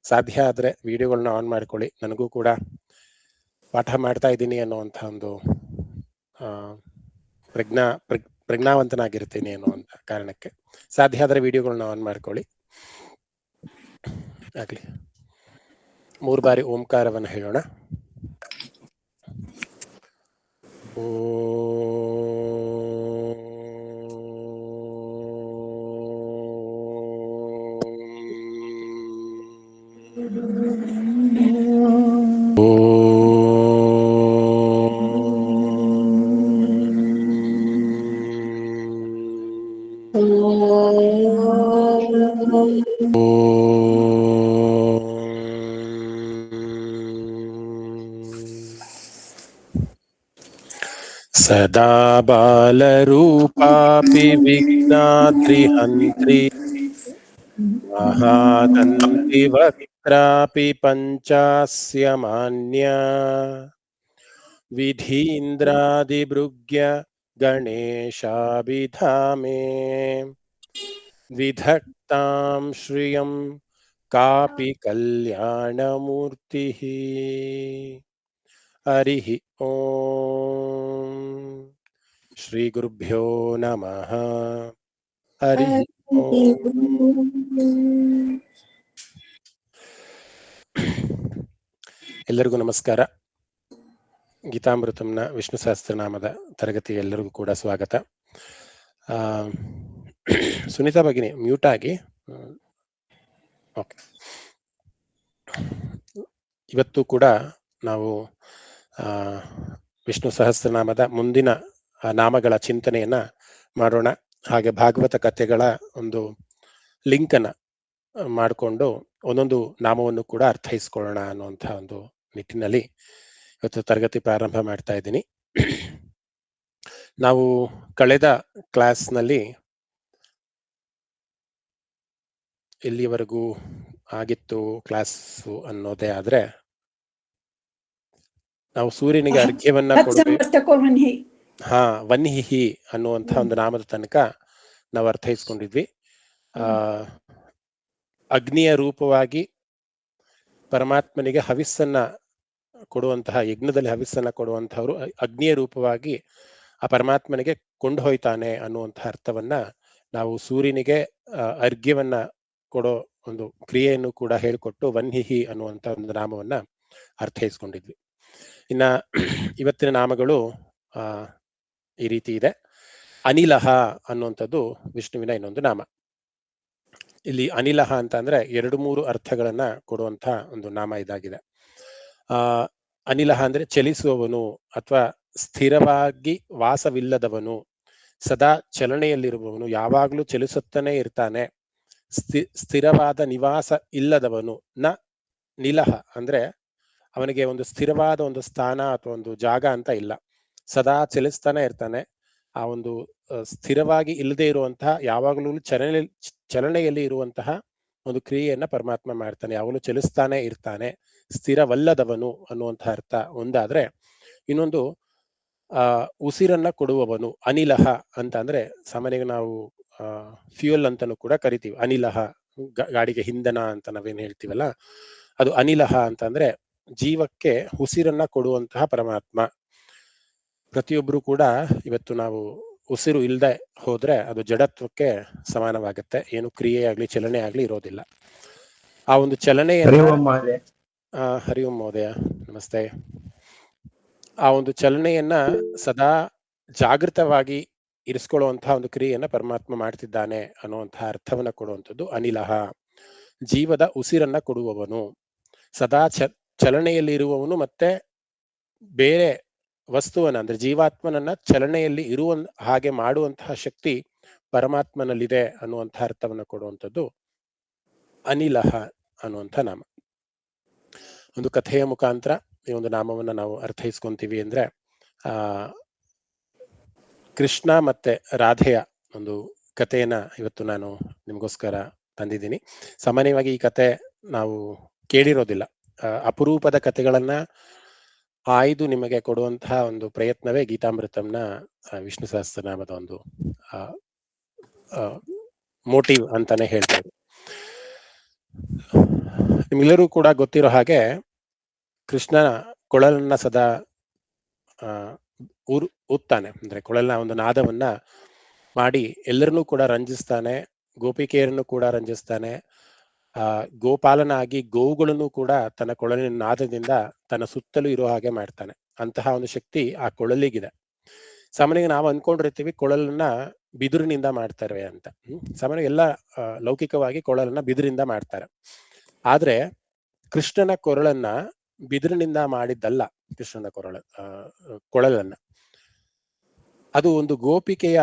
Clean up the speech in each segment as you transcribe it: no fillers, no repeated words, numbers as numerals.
ಸಾಧ್ಯ ಆದರೆ ವಿಡಿಯೋಗಳನ್ನ ಆನ್ ಮಾಡ್ಕೊಳ್ಳಿ. ನನಗೂ ಕೂಡ ಪಾಠ ಮಾಡ್ತಾ ಇದ್ದೀನಿ ಅನ್ನುವಂಥ ಒಂದು ಪ್ರಜ್ಞಾವಂತನಾಗಿರ್ತೀನಿ ಅನ್ನುವಂಥ ಕಾರಣಕ್ಕೆ ಸಾಧ್ಯ ಆದರೆ ವಿಡಿಯೋಗಳನ್ನ ಆನ್ ಮಾಡ್ಕೊಳ್ಳಿ. ಆಗ್ಲಿ. 3 ಬಾರಿ ಓಂಕಾರವನ್ನು ಹೇಳೋಣ. ಸದಾ ಬಾಲರೂಪಾಪಿ ವಿಘ್ನಾದ್ರಿಹಂತ್ರಿ ಮಹಾದಂತಿ ವಕ್ರಾಪಿ ಪಂಚಾಸ್ಯ ಮಾನ್ಯ ವಿಧೀಂದ್ರಾದಿಭೃಗ್ಯ ಗಣೇಶಾಭಿಧಾಮೇ ವಿಧಕ್ತಾಂ ಶ್ರಿಯಂ ಕಾಪಿ ಕಲ್ಯಾಣಮೂರ್ತಿಃ. ಹರಿಃ ಓಂ. ಶ್ರೀ ಗುರುಭ್ಯೋ ನಮಃ. ಹರಿಃ ಓಂ. ಎಲ್ಲರಿಗೂ ನಮಸ್ಕಾರ. ಗೀತಾಮೃತಂನ ವಿಷ್ಣು ಸಹಸ್ರನಾಮದ ತರಗತಿ ಎಲ್ಲರಿಗೂ ಕೂಡ ಸ್ವಾಗತ. ಸುನೀತಾ ಭಗಿನಿ ಮ್ಯೂಟ್ ಆಗಿ. ಓಕೆ. ಇವತ್ತು ಕೂಡ ನಾವು ವಿಷ್ಣು ಸಹಸ್ರನಾಮದ ಮುಂದಿನ ನಾಮಗಳ ಚಿಂತನೆಯನ್ನ ಮಾಡೋಣ. ಹಾಗೆ ಭಾಗವತ ಕಥೆಗಳ ಒಂದು ಲಿಂಕನ್ನು ಮಾಡಿಕೊಂಡು ಒಂದೊಂದು ನಾಮವನ್ನು ಕೂಡ ಅರ್ಥೈಸ್ಕೊಳ್ಳೋಣ ಅನ್ನುವಂಥ ಒಂದು ನಿಟ್ಟಿನಲ್ಲಿ ಇವತ್ತು ತರಗತಿ ಪ್ರಾರಂಭ ಮಾಡ್ತಾ ಇದ್ದೀನಿ. ನಾವು ಕಳೆದ ಕ್ಲಾಸ್ನಲ್ಲಿ ಎಲ್ಲಿವರೆಗೂ ಆಗಿತ್ತು ಕ್ಲಾಸು ಅನ್ನೋದೇ ಆದ್ರೆ, ನಾವು ಸೂರ್ಯನಿಗೆ ಅರ್ಘ್ಯವನ್ನ ಕೊಡಬೇಕು. ವನ್ಹಿಹಿ ಅನ್ನುವಂಥ ಒಂದು ನಾಮದ ತನಕ ನಾವು ಅರ್ಥೈಸ್ಕೊಂಡಿದ್ವಿ. ಅಗ್ನಿಯ ರೂಪವಾಗಿ ಪರಮಾತ್ಮನಿಗೆ ಹವಿಸ್ಸನ್ನ ಕೊಡುವಂತಹ, ಯಜ್ಞದಲ್ಲಿ ಹವಿಸ್ಸನ್ನ ಕೊಡುವಂತಹವರು ಅಗ್ನಿಯ ರೂಪವಾಗಿ ಆ ಪರಮಾತ್ಮನಿಗೆ ಕೊಂಡು ಹೋಯ್ತಾನೆ ಅನ್ನುವಂಥ ಅರ್ಥವನ್ನ ನಾವು ಸೂರ್ಯನಿಗೆ ಅರ್ಘ್ಯವನ್ನ ಕೊಡೋ ಒಂದು ಕ್ರಿಯೆಯನ್ನು ಕೂಡ ಹೇಳಿಕೊಟ್ಟು ವನ್ಹಿಹಿ ಅನ್ನುವಂಥ ಒಂದು ನಾಮವನ್ನ ಅರ್ಥೈಸ್ಕೊಂಡಿದ್ವಿ. ಇನ್ನ ಇವತ್ತಿನ ನಾಮಗಳು ಈ ರೀತಿ ಇದೆ. ಅನಿಲಹ ಅನ್ನುವಂಥದ್ದು ವಿಷ್ಣುವಿನ ಇನ್ನೊಂದು ನಾಮ. ಇಲ್ಲಿ ಅನಿಲಹ ಅಂತ ಅಂದ್ರೆ 2-3 ಅರ್ಥಗಳನ್ನ ಕೊಡುವಂತ ಒಂದು ನಾಮ ಇದಾಗಿದೆ. ಅನಿಲಹ ಅಂದ್ರೆ ಚಲಿಸುವವನು ಅಥವಾ ಸ್ಥಿರವಾಗಿ ವಾಸವಿಲ್ಲದವನು, ಸದಾ ಚಲನೆಯಲ್ಲಿರುವವನು, ಯಾವಾಗಲೂ ಚಲಿಸುತ್ತಾನೆ ಇರ್ತಾನೆ, ಸ್ಥಿರವಾದ ನಿವಾಸ ಇಲ್ಲದವನು. ನಿಲಹ ಅಂದ್ರೆ ಅವನಿಗೆ ಒಂದು ಸ್ಥಿರವಾದ ಒಂದು ಸ್ಥಾನ ಅಥವಾ ಒಂದು ಜಾಗ ಅಂತ ಇಲ್ಲ, ಸದಾ ಚಲಿಸ್ತಾನೆ ಇರ್ತಾನೆ. ಆ ಒಂದು ಸ್ಥಿರವಾಗಿ ಇಲ್ಲದೆ ಇರುವಂತಹ, ಯಾವಾಗಲೂ ಚಲನೆಯಲ್ಲಿ ಇರುವಂತಹ ಒಂದು ಕ್ರಿಯೆಯನ್ನ ಪರಮಾತ್ಮ ಮಾಡ್ತಾನೆ, ಯಾವಾಗಲೂ ಚಲಿಸ್ತಾನೆ ಇರ್ತಾನೆ, ಸ್ಥಿರವಲ್ಲದವನು ಅನ್ನುವಂತಹ ಅರ್ಥ ಒಂದಾದ್ರೆ, ಇನ್ನೊಂದು ಉಸಿರನ್ನ ಕೊಡುವವನು. ಅನಿಲಹ ಅಂತ ಅಂದ್ರೆ ಸಾಮಾನ್ಯವಾಗಿ ನಾವು ಫ್ಯೂಯಲ್ ಅಂತಾನೂ ಕೂಡ ಕರಿತೀವಿ. ಅನಿಲಹ, ಗಾಡಿಗೆ ಇಂಧನ ಅಂತ ನಾವೇನ್ ಹೇಳ್ತೀವಲ್ಲ, ಅದು ಅನಿಲಹ ಅಂತ ಅಂದ್ರೆ ಜೀವಕ್ಕೆ ಉಸಿರನ್ನ ಕೊಡುವಂತಹ ಪರಮಾತ್ಮ. ಪ್ರತಿಯೊಬ್ರು ಕೂಡ ಇವತ್ತು ನಾವು ಉಸಿರು ಇಲ್ಲದೆ ಹೋದ್ರೆ ಅದು ಜಡತ್ವಕ್ಕೆ ಸಮಾನವಾಗುತ್ತೆ. ಏನು ಕ್ರಿಯೆ ಆಗ್ಲಿ ಚಲನೆ ಆಗ್ಲಿ ಇರೋದಿಲ್ಲ. ಆ ಒಂದು ಚಲನೆಯನ್ನ ಹರಿ ಓಂ ಮಹೋದಯ ನಮಸ್ತೆ. ಆ ಒಂದು ಚಲನೆಯನ್ನ ಸದಾ ಜಾಗೃತವಾಗಿ ಇರಿಸ್ಕೊಳ್ಳುವಂತಹ ಒಂದು ಕ್ರಿಯೆಯನ್ನ ಪರಮಾತ್ಮ ಮಾಡ್ತಿದ್ದಾನೆ ಅನ್ನುವಂತಹ ಅರ್ಥವನ್ನ ಕೊಡುವಂಥದ್ದು ಅನಿಲಹ. ಜೀವದ ಉಸಿರನ್ನ ಕೊಡುವವನು, ಸದಾ ಚಲನೆಯಲ್ಲಿ ಇರುವವನು, ಮತ್ತೆ ಬೇರೆ ವಸ್ತುವನ್ನ ಅಂದ್ರೆ ಜೀವಾತ್ಮನನ್ನ ಚಲನೆಯಲ್ಲಿ ಇರುವ ಹಾಗೆ ಮಾಡುವಂತಹ ಶಕ್ತಿ ಪರಮಾತ್ಮನಲ್ಲಿದೆ ಅನ್ನುವಂತಹ ಅರ್ಥವನ್ನ ಕೊಡುವಂಥದ್ದು ಅನಿಲಹ ಅನ್ನುವಂಥ ನಾಮ. ಒಂದು ಕಥೆಯ ಮುಖಾಂತರ ಈ ಒಂದು ನಾಮವನ್ನ ನಾವು ಅರ್ಥೈಸ್ಕೊಂತೀವಿ ಅಂದ್ರೆ, ಕೃಷ್ಣ ಮತ್ತೆ ರಾಧೆಯ ಒಂದು ಕಥೆಯನ್ನ ಇವತ್ತು ನಾನು ನಿಮಗೋಸ್ಕರ ತಂದಿದ್ದೀನಿ. ಸಾಮಾನ್ಯವಾಗಿ ಈ ಕತೆ ನಾವು ಕೇಳಿರೋದಿಲ್ಲ. ಅಪರೂಪದ ಕಥೆಗಳನ್ನ ಆಯ್ದು ನಿಮಗೆ ಕೊಡುವಂತಹ ಒಂದು ಪ್ರಯತ್ನವೇ ಗೀತಾಮೃತಂನ ವಿಷ್ಣು ಸಹಸ್ರನಾಮದ ಒಂದು ಮೋಟಿವ್ ಅಂತಾನೆ ಹೇಳ್ಬೋದು. ನಿಮ್ಗೆಲ್ಲರೂ ಕೂಡ ಗೊತ್ತಿರೋ ಹಾಗೆ ಕೃಷ್ಣ ಕೊಳಲನ್ನ ಸದಾ ಊದ್ತಾನೆ, ಅಂದ್ರೆ ಕೊಳಲಿನ ಒಂದು ನಾದವನ್ನ ಮಾಡಿ ಎಲ್ಲರನ್ನೂ ಕೂಡ ರಂಜಿಸ್ತಾನೆ, ಗೋಪಿಕೆಯರನ್ನು ಕೂಡ ರಂಜಿಸ್ತಾನೆ. ಗೋಪಾಲನಾಗಿ ಗೋವುಗಳನ್ನು ಕೂಡ ತನ್ನ ಕೊಳಲಿನ ನಾದದಿಂದ ತನ್ನ ಸುತ್ತಲೂ ಇರೋ ಹಾಗೆ ಮಾಡ್ತಾನೆ. ಅಂತಹ ಒಂದು ಶಕ್ತಿ ಆ ಕೊಳಲಿಗಿದೆ. ಸಾಮಾನ್ಯವಾಗಿ ನಾವು ಅನ್ಕೊಂಡಿರ್ತೀವಿ ಕೊಳಲನ್ನ ಬಿದಿರಿನಿಂದ ಮಾಡ್ತಾರೆ ಅಂತ. ಸಾಮಾನ್ಯ ಎಲ್ಲ ಲೌಕಿಕವಾಗಿ ಕೊಳಲನ್ನ ಬಿದಿರಿಂದ ಮಾಡ್ತಾರೆ. ಆದ್ರೆ ಕೃಷ್ಣನ ಕೊರಳನ್ನ ಬಿದಿರಿನಿಂದ ಮಾಡಿದ್ದಲ್ಲ. ಕೃಷ್ಣನ ಕೊಳಲನ್ನ ಅದು ಒಂದು ಗೋಪಿಕೆಯ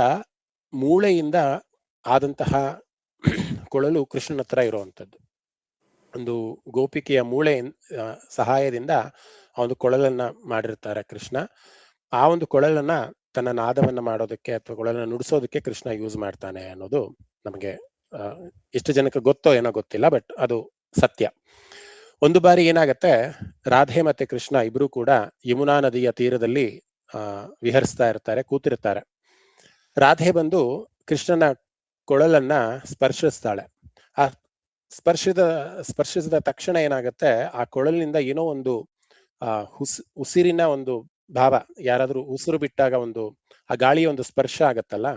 ಮೂಳೆಯಿಂದ ಆದಂತಹ ಕೊಳಲು ಕೃಷ್ಣನ ಹತ್ರ ಇರುವಂಥದ್ದು. ಒಂದು ಗೋಪಿಕೆಯ ಮೂಳೆ ಸಹಾಯದಿಂದ ಆ ಒಂದು ಕೊಳಲನ್ನ ಮಾಡಿರ್ತಾರೆ ಕೃಷ್ಣ. ಆ ಒಂದು ಕೊಳಲನ್ನ ತನ್ನ ನಾದವನ್ನ ಮಾಡೋದಕ್ಕೆ ಅಥವಾ ಕೊಳಲನ್ನ ನುಡಿಸೋದಕ್ಕೆ ಕೃಷ್ಣ ಯೂಸ್ ಮಾಡ್ತಾನೆ ಅನ್ನೋದು ನಮಗೆ ಎಷ್ಟು ಜನಕ್ಕೆ ಗೊತ್ತೋ ಏನೋ ಗೊತ್ತಿಲ್ಲ, ಬಟ್ ಅದು ಸತ್ಯ. ಒಂದು ಬಾರಿ ಏನಾಗತ್ತೆ, ರಾಧೆ ಮತ್ತೆ ಕೃಷ್ಣ ಇಬ್ರು ಕೂಡ ಯಮುನಾ ನದಿಯ ತೀರದಲ್ಲಿ ವಿಹರಿಸ್ತಾ ಇರ್ತಾರೆ, ಕೂತಿರ್ತಾರೆ. ರಾಧೆ ಬಂದು ಕೃಷ್ಣನ ಕೊಳಲನ್ನ ಸ್ಪರ್ಶಿಸ್ತಾಳೆ. ಆ ಸ್ಪರ್ಶಿಸಿದ ತಕ್ಷಣ ಏನಾಗತ್ತೆ, ಆ ಕೊಳಲಿನಿಂದ ಏನೋ ಒಂದು ಉಸಿರಿನ ಒಂದು ಭಾವ, ಯಾರಾದ್ರೂ ಉಸಿರು ಬಿಟ್ಟಾಗ ಒಂದು ಆ ಗಾಳಿಯ ಒಂದು ಸ್ಪರ್ಶ ಆಗತ್ತಲ್ಲ,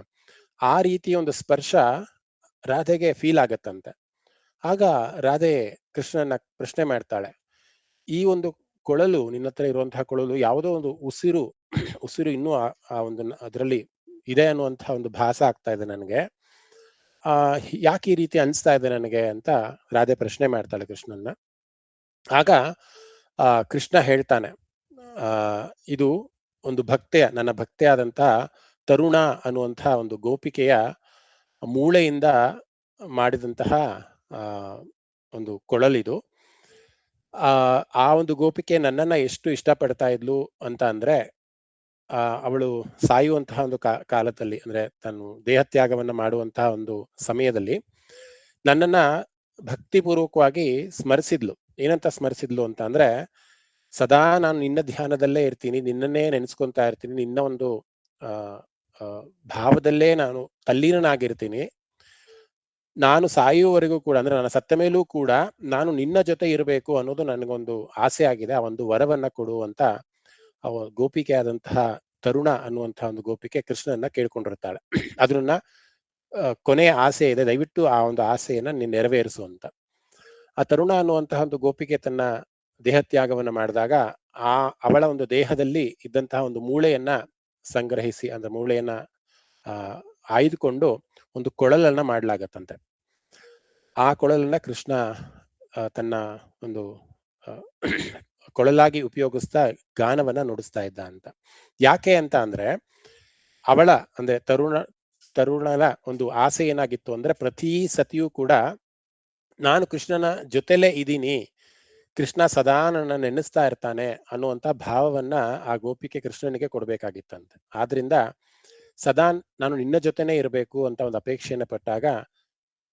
ಆ ರೀತಿಯ ಒಂದು ಸ್ಪರ್ಶ ರಾಧೆಗೆ ಫೀಲ್ ಆಗತ್ತಂತೆ. ಆಗ ರಾಧೆ ಕೃಷ್ಣನ ಪ್ರಶ್ನೆ ಮಾಡ್ತಾಳೆ, ಈ ಒಂದು ಕೊಳಲು, ನಿನ್ನ ಹತ್ರ ಇರುವಂತಹ ಕೊಳಲು ಯಾವುದೋ ಒಂದು ಉಸಿರು ಇನ್ನೂ ಆ ಒಂದು ಅದರಲ್ಲಿ ಇದೆ ಅನ್ನುವಂತಹ ಒಂದು ಭಾಸ ಆಗ್ತಾ ಇದೆ ನನಗೆ, ಯಾಕೆ ಈ ರೀತಿ ಅನಿಸ್ತಾ ಇದೆ ನನಗೆ ಅಂತ ರಾಧೆ ಪ್ರಶ್ನೆ ಮಾಡ್ತಾಳೆ ಕೃಷ್ಣನ್ನ. ಆಗ ಕೃಷ್ಣ ಹೇಳ್ತಾನೆ, ಇದು ಒಂದು ನನ್ನ ಭಕ್ತೆಯಾದಂತಹ ತರುಣ ಅನ್ನುವಂತಹ ಒಂದು ಗೋಪಿಕೆಯ ಮೂಳೆಯಿಂದ ಮಾಡಿದಂತಹ ಒಂದು ಕೊಳಲಿದು. ಆ ಒಂದು ಗೋಪಿಕೆ ನನ್ನನ್ನ ಎಷ್ಟು ಇಷ್ಟಪಡ್ತಾ ಇದ್ಲು ಅಂತ ಅಂದ್ರೆ, ಅವಳು ಸಾಯುವಂತಹ ಒಂದು ಕಾಲದಲ್ಲಿ, ಅಂದ್ರೆ ತಾನು ದೇಹತ್ಯಾಗವನ್ನ ಮಾಡುವಂತಹ ಒಂದು ಸಮಯದಲ್ಲಿ ನನ್ನನ್ನ ಭಕ್ತಿಪೂರ್ವಕವಾಗಿ ಸ್ಮರಿಸಿದ್ಲು. ಏನಂತ ಸ್ಮರಿಸಿದ್ಲು ಅಂತ ಅಂದ್ರೆ, ಸದಾ ನಾನು ನಿನ್ನ ಧ್ಯಾನದಲ್ಲೇ ಇರ್ತೀನಿ, ನಿನ್ನನ್ನೇ ನೆನೆಸ್ಕೊಂತಾ ಇರ್ತೀನಿ, ನಿನ್ನ ಒಂದು ಭಾವದಲ್ಲೇ ನಾನು ತಲ್ಲೀನನಾಗಿರ್ತೀನಿ, ನಾನು ಸಾಯುವವರೆಗೂ ಕೂಡ, ಅಂದ್ರೆ ನನ್ನ ಸತ್ತ ಮೇಲೂ ಕೂಡ ನಾನು ನಿನ್ನ ಜೊತೆ ಇರಬೇಕು ಅನ್ನೋದು ನನಗೊಂದು ಆಸೆ ಆಗಿದೆ, ಆ ಒಂದು ವರವನ್ನ ಕೊಡು ಅಂತ ಗೋಪಿಕೆ ಆದಂತಹ ತರುಣ ಅನ್ನುವಂತಹ ಒಂದು ಗೋಪಿಕೆ ಕೃಷ್ಣನ್ನ ಕೇಳ್ಕೊಂಡಿರ್ತಾಳೆ. ಅದನ್ನ ಕೊನೆಯ ಆಸೆ ಇದೆ, ದಯವಿಟ್ಟು ಆ ಒಂದು ಆಸೆಯನ್ನ ನೀನು ನೆರವೇರಿಸು ಅಂತ. ಆ ತರುಣ ಅನ್ನುವಂತಹ ಒಂದು ಗೋಪಿಕೆ ತನ್ನ ದೇಹತ್ಯಾಗವನ್ನ ಮಾಡಿದಾಗ ಅವಳ ಒಂದು ದೇಹದಲ್ಲಿ ಇದ್ದಂತಹ ಒಂದು ಮೂಳೆಯನ್ನ ಸಂಗ್ರಹಿಸಿ, ಅಂದ್ರೆ ಮೂಳೆಯನ್ನ ಆಯ್ದುಕೊಂಡು ಒಂದು ಕೊಳಲನ್ನ ಮಾಡ್ಲಾಗತ್ತಂತೆ. ಆ ಕೊಳಲನ್ನ ಕೃಷ್ಣ ತನ್ನ ಒಂದು ಕೊಳಲಾಗಿ ಉಪಯೋಗಿಸ್ತಾ ಗಾನವನ್ನ ನುಡಿಸ್ತಾ ಇದ್ದ ಅಂತ. ಯಾಕೆ ಅಂತ ಅಂದ್ರೆ, ಅವಳ ಅಂದ್ರೆ ತರುಣನ ಒಂದು ಆಸೆ ಏನಾಗಿತ್ತು ಅಂದ್ರೆ, ಪ್ರತಿ ಸತಿಯೂ ಕೂಡ ನಾನು ಕೃಷ್ಣನ ಜೊತೆಲೇ ಇದ್ದೀನಿ, ಕೃಷ್ಣ ಸದಾ ನನ್ನ ನೆನೆಸ್ತಾ ಇರ್ತಾನೆ ಅನ್ನುವಂತ ಭಾವವನ್ನ ಆ ಗೋಪಿಕೆ ಕೃಷ್ಣನಿಗೆ ಕೊಡ್ಬೇಕಾಗಿತ್ತಂತೆ. ಆದ್ರಿಂದ ಸದಾ ನಾನು ನಿನ್ನ ಜೊತೆನೇ ಇರಬೇಕು ಅಂತ ಒಂದು ಅಪೇಕ್ಷೆಯನ್ನು ಪಟ್ಟಾಗ,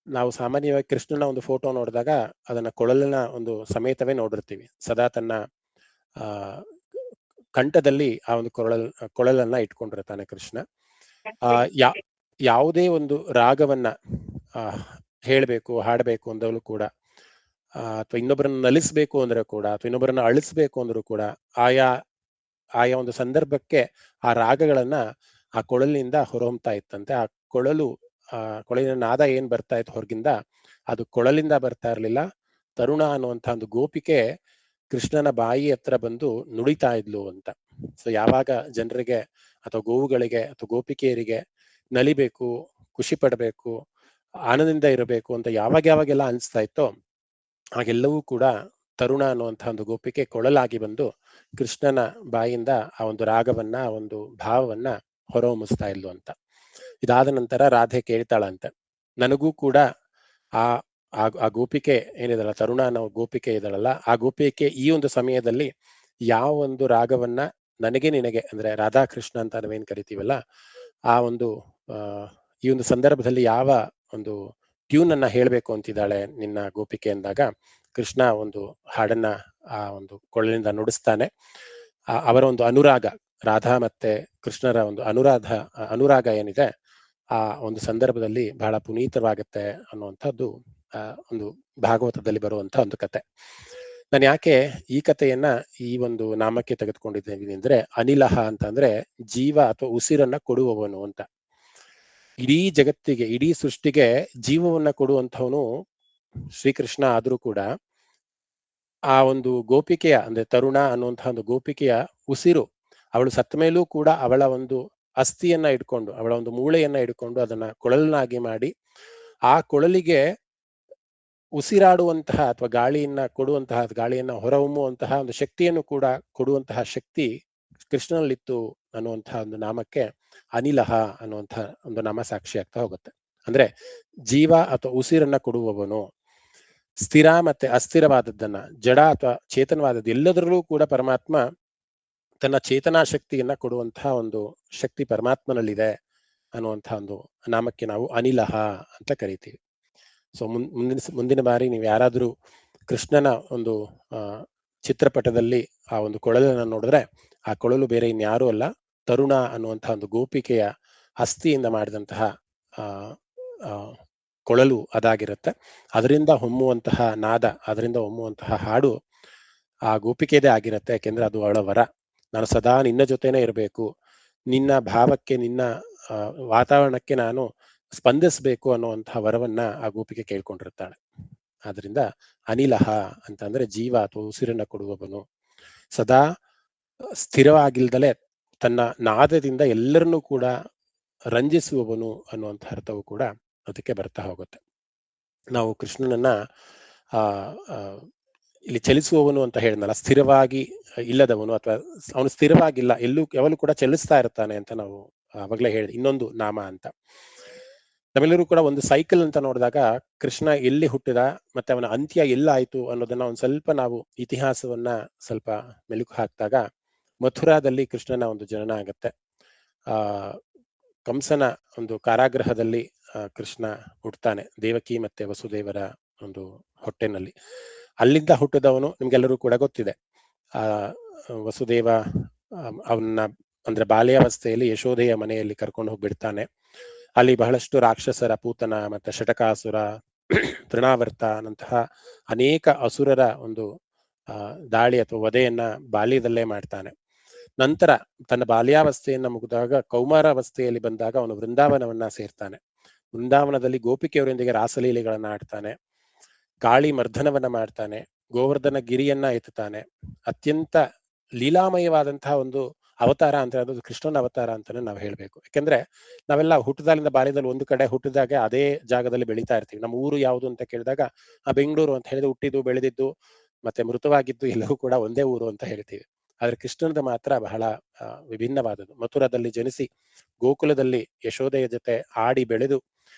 ನಾವು ಸಾಮಾನ್ಯವಾಗಿ ಕೃಷ್ಣನ ಒಂದು ಫೋಟೋ ನೋಡಿದಾಗ ಅದನ್ನ ಕೊಳಲಿನ ಒಂದು ಸಮೇತವೇ ನೋಡಿರ್ತೀವಿ. ಸದಾ ತನ್ನ ಕಂಠದಲ್ಲಿ ಆ ಒಂದು ಕೊಳಲನ್ನ ಇಟ್ಕೊಂಡಿರ್ತಾನೆ ಕೃಷ್ಣ. ಯಾವುದೇ ಒಂದು ರಾಗವನ್ನ ಹೇಳ್ಬೇಕು, ಹಾಡಬೇಕು ಅಂದಲ್ಲೂ ಕೂಡ, ಅಥವಾ ಇನ್ನೊಬ್ಬರನ್ನ ನಲಿಸ್ಬೇಕು ಅಂದ್ರೆ ಕೂಡ, ಅಥವಾ ಇನ್ನೊಬ್ಬರನ್ನ ಅಳಿಸ್ಬೇಕು ಅಂದ್ರೂ ಕೂಡ, ಆಯಾ ಒಂದು ಸಂದರ್ಭಕ್ಕೆ ಆ ರಾಗಗಳನ್ನ ಆ ಕೊಳಲಿನಿಂದ ಹೊರಹೊಮ್ತಾ ಇತ್ತಂತೆ. ಆ ಕೊಳಲಿನ ನಾದ ಏನ್ ಬರ್ತಾ ಇತ್ತು ಹೊರಗಿಂದ, ಅದು ಕೊಳಲಿಂದ ಬರ್ತಾ ಇರ್ಲಿಲ್ಲ, ತರುಣ ಅನ್ನುವಂತ ಒಂದು ಗೋಪಿಕೆ ಕೃಷ್ಣನ ಬಾಯಿ ಹತ್ರ ಬಂದು ನುಡಿತಾ ಇದ್ಲು ಅಂತ. ಸೊ ಯಾವಾಗ ಜನರಿಗೆ ಅಥವಾ ಗೋವುಗಳಿಗೆ ಅಥವಾ ಗೋಪಿಕೆಯರಿಗೆ ನಲಿಬೇಕು, ಖುಷಿ ಪಡಬೇಕು, ಆನಂದದಿಂದ ಇರಬೇಕು ಅಂತ ಯಾವಾಗೆಲ್ಲ ಅನಿಸ್ತಾ ಇತ್ತೋ, ಆಗೆಲ್ಲವೂ ಕೂಡ ತರುಣ ಅನ್ನುವಂತಹ ಒಂದು ಗೋಪಿಕೆ ಕೊಳಲಾಗಿ ಬಂದು ಕೃಷ್ಣನ ಬಾಯಿಂದ ಆ ಒಂದು ರಾಗವನ್ನ, ಆ ಒಂದು ಭಾವವನ್ನ ಹೊರಹೊಮ್ಮಿಸ್ತಾ ಇದ್ಲು ಅಂತ. ಇದಾದ ನಂತರ ರಾಧೆ ಕೇಳ್ತಾಳಂತೆ, ನನಗೂ ಕೂಡ ಆ ಗೋಪಿಕೆ ಏನಿದಲ್ಲ, ತರುಣ ಅನ್ನೋ ಗೋಪಿಕೆ ಇದಳಲ್ಲ, ಆ ಗೋಪಿಕೆ ಈ ಒಂದು ಸಮಯದಲ್ಲಿ ಯಾವ ಒಂದು ರಾಗವನ್ನ ನನಗೆ ನಿನಗೆ, ಅಂದ್ರೆ ರಾಧಾಕೃಷ್ಣ ಅಂತ ನಾವೇನ್ ಕರಿತೀವಲ್ಲ, ಆ ಒಂದು ಈ ಒಂದು ಸಂದರ್ಭದಲ್ಲಿ ಯಾವ ಒಂದು ಟ್ಯೂನ್ ಅನ್ನ ಹೇಳ್ಬೇಕು ಅಂತಿದ್ದಾಳೆ ನಿನ್ನ ಗೋಪಿಕೆ ಅಂದಾಗ, ಕೃಷ್ಣ ಒಂದು ಹಾಡನ್ನ ಆ ಒಂದು ಕೊಳಲಿನಿಂದ ನುಡಿಸ್ತಾನೆ. ಅವರ ಒಂದು ಅನುರಾಗ, ರಾಧಾ ಮತ್ತೆ ಕೃಷ್ಣರ ಒಂದು ಅನುರಾಗ ಏನಿದೆ, ಆ ಒಂದು ಸಂದರ್ಭದಲ್ಲಿ ಬಹಳ ಪುನೀತವಾಗುತ್ತೆ ಅನ್ನುವಂಥದ್ದು ಒಂದು ಭಾಗವತದಲ್ಲಿ ಬರುವಂತ ಒಂದು ಕತೆ. ನಾನು ಯಾಕೆ ಈ ಕಥೆಯನ್ನ ಈ ಒಂದು ನಾಮಕ್ಕೆ ತೆಗೆದುಕೊಂಡಿದ್ದೇನೆ ಅಂದ್ರೆ, ಅನಿಲಹ ಅಂತ ಅಂದ್ರೆ ಜೀವ ಅಥವಾ ಉಸಿರನ್ನ ಕೊಡುವವನು ಅಂತ. ಇಡೀ ಜಗತ್ತಿಗೆ, ಇಡೀ ಸೃಷ್ಟಿಗೆ ಜೀವವನ್ನ ಕೊಡುವಂಥವನು ಶ್ರೀಕೃಷ್ಣ ಆದ್ರೂ ಕೂಡ ಆ ಒಂದು ಗೋಪಿಕೆಯ ಅಂದ್ರೆ ತರುಣ ಅನ್ನುವಂತಹ ಒಂದು ಗೋಪಿಕೆಯ ಉಸಿರು, ಅವಳು ಸತ್ತ ಮೇಲೂ ಕೂಡ ಅವಳ ಒಂದು ಅಸ್ಥಿಯನ್ನ ಇಟ್ಕೊಂಡು, ಅವಳ ಒಂದು ಮೂಳೆಯನ್ನ ಇಟ್ಕೊಂಡು ಅದನ್ನ ಕೊಳಲನ್ನಾಗಿ ಮಾಡಿ ಆ ಕೊಳಲಿಗೆ ಉಸಿರಾಡುವಂತಹ ಅಥವಾ ಗಾಳಿಯನ್ನ ಕೊಡುವಂತಹ, ಗಾಳಿಯನ್ನ ಹೊರಹೊಮ್ಮುವಂತಹ ಒಂದು ಶಕ್ತಿಯನ್ನು ಕೂಡ ಕೊಡುವಂತಹ ಶಕ್ತಿ ಕೃಷ್ಣನಲ್ಲಿತ್ತು ಅನ್ನುವಂತಹ ಒಂದು ನಾಮಕ್ಕೆ ಅನಿಲಹ ಅನ್ನುವಂತಹ ಒಂದು ನಾಮ ಸಾಕ್ಷಿ ಆಗ್ತಾ ಹೋಗುತ್ತೆ. ಅಂದ್ರೆ ಜೀವ ಅಥವಾ ಉಸಿರನ್ನ ಕೊಡುವವನು, ಸ್ಥಿರ ಮತ್ತೆ ಅಸ್ಥಿರವಾದದ್ದನ್ನ, ಜಡ ಅಥವಾ ಚೇತನವಾದದ್ದು ಎಲ್ಲದರಲ್ಲೂ ಕೂಡ ಪರಮಾತ್ಮ ತನ್ನ ಚೇತನಾ ಶಕ್ತಿಯನ್ನ ಕೊಡುವಂತಹ ಒಂದು ಶಕ್ತಿ ಪರಮಾತ್ಮನಲ್ಲಿದೆ ಅನ್ನುವಂತಹ ಒಂದು ನಾಮಕ್ಕೆ ನಾವು ಅನಿಲಹ ಅಂತ ಕರಿತೀವಿ. ಸೊ ಮುಂದಿನ ಬಾರಿ ನೀವು ಯಾರಾದ್ರೂ ಕೃಷ್ಣನ ಒಂದು ಚಿತ್ರಪಟದಲ್ಲಿ ಆ ಒಂದು ಕೊಳಲನ್ನ ನೋಡಿದ್ರೆ, ಆ ಕೊಳಲು ಬೇರೆ ಇನ್ಯಾರೂ ಅಲ್ಲ, ತರುಣ ಅನ್ನುವಂತಹ ಒಂದು ಗೋಪಿಕೆಯ ಅಸ್ಥಿಯಿಂದ ಮಾಡಿದಂತಹ ಕೊಳಲು ಅದಾಗಿರುತ್ತೆ. ಅದರಿಂದ ಹೊಮ್ಮುವಂತಹ ನಾದ, ಅದರಿಂದ ಹೊಮ್ಮುವಂತಹ ಹಾಡು ಆ ಗೋಪಿಕೆದೇ ಆಗಿರುತ್ತೆ. ಯಾಕೆಂದ್ರೆ ಅದು ಅವಳ ವರ. ನಾನು ಸದಾ ನಿನ್ನ ಜೊತೆನೇ ಇರಬೇಕು, ನಿನ್ನ ಭಾವಕ್ಕೆ, ನಿನ್ನ ವಾತಾವರಣಕ್ಕೆ ನಾನು ಸ್ಪಂದಿಸಬೇಕು ಅನ್ನುವಂತಹ ವರವನ್ನ ಆ ಗೋಪಿಕೆ ಕೇಳ್ಕೊಂಡಿರ್ತಾಳೆ. ಆದ್ರಿಂದ ಅನಿಲಹ ಅಂತ ಅಂದ್ರೆ ಜೀವ ಅಥವಾ ಉಸಿರನ್ನ ಕೊಡುವವನು, ಸದಾ ಸ್ಥಿರವಾಗಿಲ್ದಲೆ ತನ್ನ ನಾದದಿಂದ ಎಲ್ಲರನ್ನೂ ಕೂಡ ರಂಜಿಸುವವನು ಅನ್ನುವಂಥ ಅರ್ಥವು ಕೂಡ ಅದಕ್ಕೆ ಬರ್ತಾ ಹೋಗುತ್ತೆ. ನಾವು ಕೃಷ್ಣನನ್ನ ಇಲ್ಲಿ ಚಲಿಸುವವನು ಅಂತ ಹೇಳಿದ್ನಲ್ಲ, ಸ್ಥಿರವಾಗಿ ಇಲ್ಲದವನು ಅಥವಾ ಅವನು ಸ್ಥಿರವಾಗಿಲ್ಲ, ಯಾವಾಗಲೂ ಕೂಡ ಚಲಿಸ್ತಾ ಇರ್ತಾನೆ ಅಂತ ನಾವು ಅವಾಗಲೇ ಹೇಳಿದೆ, ಇನ್ನೊಂದು ನಾಮ ಅಂತ. ನಮ್ಮೆಲ್ಲರೂ ಕೂಡ ಒಂದು ಸೈಕಲ್ ಅಂತ ನೋಡಿದಾಗ ಕೃಷ್ಣ ಎಲ್ಲಿ ಹುಟ್ಟಿದ ಮತ್ತೆ ಅವನ ಅಂತ್ಯ ಎಲ್ಲ ಆಯ್ತು ಅನ್ನೋದನ್ನ ಒಂದ್ ಸ್ವಲ್ಪ ನಾವು ಇತಿಹಾಸವನ್ನ ಸ್ವಲ್ಪ ಮೆಲುಕು ಹಾಕಿದಾಗ, ಮಥುರಾದಲ್ಲಿ ಕೃಷ್ಣನ ಒಂದು ಜನನ ಆಗತ್ತೆ. ಕಂಸನ ಒಂದು ಕಾರಾಗೃಹದಲ್ಲಿ ಕೃಷ್ಣ ಹುಟ್ಟುತ್ತಾನೆ, ದೇವಕಿ ಮತ್ತೆ ವಸುದೇವರ ಒಂದು ಹೊಟ್ಟೆನಲ್ಲಿ. ಅಲ್ಲಿಂದ ಹುಟ್ಟಿದವನು ನಿಮ್ಗೆಲ್ಲರೂ ಕೂಡ ಗೊತ್ತಿದೆ. ವಸುದೇವ ಅವನ್ನ ಅಂದ್ರೆ ಬಾಲ್ಯಾವಸ್ಥೆಯಲ್ಲಿ ಯಶೋದೆಯ ಮನೆಯಲ್ಲಿ ಕರ್ಕೊಂಡು ಹೋಗ್ಬಿಡ್ತಾನೆ. ಅಲ್ಲಿ ಬಹಳಷ್ಟು ರಾಕ್ಷಸರ, ಪೂತನ ಮತ್ತೆ ಶಟಕಾಸುರ, ತೃಣಾವರ್ತನಂತಹ ಅನೇಕ ಅಸುರರ ಒಂದು ದಾಳಿ ಅಥವಾ ವಧೆಯನ್ನ ಬಾಲ್ಯದಲ್ಲೇ ಮಾಡ್ತಾನೆ. ನಂತರ ತನ್ನ ಬಾಲ್ಯಾವಸ್ಥೆಯನ್ನ ಮುಗಿದಾಗ ಕೌಮಾರಾವಸ್ಥೆಯಲ್ಲಿ ಬಂದಾಗ ಅವನು ವೃಂದಾವನವನ್ನ ಸೇರ್ತಾನೆ. ವೃಂದಾವನದಲ್ಲಿ ಗೋಪಿಕೆಯವರೊಂದಿಗೆ ರಾಸಲೀಲೆಗಳನ್ನ ಆಡ್ತಾನೆ, ಗಾಳಿ ಮರ್ದನವನ್ನ ಮಾಡ್ತಾನೆ, ಗೋವರ್ಧನ ಗಿರಿಯನ್ನ ಎತ್ತುತ್ತಾನೆ. ಅತ್ಯಂತ ಲೀಲಾಮಯವಾದಂತಹ ಒಂದು ಅವತಾರ ಅಂತ ಹೇಳೋದು ಕೃಷ್ಣನ ಅವತಾರ ಅಂತಾನೆ ನಾವು ಹೇಳ್ಬೇಕು. ಯಾಕೆಂದ್ರೆ ನಾವೆಲ್ಲ ಹುಟ್ಟದಾಲಿಂದ ಬಾಲ್ಯದಲ್ಲಿ ಒಂದು ಕಡೆ ಹುಟ್ಟಿದಾಗ ಅದೇ ಜಾಗದಲ್ಲಿ ಬೆಳೀತಾ ಇರ್ತೀವಿ. ನಮ್ಮ ಊರು ಯಾವುದು ಅಂತ ಕೇಳಿದಾಗ ಬೆಂಗಳೂರು ಅಂತ ಹೇಳಿದ್ರೆ ಹುಟ್ಟಿದ್ದು, ಬೆಳೆದಿದ್ದು ಮತ್ತೆ ಮೃತವಾಗಿದ್ದು ಎಲ್ಲವೂ ಕೂಡ ಒಂದೇ ಊರು ಅಂತ ಹೇಳ್ತೀವಿ. ಆದ್ರೆ ಕೃಷ್ಣನದ ಮಾತ್ರ ಬಹಳ ವಿಭಿನ್ನವಾದದ್ದು. ಮಥುರಾದಲ್ಲಿ ಜನಿಸಿ ಗೋಕುಲದಲ್ಲಿ ಯಶೋದೆಯ ಜೊತೆ ಆಡಿ ಬೆಳೆದು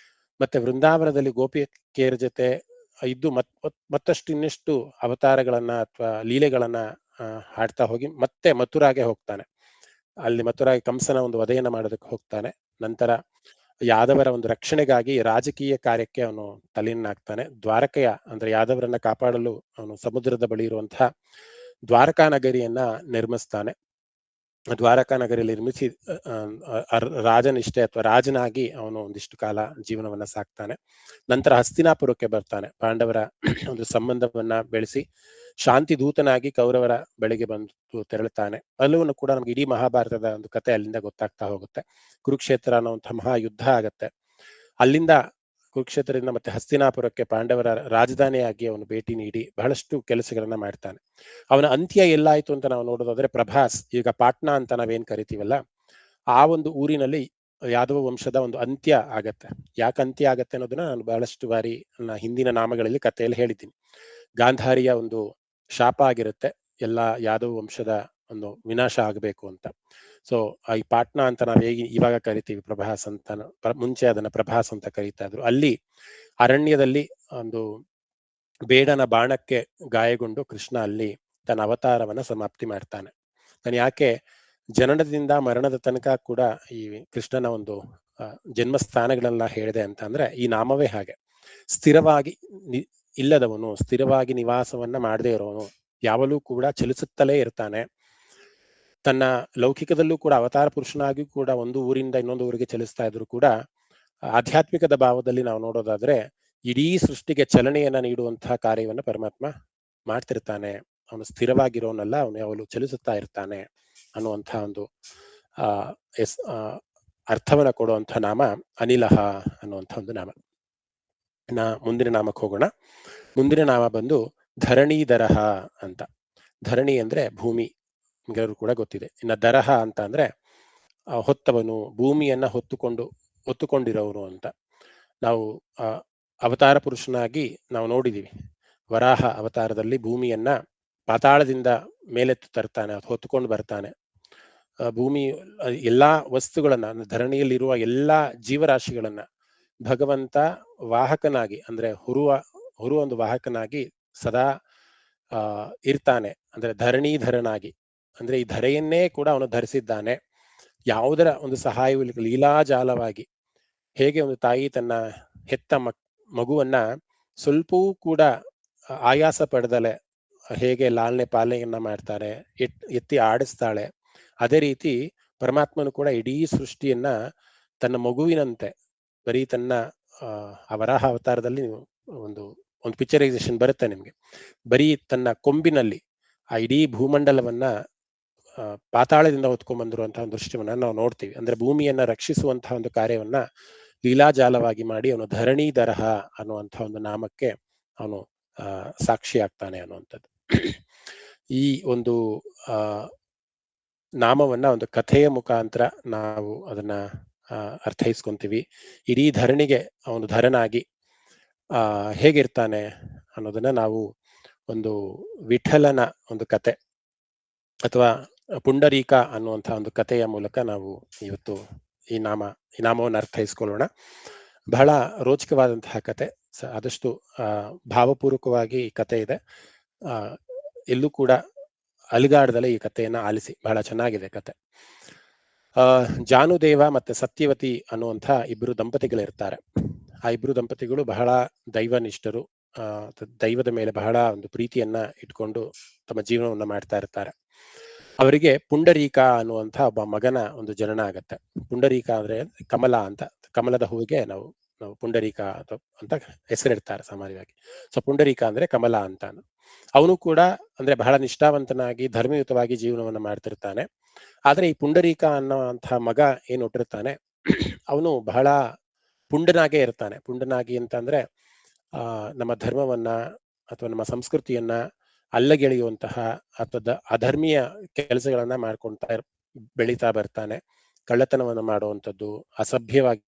ಮತ್ತೆ ವೃಂದಾವನದಲ್ಲಿ ಗೋಪಿಕೆಯರ ಜೊತೆ ಇದ್ದು ಮತ್ತಷ್ಟು ಇನ್ನಷ್ಟು ಅವತಾರಗಳನ್ನ ಅಥವಾ ಲೀಲೆಗಳನ್ನ ಹಾಡ್ತಾ ಹೋಗಿ ಮತ್ತೆ ಮಥುರಾಗೆ ಹೋಗ್ತಾನೆ. ಅಲ್ಲಿ ಮಥುರಾಗೆ ಕಂಸನ ಒಂದು ವಧೆಯನ್ನ ಮಾಡೋದಕ್ಕೆ ಹೋಗ್ತಾನೆ. ನಂತರ ಯಾದವರ ಒಂದು ರಕ್ಷಣೆಗಾಗಿ ರಾಜಕೀಯ ಕಾರ್ಯಕ್ಕೆ ಅವನು ತಲೆಯನ್ನಾಗ್ತಾನೆ. ದ್ವಾರಕೆಯ ಅಂದ್ರೆ ಯಾದವರನ್ನ ಕಾಪಾಡಲು ಅವನು ಸಮುದ್ರದ ಬಳಿ ಇರುವಂತಹ ದ್ವಾರಕಾ ನಗರಿಯನ್ನ ನಿರ್ಮಿಸ್ತಾನೆ. ದ್ವಾರಕಾ ನಗರಿಯಲ್ಲಿ ನಿರ್ಮಿಸಿ ರಾಜನಿಷ್ಠೆ ಅಥವಾ ರಾಜನಾಗಿ ಅವನು ಒಂದಿಷ್ಟು ಕಾಲ ಜೀವನವನ್ನ ಸಾಕ್ತಾನೆ. ನಂತರ ಹಸ್ತಿನಾಪುರಕ್ಕೆ ಬರ್ತಾನೆ. ಪಾಂಡವರ ಒಂದು ಸಂಬಂಧವನ್ನ ಬೆಳೆಸಿ ಶಾಂತಿ ದೂತನಾಗಿ ಕೌರವರ ಬಳಿಗೆ ಬಂದು ತೆರಳುತ್ತಾನೆ. ಅಲ್ಲೂ ಕೂಡ ನಮ್ಗೆ ಇಡೀ ಮಹಾಭಾರತದ ಒಂದು ಕತೆ ಅಲ್ಲಿಂದ ಗೊತ್ತಾಗ್ತಾ ಹೋಗುತ್ತೆ. ಕುರುಕ್ಷೇತ್ರ ಅನ್ನುವಂಥ ಮಹಾಯುದ್ಧ ಆಗತ್ತೆ. ಅಲ್ಲಿಂದ ಕುರುಕ್ಷೇತ್ರದಿಂದ ಮತ್ತೆ ಹಸ್ತಿನಾಪುರಕ್ಕೆ ಪಾಂಡವರ ರಾಜಧಾನಿಯಾಗಿ ಅವನು ಭೇಟಿ ನೀಡಿ ಬಹಳಷ್ಟು ಕೆಲಸಗಳನ್ನ ಮಾಡ್ತಾನೆ. ಅವನ ಅಂತ್ಯ ಎಲ್ಲಾಯ್ತು ಅಂತ ನಾವು ನೋಡೋದಾದ್ರೆ ಪ್ರಭಾಸ್, ಈಗ ಪಾಟ್ನಾ ಅಂತ ನಾವೇನ್ ಕರಿತೀವಲ್ಲ, ಆ ಒಂದು ಊರಿನಲ್ಲಿ ಯಾದವ ವಂಶದ ಒಂದು ಅಂತ್ಯ ಆಗತ್ತೆ. ಯಾಕೆ ಅಂತ್ಯ ಆಗತ್ತೆ ಅನ್ನೋದನ್ನ ನಾನು ಬಹಳಷ್ಟು ಬಾರಿ ನನ್ನ ಹಿಂದಿನ ನಾಮಗಳಲ್ಲಿ ಕಥೆಯಲ್ಲಿ ಹೇಳಿದ್ದೀನಿ. ಗಾಂಧಾರಿಯ ಒಂದು ಶಾಪ ಆಗಿರುತ್ತೆ, ಎಲ್ಲ ಯಾದವ ವಂಶದ ಒಂದು ವಿನಾಶ ಆಗಬೇಕು ಅಂತ. ಸೊ ಈ ಪಾಟ್ನಾ ಅಂತ ನಾವು ಹೇಗೆ ಇವಾಗ ಕರಿತೀವಿ ಪ್ರಭಾಸ್ ಅಂತ, ಮುಂಚೆ ಅದನ್ನ ಪ್ರಭಾಸ್ ಅಂತ ಕರೀತಾ ಇದ್ರು. ಅಲ್ಲಿ ಅರಣ್ಯದಲ್ಲಿ ಒಂದು ಬೇಡನ ಬಾಣಕ್ಕೆ ಗಾಯಗೊಂಡು ಕೃಷ್ಣ ಅಲ್ಲಿ ತನ್ನ ಅವತಾರವನ್ನ ಸಮಾಪ್ತಿ ಮಾಡ್ತಾನೆ. ನಾನು ಯಾಕೆ ಜನನದಿಂದ ಮರಣದ ತನಕ ಕೂಡ ಈ ಕೃಷ್ಣನ ಒಂದು ಜನ್ಮಸ್ಥಾನಗಳೆಲ್ಲ ಹೇಳಿದೆ ಅಂತ ಅಂದ್ರೆ, ಈ ನಾಮವೇ ಹಾಗೆ. ಸ್ಥಿರವಾಗಿ ಇಲ್ಲದವನು, ಸ್ಥಿರವಾಗಿ ನಿವಾಸವನ್ನ ಮಾಡದೇ ಇರೋನು, ಯಾವಲೂ ಕೂಡ ಚಲಿಸುತ್ತಲೇ ಇರ್ತಾನೆ. ತನ್ನ ಲೌಕಿಕದಲ್ಲೂ ಕೂಡ ಅವತಾರ ಪುರುಷನಾಗಿ ಕೂಡ ಒಂದು ಊರಿಂದ ಇನ್ನೊಂದು ಊರಿಗೆ ಚಲಿಸ್ತಾ ಇದ್ರು ಕೂಡ ಆಧ್ಯಾತ್ಮಿಕದ ಭಾವದಲ್ಲಿ ನಾವು ನೋಡೋದಾದ್ರೆ ಇಡೀ ಸೃಷ್ಟಿಗೆ ಚಲನೆಯನ್ನ ನೀಡುವಂತಹ ಕಾರ್ಯವನ್ನು ಪರಮಾತ್ಮ ಮಾಡ್ತಿರ್ತಾನೆ. ಅವನು ಸ್ಥಿರವಾಗಿರೋನಲ್ಲ, ಅವನು ಯಾವಾಗಲೂ ಚಲಿಸುತ್ತಾ ಇರ್ತಾನೆ ಅನ್ನುವಂತಹ ಒಂದು ಆ ಎಸ್ ಅರ್ಥವನ್ನ ಕೊಡುವಂತಹ ನಾಮ ಅನಿಲಹ ಅನ್ನುವಂಥ ಒಂದು ನಾಮ. ಮುಂದಿನ ನಾಮಕ್ಕೆ ಹೋಗೋಣ. ಮುಂದಿನ ನಾಮ ಬಂದು ಧರಣೀಧರಃ ಅಂತ. ಧರಣಿ ಅಂದ್ರೆ ಭೂಮಿ, ನಿಮಗೆಲ್ಲರೂ ಕೂಡ ಗೊತ್ತಿದೆ. ಇನ್ನು ದರಹ ಅಂತ ಅಂದ್ರೆ ಹೊತ್ತವನು, ಭೂಮಿಯನ್ನ ಹೊತ್ತುಕೊಂಡಿರೋನು ಅಂತ. ನಾವು ಅವತಾರ ಪುರುಷನಾಗಿ ನಾವು ನೋಡಿದೀವಿ. ವರಾಹ ಅವತಾರದಲ್ಲಿ ಭೂಮಿಯನ್ನ ಪಾತಾಳದಿಂದ ಮೇಲೆತ್ತು ತರ್ತಾನೆ, ಹೊತ್ತುಕೊಂಡು ಬರ್ತಾನೆ. ಭೂಮಿ ಎಲ್ಲಾ ವಸ್ತುಗಳನ್ನ, ಧರಣಿಯಲ್ಲಿರುವ ಎಲ್ಲಾ ಜೀವರಾಶಿಗಳನ್ನ ಭಗವಂತ ವಾಹಕನಾಗಿ, ಅಂದ್ರೆ ಹೊರುವ ಒಂದು ವಾಹಕನಾಗಿ ಸದಾ ಇರ್ತಾನೆ. ಅಂದ್ರೆ ಧರಣೀಧರನಾಗಿ, ಅಂದ್ರೆ ಈ ಧರೆಯನ್ನೇ ಕೂಡ ಅವನು ಧರಿಸಿದ್ದಾನೆ. ಯಾವುದರ ಒಂದು ಸಹಾಯವೂ ಲೀಲಾಜಾಲವಾಗಿ, ಹೇಗೆ ಒಂದು ತಾಯಿ ತನ್ನ ಹೆತ್ತ ಮಗುವನ್ನ ಸ್ವಲ್ಪವೂ ಕೂಡ ಆಯಾಸ ಪಡೆದಲೆ ಹೇಗೆ ಲಾಲನೆ ಪಾಲನೆಯನ್ನ ಮಾಡ್ತಾರೆ, ಎತ್ತಿ ಆಡಿಸ್ತಾಳೆ, ಅದೇ ರೀತಿ ಪರಮಾತ್ಮನು ಕೂಡ ಇಡೀ ಸೃಷ್ಟಿಯನ್ನ ತನ್ನ ಮಗುವಿನಂತೆ, ಬರೀ ತನ್ನ ವರಾಹ ಅವತಾರದಲ್ಲಿ ಒಂದು ಪಿಕ್ಚರೈಸೇಷನ್ ಬರುತ್ತೆ ನಿಮ್ಗೆ. ಬರೀ ತನ್ನ ಕೊಂಬಿನಲ್ಲಿ ಆ ಇಡೀ ಭೂಮಂಡಲವನ್ನ ಪಾತಾಳದಿಂದ ಹೊತ್ಕೊಂಡ್ ಬಂದಿರುವಂತಹ ಒಂದು ದೃಶ್ಯವನ್ನ ನಾವು ನೋಡ್ತೀವಿ. ಅಂದ್ರೆ ಭೂಮಿಯನ್ನ ರಕ್ಷಿಸುವಂತಹ ಒಂದು ಕಾರ್ಯವನ್ನ ಲೀಲಾಜಾಲವಾಗಿ ಮಾಡಿ ಅವನು ಧರಣೀಧರಃ ಅನ್ನುವಂತಹ ಒಂದು ನಾಮಕ್ಕೆ ಅವನು ಸಾಕ್ಷಿ ಆಗ್ತಾನೆ ಅನ್ನುವಂಥದ್ದು. ಈ ಒಂದು ನಾಮವನ್ನ ಒಂದು ಕಥೆಯ ಮುಖಾಂತರ ನಾವು ಅದನ್ನ ಅರ್ಥೈಸ್ಕೊಂತೀವಿ. ಇಡೀ ಧರಣಿಗೆ ಅವನು ಧರನಾಗಿ ಹೇಗಿರ್ತಾನೆ ಅನ್ನೋದನ್ನ ನಾವು ಒಂದು ವಿಠಲನ ಒಂದು ಕತೆ ಅಥವಾ ಪುಂಡರೀಕ ಅನ್ನುವಂತಹ ಒಂದು ಕಥೆಯ ಮೂಲಕ ನಾವು ಇವತ್ತು ಈ ನಾಮವನ್ನು ಅರ್ಥೈಸ್ಕೊಳ್ಳೋಣ. ಬಹಳ ರೋಚಕವಾದಂತಹ ಕತೆ, ಆದಷ್ಟು ಭಾವಪೂರ್ವಕವಾಗಿ ಈ ಕತೆ ಇದೆ. ಎಲ್ಲೂ ಕೂಡ ಅಲಿಗಾಡದಲ್ಲೇ ಈ ಕಥೆಯನ್ನ ಆಲಿಸಿ, ಬಹಳ ಚೆನ್ನಾಗಿದೆ ಕತೆ. ಜಾನುದೇವ ಮತ್ತೆ ಸತ್ಯವತಿ ಅನ್ನುವಂಥ ಇಬ್ಬರು ದಂಪತಿಗಳಿರ್ತಾರೆ. ಆ ಇಬ್ಬರು ದಂಪತಿಗಳು ಬಹಳ ದೈವನಿಷ್ಠರು, ದೈವದ ಮೇಲೆ ಬಹಳ ಒಂದು ಪ್ರೀತಿಯನ್ನ ಇಟ್ಕೊಂಡು ತಮ್ಮ ಜೀವನವನ್ನ ಮಾಡ್ತಾ ಇರ್ತಾರೆ. ಅವರಿಗೆ ಪುಂಡರೀಕ ಅನ್ನುವಂಥ ಒಬ್ಬ ಮಗನ ಒಂದು ಜನನ ಆಗತ್ತೆ. ಪುಂಡರೀಕ ಅಂದ್ರೆ ಕಮಲ ಅಂತ, ಕಮಲದ ಹೂವಿಗೆ ನಾವು ಪುಂಡರೀಕ ಅಂತ ಹೆಸರಿಡ್ತಾರೆ ಸಾಮಾನ್ಯವಾಗಿ. ಸೊ ಪುಂಡರೀಕ ಅಂದ್ರೆ ಕಮಲ ಅಂತ. ಅವನು ಕೂಡ ಅಂದ್ರೆ ಬಹಳ ನಿಷ್ಠಾವಂತನಾಗಿ ಧರ್ಮಯುತವಾಗಿ ಜೀವನವನ್ನ ಮಾಡ್ತಿರ್ತಾನೆ. ಆದ್ರೆ ಈ ಪುಂಡರೀಕ ಅನ್ನುವಂತಹ ಮಗ ಏನ್ ಹುಟ್ಟಿರ್ತಾನೆ, ಅವನು ಬಹಳ ಪುಂಡನಾಗೇ ಇರ್ತಾನೆ. ಪುಂಡನಾಗಿ ಅಂತ ಅಂದ್ರೆ ನಮ್ಮ ಧರ್ಮವನ್ನ ಅಥವಾ ನಮ್ಮ ಸಂಸ್ಕೃತಿಯನ್ನ ಅಲ್ಲಗೆಳೆಯುವಂತಹ ಅಥವಾ ಅಧರ್ಮೀಯ ಕೆಲಸಗಳನ್ನ ಮಾಡ್ಕೊಂತ ಬೆಳೀತಾ ಬರ್ತಾನೆ. ಕಳ್ಳತನವನ್ನ ಮಾಡುವಂಥದ್ದು, ಅಸಭ್ಯವಾಗಿ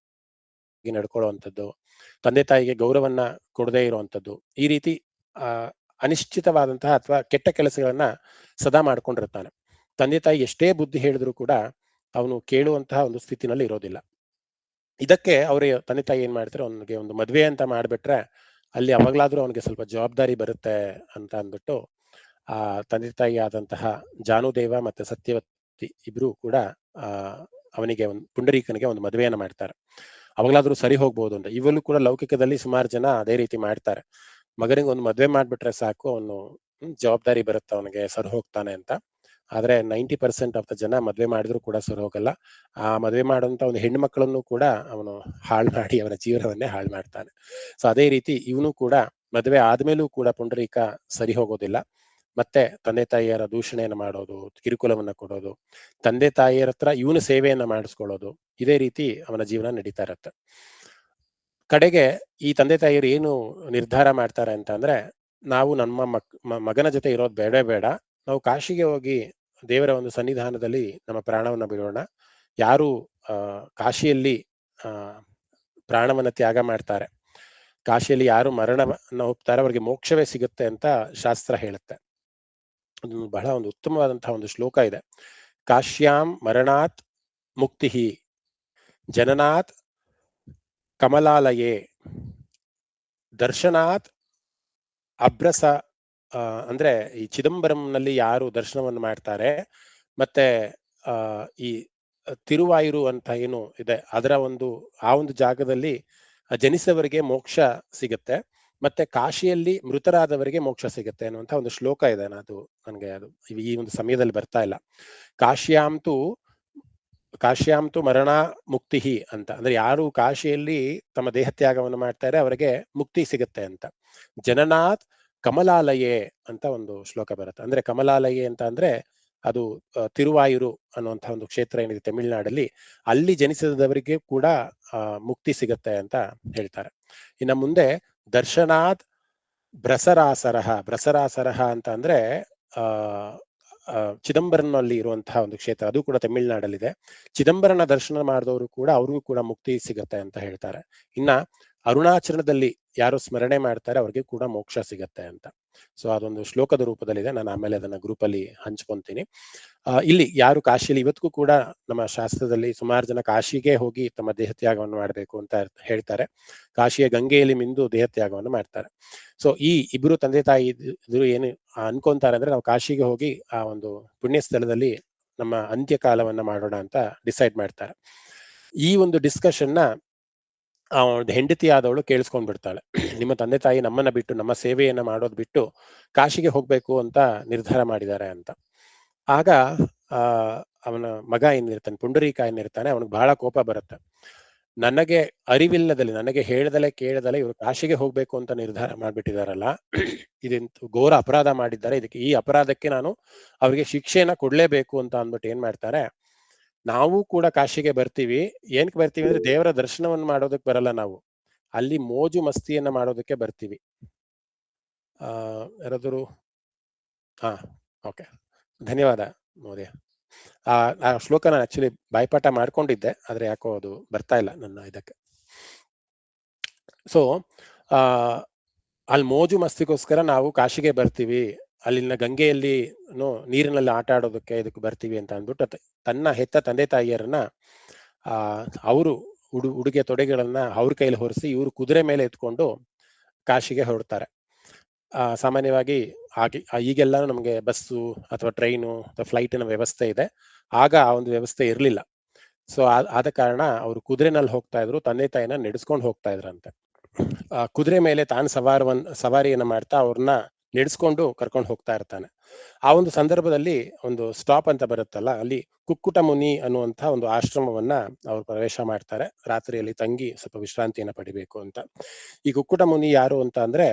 ನಡ್ಕೊಳ್ಳುವಂಥದ್ದು, ತಂದೆ ತಾಯಿಗೆ ಗೌರವನ್ನ ಕೊಡದೇ ಇರುವಂಥದ್ದು, ಈ ರೀತಿ ಅನಿಶ್ಚಿತವಾದಂತಹ ಅಥವಾ ಕೆಟ್ಟ ಕೆಲಸಗಳನ್ನ ಸದಾ ಮಾಡ್ಕೊಂಡಿರ್ತಾನೆ. ತಂದೆ ತಾಯಿ ಎಷ್ಟೇ ಬುದ್ಧಿ ಹೇಳಿದ್ರು ಕೂಡ ಅವನು ಕೇಳುವಂತಹ ಒಂದು ಸ್ಥಿತಿನಲ್ಲಿ ಇರೋದಿಲ್ಲ. ಇದಕ್ಕೆ ಅವ್ರ ತಂದೆ ತಾಯಿ ಏನ್ ಮಾಡ್ತಾರೆ, ಅವನಿಗೆ ಒಂದು ಮದ್ವೆ ಅಂತ ಮಾಡ್ಬಿಟ್ರೆ ಅಲ್ಲಿ ಅವಾಗ್ಲಾದ್ರೂ ಅವನಿಗೆ ಸ್ವಲ್ಪ ಜವಾಬ್ದಾರಿ ಬರುತ್ತೆ ಅಂತ ಅಂದ್ಬಿಟ್ಟು ಆ ತಂದೆ ತಾಯಿ ಆದಂತಹ ಜಾನುದೇವ ಮತ್ತೆ ಸತ್ಯವತಿ ಇಬ್ರು ಕೂಡ ಅವನಿಗೆ ಒಂದು ಪುಂಡರೀಕನಿಗೆ ಒಂದು ಮದುವೆಯನ್ನ ಮಾಡ್ತಾರೆ. ಅವಾಗ್ಲಾದ್ರೂ ಸರಿ ಹೋಗ್ಬೋದು ಅಂತ. ಇವಲ್ಲೂ ಕೂಡ ಲೌಕಿಕದಲ್ಲಿ ಸುಮಾರು ಜನ ಅದೇ ರೀತಿ ಮಾಡ್ತಾರೆ. ಮಗನಿಗೆ ಒಂದು ಮದ್ವೆ ಮಾಡ್ಬಿಟ್ರೆ ಸಾಕು, ಅವನು ಜವಾಬ್ದಾರಿ ಬರುತ್ತೆ ಅವನಿಗೆ, ಸರಿ ಹೋಗ್ತಾನೆ ಅಂತ. ಆದ್ರೆ 90% ಆಫ್ ದ ಜನ ಮದ್ವೆ ಮಾಡಿದ್ರು ಕೂಡ ಸರಿ ಹೋಗಲ್ಲ. ಆ ಮದ್ವೆ ಮಾಡುವಂತ ಒಂದು ಹೆಣ್ಣು ಮಕ್ಕಳನ್ನು ಕೂಡ ಅವನು ಹಾಳು ಮಾಡಿ ಅವನ ಜೀವನವನ್ನೇ ಹಾಳು ಮಾಡ್ತಾನೆ. ಸೊ ಅದೇ ರೀತಿ ಇವನು ಕೂಡ ಮದ್ವೆ ಆದ್ಮೇಲೂ ಕೂಡ ಪುಂಡರೀಕ ಸರಿ ಹೋಗೋದಿಲ್ಲ. ಮತ್ತೆ ತಂದೆ ತಾಯಿಯರ ದೂಷಣೆಯನ್ನು ಮಾಡೋದು, ಕಿರುಕುಲವನ್ನ ಕೊಡೋದು, ತಂದೆ ತಾಯಿಯರ ಹತ್ರ ಇವನು ಸೇವೆಯನ್ನ ಮಾಡಿಸ್ಕೊಳ್ಳೋದು, ಇದೇ ರೀತಿ ಅವನ ಜೀವನ ನಡೀತಾ ಇರತ್ತೆ. ಕಡೆಗೆ ಈ ತಂದೆ ತಾಯಿಯರು ಏನು ನಿರ್ಧಾರ ಮಾಡ್ತಾರೆ ಅಂತ ಅಂದ್ರೆ, ನಾವು ನಮ್ಮ ಮಗನ ಜೊತೆ ಇರೋದು ಬೇಡ, ನಾವು ಕಾಶಿಗೆ ಹೋಗಿ ದೇವರ ಒಂದು ಸನ್ನಿಧಾನದಲ್ಲಿ ನಮ್ಮ ಪ್ರಾಣವನ್ನ ಬಿಡೋಣ. ಯಾರು ಕಾಶಿಯಲ್ಲಿ ಪ್ರಾಣವನ್ನ ತ್ಯಾಗ ಮಾಡ್ತಾರೆ, ಕಾಶಿಯಲ್ಲಿ ಯಾರು ಮರಣವನ್ನ ಒಪ್ತಾರೆ, ಅವರಿಗೆ ಮೋಕ್ಷವೇ ಸಿಗುತ್ತೆ ಅಂತ ಶಾಸ್ತ್ರ ಹೇಳುತ್ತೆ. ಅದು ಬಹಳ ಒಂದು ಉತ್ತಮವಾದಂತಹ ಒಂದು ಶ್ಲೋಕ ಇದೆ. ಕಾಶ್ಯಾಂ ಮರಣಾತ್ ಮುಕ್ತಿ, ಜನನಾತ್ ಕಮಲಾಲಯೇ, ದರ್ಶನಾತ್ ಅಭ್ರಸ. ಅಂದ್ರೆ ಈ ಚಿದಂಬರಂನಲ್ಲಿ ಯಾರು ದರ್ಶನವನ್ನು ಮಾಡ್ತಾರೆ, ಮತ್ತೆ ಈ ತಿರುವಾಯೂರು ಅಂತ ಏನು ಇದೆ, ಅದರ ಆ ಒಂದು ಜಾಗದಲ್ಲಿ ಜನಿಸವರಿಗೆ ಮೋಕ್ಷ ಸಿಗುತ್ತೆ, ಮತ್ತೆ ಕಾಶಿಯಲ್ಲಿ ಮೃತರಾದವರಿಗೆ ಮೋಕ್ಷ ಸಿಗುತ್ತೆ ಅನ್ನುವಂಥ ಒಂದು ಶ್ಲೋಕ ಇದೆ. ಅದು ನನಗೆ ಈ ಒಂದು ಸಮಯದಲ್ಲಿ ಬರ್ತಾ ಇಲ್ಲ. ಕಾಶ್ಯಾಂತು ಕಾಶ್ಯಾಂತು ಮರಣ ಮುಕ್ತಿ ಅಂತ, ಅಂದ್ರೆ ಯಾರು ಕಾಶಿಯಲ್ಲಿ ತಮ್ಮ ದೇಹತ್ಯಾಗವನ್ನು ಮಾಡ್ತಾರೆ ಅವರಿಗೆ ಮುಕ್ತಿ ಸಿಗುತ್ತೆ ಅಂತ. ಜನನಾಥ್ ಕಮಲಾಲಯೇ ಅಂತ ಒಂದು ಶ್ಲೋಕ ಬರುತ್ತೆ. ಅಂದ್ರೆ ಕಮಲಾಲಯೇ ಅಂತ ಅಂದ್ರೆ ಅದು ತಿರುವಾಯೂರು ಅನ್ನುವಂತಹ ಒಂದು ಕ್ಷೇತ್ರ ಏನಿದೆ ತಮಿಳುನಾಡಲ್ಲಿ, ಅಲ್ಲಿ ಜನಿಸಿದವರಿಗೆ ಕೂಡ ಮುಕ್ತಿ ಸಿಗುತ್ತೆ ಅಂತ ಹೇಳ್ತಾರೆ. ಇನ್ನು ಮುಂದೆ ದರ್ಶನಾಥ್ ಭ್ರಸರಾಸರಹ ಅಂತ ಅಂದ್ರೆ ಚಿದಂಬರನಲ್ಲಿ ಇರುವಂತಹ ಒಂದು ಕ್ಷೇತ್ರ, ಅದು ಕೂಡ ತಮಿಳುನಾಡಲ್ಲಿದೆ. ಚಿದಂಬರನ ದರ್ಶನ ಮಾಡಿದವರು ಕೂಡ ಅವ್ರಿಗೂ ಕೂಡ ಮುಕ್ತಿ ಸಿಗತ್ತೆ ಅಂತ ಹೇಳ್ತಾರೆ. ಇನ್ನ ಅರುಣಾಚಲದಲ್ಲಿ ಯಾರು ಸ್ಮರಣೆ ಮಾಡ್ತಾರೆ ಅವ್ರಿಗೆ ಕೂಡ ಮೋಕ್ಷ ಸಿಗತ್ತೆ ಅಂತ. ಸೊ ಅದೊಂದು ಶ್ಲೋಕದ ರೂಪದಲ್ಲಿದೆ, ನಾನು ಆಮೇಲೆ ಅದನ್ನ ಗ್ರೂಪ್ ಅಲ್ಲಿ ಹಂಚ್ಕೊಂತೀನಿ. ಇಲ್ಲಿ ಯಾರು ಕಾಶಿಯಲ್ಲಿ ಇವತ್ತಿಗೂ ಕೂಡ ನಮ್ಮ ಶಾಸ್ತ್ರದಲ್ಲಿ ಸುಮಾರು ಜನ ಕಾಶಿಗೆ ಹೋಗಿ ತಮ್ಮ ದೇಹತ್ಯಾಗವನ್ನು ಮಾಡಬೇಕು ಅಂತ ಹೇಳ್ತಾರೆ. ಕಾಶಿಯ ಗಂಗೆಯಲ್ಲಿ ಮಿಂದು ದೇಹತ್ಯಾಗವನ್ನು ಮಾಡ್ತಾರೆ. ಸೊ ಈ ಇಬ್ರು ತಂದೆ ತಾಯಿ ಇದ್ರು ಏನು ಅನ್ಕೊಂತಾರೆ ಅಂದ್ರೆ, ನಾವು ಕಾಶಿಗೆ ಹೋಗಿ ಆ ಒಂದು ಪುಣ್ಯ ಸ್ಥಳದಲ್ಲಿ ನಮ್ಮ ಅಂತ್ಯಕಾಲವನ್ನ ಮಾಡೋಣ ಅಂತ ಡಿಸೈಡ್ ಮಾಡ್ತಾರೆ. ಈ ಒಂದು ಡಿಸ್ಕಷನ್ ನ ಆ ಒಂದು ಹೆಂಡತಿ ಆದವಳು ಕೇಳಿಸ್ಕೊಂಡ್ ಬಿಡ್ತಾಳೆ. ನಿಮ್ಮ ತಂದೆ ತಾಯಿ ನಮ್ಮನ್ನ ಬಿಟ್ಟು, ನಮ್ಮ ಸೇವೆಯನ್ನ ಮಾಡೋದ್ ಬಿಟ್ಟು ಕಾಶಿಗೆ ಹೋಗ್ಬೇಕು ಅಂತ ನಿರ್ಧಾರ ಮಾಡಿದ್ದಾರೆ ಅಂತ. ಆಗ ಅವನ ಮಗ ಏನಿರ್ತಾನೆ, ಪುಂಡರೀಕ ಏನಿರ್ತಾನೆ, ಅವನಿಗೆ ಬಹಳ ಕೋಪ ಬರುತ್ತೆ. ನನಗೆ ಅರಿವಿಲ್ಲದಲ್ಲಿ, ನನಗೆ ಹೇಳ್ದಲೆ ಕೇಳದಲೆ ಇವರು ಕಾಶಿಗೆ ಹೋಗ್ಬೇಕು ಅಂತ ನಿರ್ಧಾರ ಮಾಡ್ಬಿಟ್ಟಿದಾರಲ್ಲ, ಇದಂತೂ ಘೋರ ಅಪರಾಧ ಮಾಡಿದ್ದಾರೆ, ಈ ಅಪರಾಧಕ್ಕೆ ನಾನು ಅವ್ರಿಗೆ ಶಿಕ್ಷೆಯನ್ನ ಕೊಡ್ಲೇಬೇಕು ಅಂತ ಅಂದ್ಬಿಟ್ಟು ಏನ್ ಮಾಡ್ತಾರೆ, ನಾವು ಕೂಡ ಕಾಶಿಗೆ ಬರ್ತೀವಿ. ಏನಕ್ಕೆ ಬರ್ತೀವಿ ಅಂದ್ರೆ ದೇವರ ದರ್ಶನವನ್ನು ಮಾಡೋದಕ್ಕೆ ಬರಲ್ಲ, ನಾವು ಅಲ್ಲಿ ಮೋಜು ಮಸ್ತಿಯನ್ನ ಮಾಡೋದಕ್ಕೆ ಬರ್ತೀವಿ. ಯಾರಾದರೂ ಓಕೆ, ಧನ್ಯವಾದ ಮಹೋದಯ. ಆ ಶ್ಲೋಕ ನಾನು ಆಕ್ಚುಲಿ ಬಾಯ್ಪಾಠ ಮಾಡ್ಕೊಂಡಿದ್ದೆ, ಆದ್ರೆ ಯಾಕೋ ಅದು ಬರ್ತಾ ಇಲ್ಲ ನನ್ನ ಇದಕ್ಕೆ. ಸೊ ಅಲ್ಲಿ ಮೋಜು ಮಸ್ತಿಗೋಸ್ಕರ ನಾವು ಕಾಶಿಗೆ ಬರ್ತೀವಿ, ಅಲ್ಲಿನ ಗಂಗೆಯಲ್ಲಿ ನೀರಿನಲ್ಲಿ ಆಟ ಆಡೋದಕ್ಕೆ ಇದಕ್ಕೆ ಬರ್ತೀವಿ ಅಂತ ಅಂದ್ಬಿಟ್ಟು ತನ್ನ ಹೆತ್ತ ತಂದೆ ತಾಯಿಯರನ್ನ ಅವರು ಉಡುಗೆ ತೊಡೆಗಳನ್ನ ಅವ್ರ ಕೈಲಿ ಹೊರಿಸಿ ಇವರು ಕುದುರೆ ಮೇಲೆ ಎತ್ಕೊಂಡು ಕಾಶಿಗೆ ಹೊರಡ್ತಾರೆ. ಸಾಮಾನ್ಯವಾಗಿ ಈಗೆಲ್ಲ ನಮಗೆ ಬಸ್ಸು ಅಥವಾ ಟ್ರೈನು ಅಥವಾ ಫ್ಲೈಟಿನ ವ್ಯವಸ್ಥೆ ಇದೆ, ಆಗ ಆ ಒಂದು ವ್ಯವಸ್ಥೆ ಇರಲಿಲ್ಲ. ಸೊ ಆದ ಕಾರಣ ಅವರು ಕುದುರೆನಲ್ಲಿ ಹೋಗ್ತಾ ಇದ್ರು, ತಂದೆ ತಾಯಿನ ನಡೆಸ್ಕೊಂಡು ಹೋಗ್ತಾ ಇದ್ರಂತೆ. ಕುದುರೆ ಮೇಲೆ ತಾನು ಸವಾರಿಯನ್ನ ಮಾಡ್ತಾ ಅವ್ರನ್ನ ನಡೆಸ್ಕೊಂಡು ಕರ್ಕೊಂಡು ಹೋಗ್ತಾ ಇರ್ತಾನೆ. ಆ ಒಂದು ಸಂದರ್ಭದಲ್ಲಿ ಒಂದು ಸ್ಟಾಪ್ ಅಂತ ಬರುತ್ತಲ್ಲ, ಅಲ್ಲಿ ಕುಕ್ಕುಟ ಮುನಿ ಅನ್ನುವಂಥ ಒಂದು ಆಶ್ರಮವನ್ನ ಅವ್ರು ಪ್ರವೇಶ ಮಾಡ್ತಾರೆ. ರಾತ್ರಿಯಲ್ಲಿ ತಂಗಿ ಸ್ವಲ್ಪ ವಿಶ್ರಾಂತಿಯನ್ನ ಪಡಿಬೇಕು ಅಂತ. ಈ ಕುಕ್ಕುಟ ಮುನಿ ಯಾರು ಅಂತ ಅಂದ್ರೆ,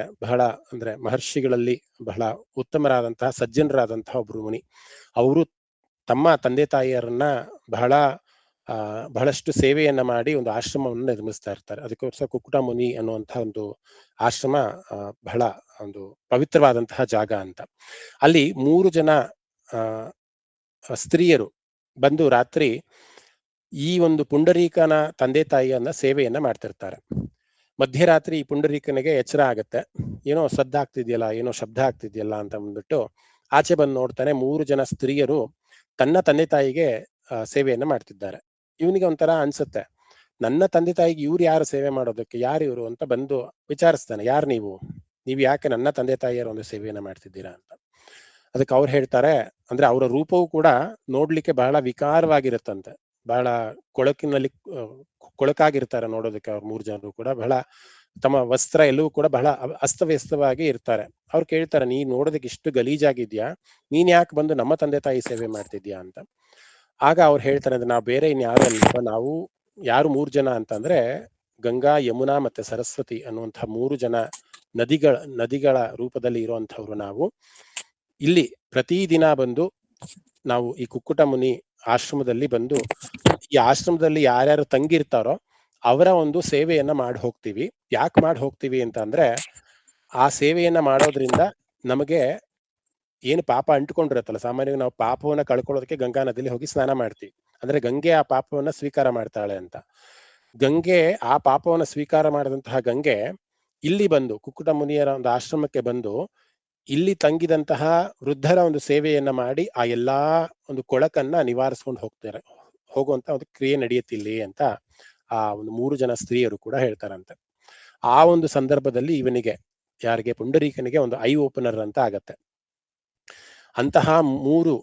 ಅಂದ್ರೆ ಮಹರ್ಷಿಗಳಲ್ಲಿ ಬಹಳ ಉತ್ತಮರಾದಂತಹ ಸಜ್ಜನರಾದಂತಹ ಒಬ್ರು ಮುನಿ. ಅವರು ತಮ್ಮ ತಂದೆ ತಾಯಿಯರನ್ನ ಬಹಳಷ್ಟು ಸೇವೆಯನ್ನ ಮಾಡಿ ಒಂದು ಆಶ್ರಮವನ್ನು ನಿರ್ಮಿಸ್ತಾ ಇರ್ತಾರೆ. ಅದಕ್ಕೋಸ್ಕರ ಕುಕ್ಕುಟ ಮುನಿ ಅನ್ನುವಂತಹ ಒಂದು ಆಶ್ರಮ ಬಹಳ ಒಂದು ಪವಿತ್ರವಾದಂತಹ ಜಾಗ ಅಂತ. ಅಲ್ಲಿ 3 ಜನ ಸ್ತ್ರೀಯರು ಬಂದು ರಾತ್ರಿ ಈ ಒಂದು ಪುಂಡರೀಕನ ತಂದೆ ತಾಯಿಯನ್ನ ಸೇವೆಯನ್ನ ಮಾಡ್ತಿರ್ತಾರೆ. ಮಧ್ಯರಾತ್ರಿ ಈ ಪುಂಡರೀಕನಿಗೆ ಎಚ್ಚರ ಆಗತ್ತೆ, ಏನೋ ಸದ್ದ ಆಗ್ತಿದ್ಯಲ್ಲ, ಏನೋ ಶಬ್ದ ಆಗ್ತಿದ್ಯಲ್ಲ ಅಂತ ಅಂದ್ಬಿಟ್ಟು ಆಚೆ ಬಂದು ನೋಡ್ತಾನೆ. 3 ಜನ ಸ್ತ್ರೀಯರು ತನ್ನ ತಂದೆ ತಾಯಿಗೆ ಸೇವೆಯನ್ನ ಮಾಡ್ತಿದ್ದಾರೆ. ಇವನಿಗೆ ಒಂಥರ ಅನ್ಸುತ್ತೆ, ನನ್ನ ತಂದೆ ತಾಯಿಗೆ ಇವ್ರು ಯಾರು ಸೇವೆ ಮಾಡೋದಕ್ಕೆ, ಯಾರು ಇವರು ಅಂತ ಬಂದು ವಿಚಾರಿಸ್ತಾನೆ, ಯಾರು ನೀವು ಯಾಕೆ ನನ್ನ ತಂದೆ ತಾಯಿಯರ ಒಂದು ಸೇವೆಯನ್ನ ಮಾಡ್ತಿದ್ದೀರಾ ಅಂತ. ಅದಕ್ಕೆ ಅವ್ರು ಹೇಳ್ತಾರೆ, ಅಂದ್ರೆ ಅವರ ರೂಪವು ಕೂಡ ನೋಡ್ಲಿಕ್ಕೆ ಬಹಳ ವಿಕಾರವಾಗಿರುತ್ತಂತೆ, ಬಹಳ ಕೊಳಕಾಗಿರ್ತಾರೆ ನೋಡೋದಕ್ಕೆ. ಅವ್ರ 3 ಜನರು ಕೂಡ ಬಹಳ, ತಮ್ಮ ವಸ್ತ್ರ ಎಲ್ಲವೂ ಕೂಡ ಬಹಳ ಅಸ್ತವ್ಯಸ್ತವಾಗಿ ಇರ್ತಾರೆ. ಅವ್ರು ಕೇಳ್ತಾರೆ, ನೀ ನೋಡೋದಕ್ಕೆ ಇಷ್ಟು ಗಲೀಜಾಗಿದ್ಯಾ, ನೀನ್ ಯಾಕೆ ಬಂದು ನಮ್ಮ ತಂದೆ ತಾಯಿ ಸೇವೆ ಮಾಡ್ತಿದ್ಯಾ ಅಂತ. ಆಗ ಅವ್ರು ಹೇಳ್ತಾರೆ, ಅಂದ್ರೆ ನಾವು ಬೇರೆ ಇನ್ಯಾರು ಅಲ್ವಾ, ನಾವು ಯಾರು 3 ಜನ ಅಂತಂದ್ರೆ ಗಂಗಾ, ಯಮುನಾ ಮತ್ತೆ ಸರಸ್ವತಿ ಅನ್ನುವಂತಹ 3 ಜನ ನದಿಗಳ ರೂಪದಲ್ಲಿ ಇರುವಂತವ್ರು. ನಾವು ಇಲ್ಲಿ ಪ್ರತಿದಿನ ಬಂದು ನಾವು ಈ ಕುಕ್ಕುಟ ಮುನಿ ಆಶ್ರಮದಲ್ಲಿ ಬಂದು, ಈ ಆಶ್ರಮದಲ್ಲಿ ಯಾರ್ಯಾರು ತಂಗಿರ್ತಾರೋ ಅವರ ಒಂದು ಸೇವೆಯನ್ನ ಮಾಡಿ ಹೋಗ್ತೀವಿ. ಯಾಕೆ ಮಾಡಿ ಹೋಗ್ತೀವಿ ಅಂತ ಅಂದ್ರೆ, ಆ ಸೇವೆಯನ್ನ ಮಾಡೋದ್ರಿಂದ ನಮಗೆ ಏನು ಪಾಪ ಅಂಟ್ಕೊಂಡಿರತ್ತಲ್ಲ, ಸಾಮಾನ್ಯವಾಗಿ ನಾವು ಪಾಪವನ್ನ ಕಳ್ಕೊಳ್ಳೋದಕ್ಕೆ ಗಂಗಾ ನದಿಯಲ್ಲಿ ಹೋಗಿ ಸ್ನಾನ ಮಾಡ್ತೀವಿ. ಅಂದ್ರೆ ಗಂಗೆ ಆ ಪಾಪವನ್ನ ಸ್ವೀಕಾರ ಮಾಡ್ತಾಳೆ ಅಂತ. ಗಂಗೆ ಆ ಪಾಪವನ್ನ ಸ್ವೀಕಾರ ಮಾಡಿದಂತಹ ಗಂಗೆ ಇಲ್ಲಿ ಬಂದು ಕುಕ್ಕುಟ ಮುನಿಯರ ಒಂದು ಆಶ್ರಮಕ್ಕೆ ಬಂದು ಇಲ್ಲಿ ತಂಗಿದಂತಹ ವೃದ್ಧರ ಒಂದು ಸೇವೆಯನ್ನ ಮಾಡಿ ಆ ಎಲ್ಲಾ ಒಂದು ಕೊಳಕನ್ನ ನಿವಾರಿಸ್ಕೊಂಡು ಹೋಗುವಂತ ಒಂದು ಕ್ರಿಯೆ ನಡೆಯುತ್ತಿಲ್ಲಿ ಅಂತ ಆ ಒಂದು 3 ಜನ ಸ್ತ್ರೀಯರು ಕೂಡ ಹೇಳ್ತಾರಂತೆ. ಆ ಒಂದು ಸಂದರ್ಭದಲ್ಲಿ ಇವನಿಗೆ, ಯಾರಿಗೆ, ಪುಂಡರೀಕನಿಗೆ ಒಂದು ಐ ಓಪನರ್ ಅಂತ ಆಗತ್ತೆ. ಅಂತಹ 3